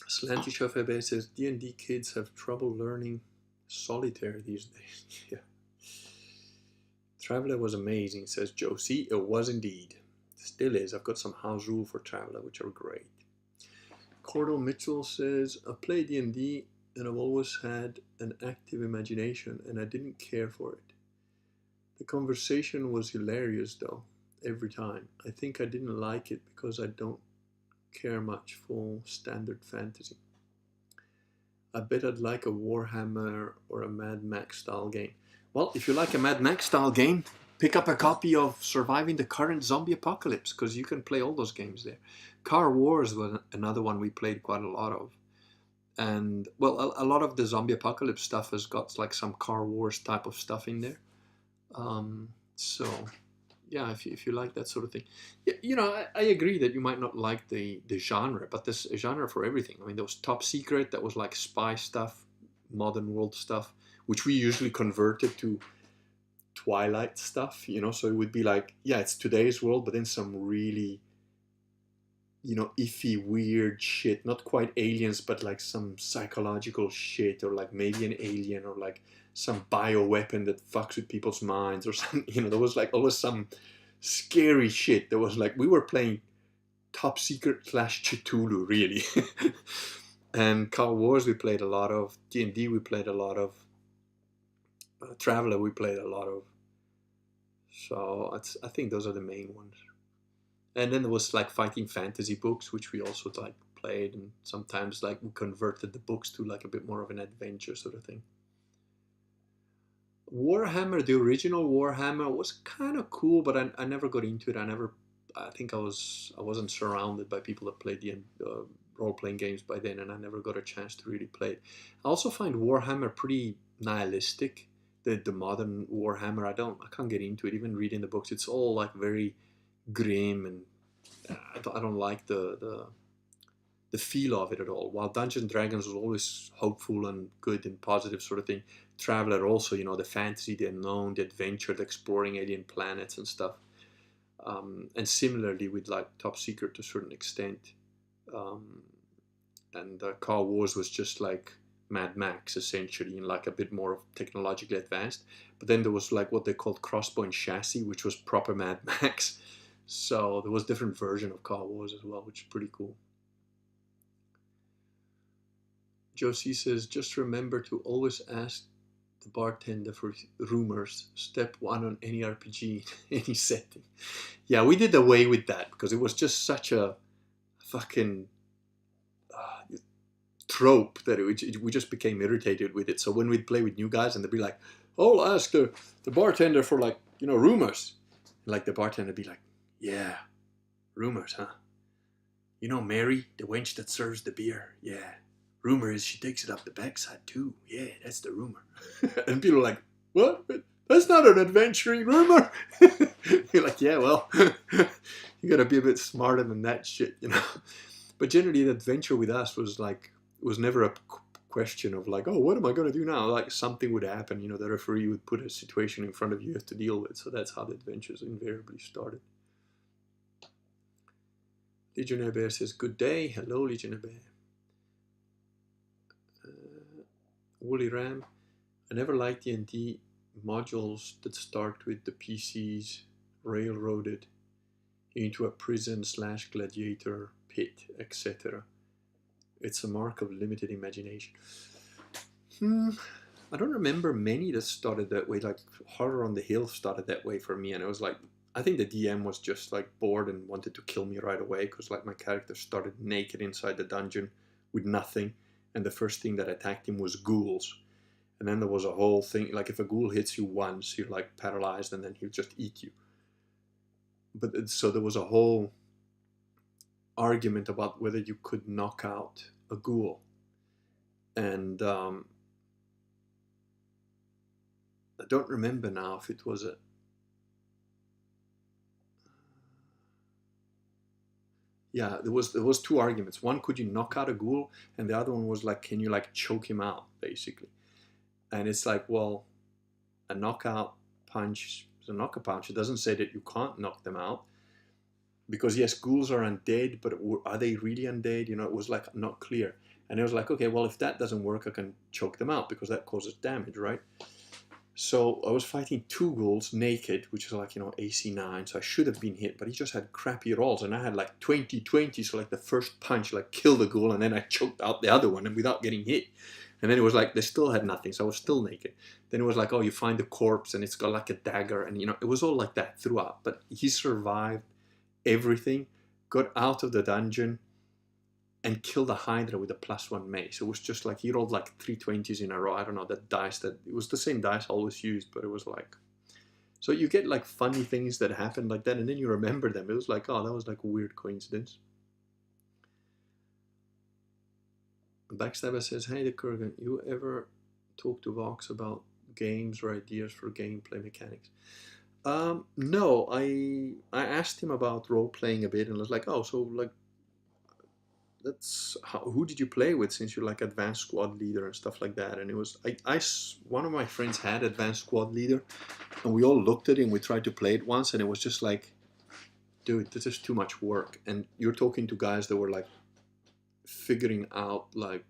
Slanty Shafebe says D&D kids have trouble learning solitaire these days. Yeah. Traveller was amazing, says Joe. See, it was indeed. Still is. I've got some house rule for Traveller, which are great. Cordell Mitchell says, I play D&D and I've always had an active imagination and I didn't care for it. The conversation was hilarious though, every time. I think I didn't like it because I don't care much for standard fantasy. I bet I'd like a Warhammer or a Mad Max style game. Well, if you like a Mad Max style game, pick up a copy of Surviving the Current Zombie Apocalypse, because you can play all those games there. Car Wars was another one we played quite a lot of. And, well, a lot of the Zombie Apocalypse stuff has got like some Car Wars type of stuff in there. So, yeah, if you like that sort of thing. You know, I agree that you might not like the genre, but there's a genre for everything. I mean, there was Top Secret, that was like spy stuff, modern world stuff, which we usually converted to Twilight stuff, you know, so it would be like, yeah, it's today's world, but then some really, you know, iffy, weird shit, not quite aliens, but like some psychological shit, or like maybe an alien, or like some bioweapon that fucks with people's minds, or something, you know, there was like always some scary shit. There was like, we were playing Top Secret / Cthulhu, really. And Car Wars we played a lot of, D&D we played a lot of, Traveller we played a lot of. So I think those are the main ones. And then there was like fighting fantasy books, which we also like played, and sometimes like we converted the books to like a bit more of an adventure sort of thing. Warhammer, the original Warhammer, was kind of cool, but I never got into it. I think I wasn't surrounded by people that played the role-playing games by then, and I never got a chance to really play it. I also find Warhammer pretty nihilistic. The modern Warhammer, I can't get into it. Even reading the books, it's all like very grim, and I don't like the feel of it at all. While Dungeons and Dragons was always hopeful and good and positive sort of thing, Traveller also, you know, the fantasy, the unknown, the adventure, the exploring alien planets and stuff. And similarly with like Top Secret to a certain extent. And Car Wars was just like Mad Max essentially, and like a bit more technologically advanced. But then there was like what they called Crossbow and Chassis, which was proper Mad Max. So there was different version of Car Wars as well, which is pretty cool. Josie says, just remember to always ask the bartender for rumors. Step 1 on any RPG, any setting. Yeah, we did away with that because it was just such a fucking trope that we just became irritated with it. So when we'd play with new guys and they'd be like, oh, I'll ask the bartender for like you know, rumors. Like the bartender would be like, yeah, rumors, huh? You know Mary, the wench that serves the beer? Yeah. Rumor is she takes it up the backside too. Yeah, that's the rumor. And people are like, what? That's not an adventuring rumor. You're like, yeah, well, you gotta be a bit smarter than that shit, you know. But generally, the adventure with us was like, it was never a question of like, oh, what am I gonna do now? Like something would happen, you know, the referee would put a situation in front of you to deal with. So that's how the adventures invariably started. Legionnaire Bear says, good day. Hello, Legionnaire Bear. Woolly Ram, I never liked D&D modules that start with the PCs railroaded into a prison / gladiator pit, etc. It's a mark of limited imagination. I don't remember many that started that way. Like Horror on the Hill started that way for me, and it was like, I think the DM was just like bored and wanted to kill me right away because like my character started naked inside the dungeon with nothing, and the first thing that attacked him was ghouls. And then there was a whole thing, like if a ghoul hits you once, you're like paralyzed and then he'll just eat you. But so there was a whole argument about whether you could knock out a ghoul. And I don't remember now if it was a... Yeah, there was two arguments. One, could you knock out a ghoul? And the other one was like, can you like choke him out, basically? And it's like, well, a knockout punch is a knockout punch. It doesn't say that you can't knock them out. Because yes, ghouls are undead, but are they really undead? You know, it was like not clear. And it was like, okay, well, if that doesn't work, I can choke them out because that causes damage, right? So I was fighting two ghouls naked, which is like, you know, AC 9, so I should have been hit, but he just had crappy rolls, and I had like 20/20, so like the first punch like killed the ghoul, and then I choked out the other one and without getting hit. And then it was like, they still had nothing, so I was still naked. Then it was like, oh, you find the corpse, and it's got like a dagger, and you know, it was all like that throughout. But he survived everything, got out of the dungeon, and killed a Hydra with a +1 mace. It was just like he rolled like 3 20s in a row. I don't know, that dice, that it was the same dice I always used, but it was like, so you get like funny things that happen like that, and then you remember them. It was like, oh, that was like a weird coincidence. Backstabber says, hey, the Kurgan, you ever talk to Vox about games or ideas for gameplay mechanics? No, I asked him about role playing a bit, and I was like, oh, so like, that's who did you play with, since you're like advanced squad leader and stuff like that? And it was one of my friends had advanced squad leader, and we all looked at it and we tried to play it once, and it was just like, dude, this is too much work. And you're talking to guys that were like figuring out like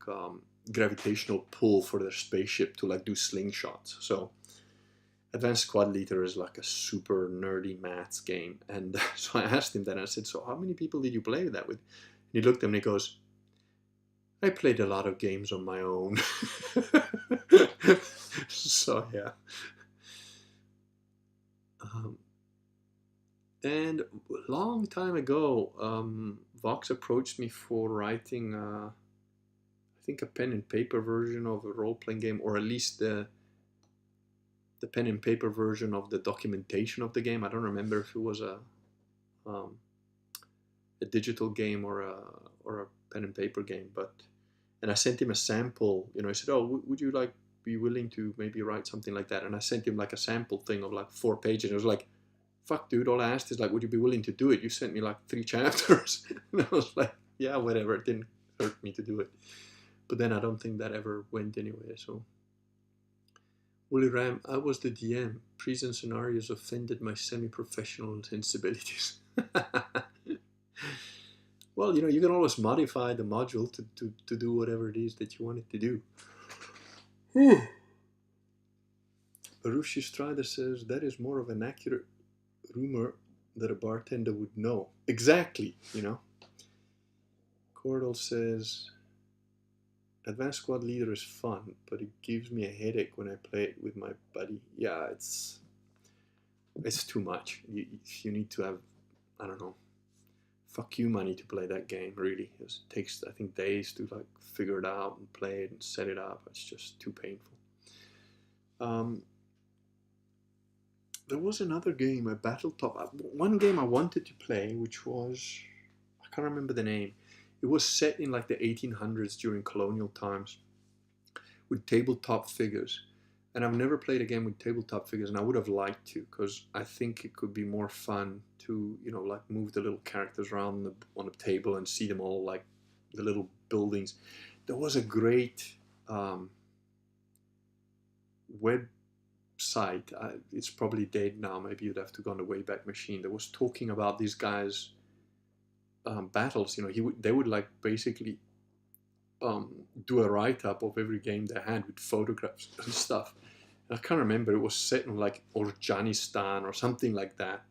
gravitational pull for their spaceship to like do slingshots. So advanced squad leader is like a super nerdy maths game. And so I asked him that, and I said, so how many people did you play that with? And he looked at me and he goes, I played a lot of games on my own. So yeah. And a long time ago, Vox approached me for writing, I think, a pen and paper version of a role-playing game, or at least the pen and paper version of the documentation of the game. I don't remember if it was a digital game or a pen and paper game, and I sent him a sample. You know, I said, oh, would you like be willing to maybe write something like that? And I sent him like a sample thing of like 4 pages, and it was like, fuck, dude, all I asked is like, would you be willing to do it? You sent me like 3 chapters. And I was like, yeah, whatever, it didn't hurt me to do it. But then I don't think that ever went anywhere. So Woolly Ram, I was the DM. Prison scenarios offended my semi-professional sensibilities. Well, you know, you can always modify the module to do whatever it is that you want it to do. Barushi Strider says, that is more of an accurate rumor that a bartender would know. Exactly, you know. Cordell says, advanced squad leader is fun, but it gives me a headache when I play it with my buddy. Yeah, it's too much. You need to have, I don't know, fuck you money to play that game, really. It takes, I think, days to like figure it out and play it and set it up. It's just too painful. There was another game, a Battletop. One game I wanted to play, which was, I can't remember the name. It was set in like the 1800s during colonial times with tabletop figures. And I've never played a game with tabletop figures, and I would have liked to, because I think it could be more fun to, you know, like move the little characters around on a table and see them all like the little buildings. There was a great website. It's probably dead now. Maybe you'd have to go on the Wayback Machine. That was talking about these guys' battles. You know, they would like basically do a write-up of every game they had with photographs and stuff. And I can't remember. It was set in like Afghanistan or something like that.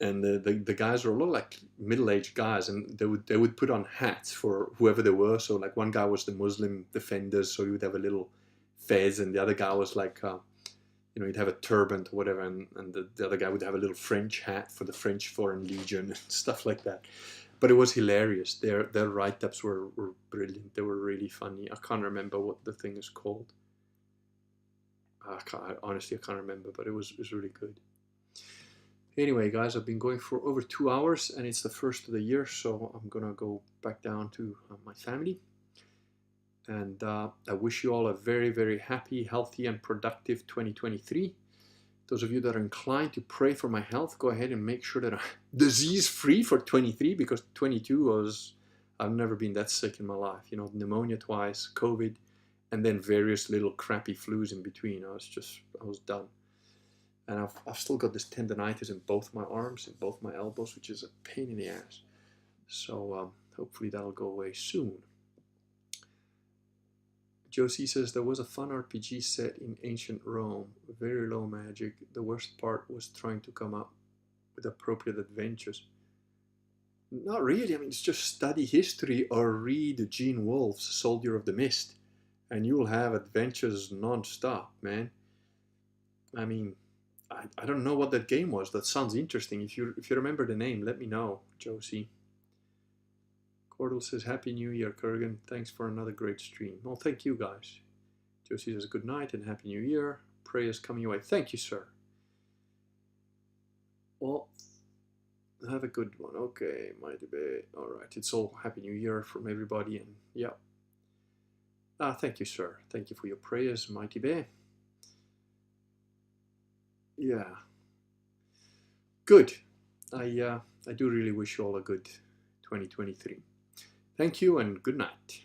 And the guys were a lot like middle-aged guys, and they would put on hats for whoever they were. So like one guy was the Muslim defenders, so he would have a little fez, and the other guy was like, you know, he'd have a turban or whatever, and the other guy would have a little French hat for the French Foreign Legion and stuff like that. But it was hilarious. Their write-ups were brilliant. They were really funny. I can't remember what the thing is called. Honestly, I can't remember, but it was really good. Anyway, guys, I've been going for over 2 hours, and it's the first of the year, so I'm gonna go back down to my family. And I wish you all a very, very happy, healthy, and productive 2023. Those of you that are inclined to pray for my health, go ahead and make sure that I'm disease-free for 23, because 22 was, I've never been that sick in my life. You know, pneumonia twice, COVID, and then various little crappy flus in between. I was done. And I've still got this tendonitis in both my arms and both my elbows, which is a pain in the ass. So hopefully that'll go away soon. Josie says there was a fun RPG set in ancient Rome, very low magic. The worst part was trying to come up with appropriate adventures. Not really. I mean, it's just study history or read Gene Wolfe's Soldier of the Mist, and you'll have adventures non-stop, man. I mean, I don't know what that game was. That sounds interesting. If you remember the name, let me know, Josie. Cordell says, Happy New Year, Kurgan. Thanks for another great stream. Well, thank you, guys. Josie says, good night and Happy New Year. Prayers coming your way. Thank you, sir. Well, have a good one. Okay, mighty bay. All right, it's all Happy New Year from everybody. And yeah. Thank you, sir. Thank you for your prayers, mighty bay. Yeah. Good. I do really wish you all a good 2023. Thank you and good night.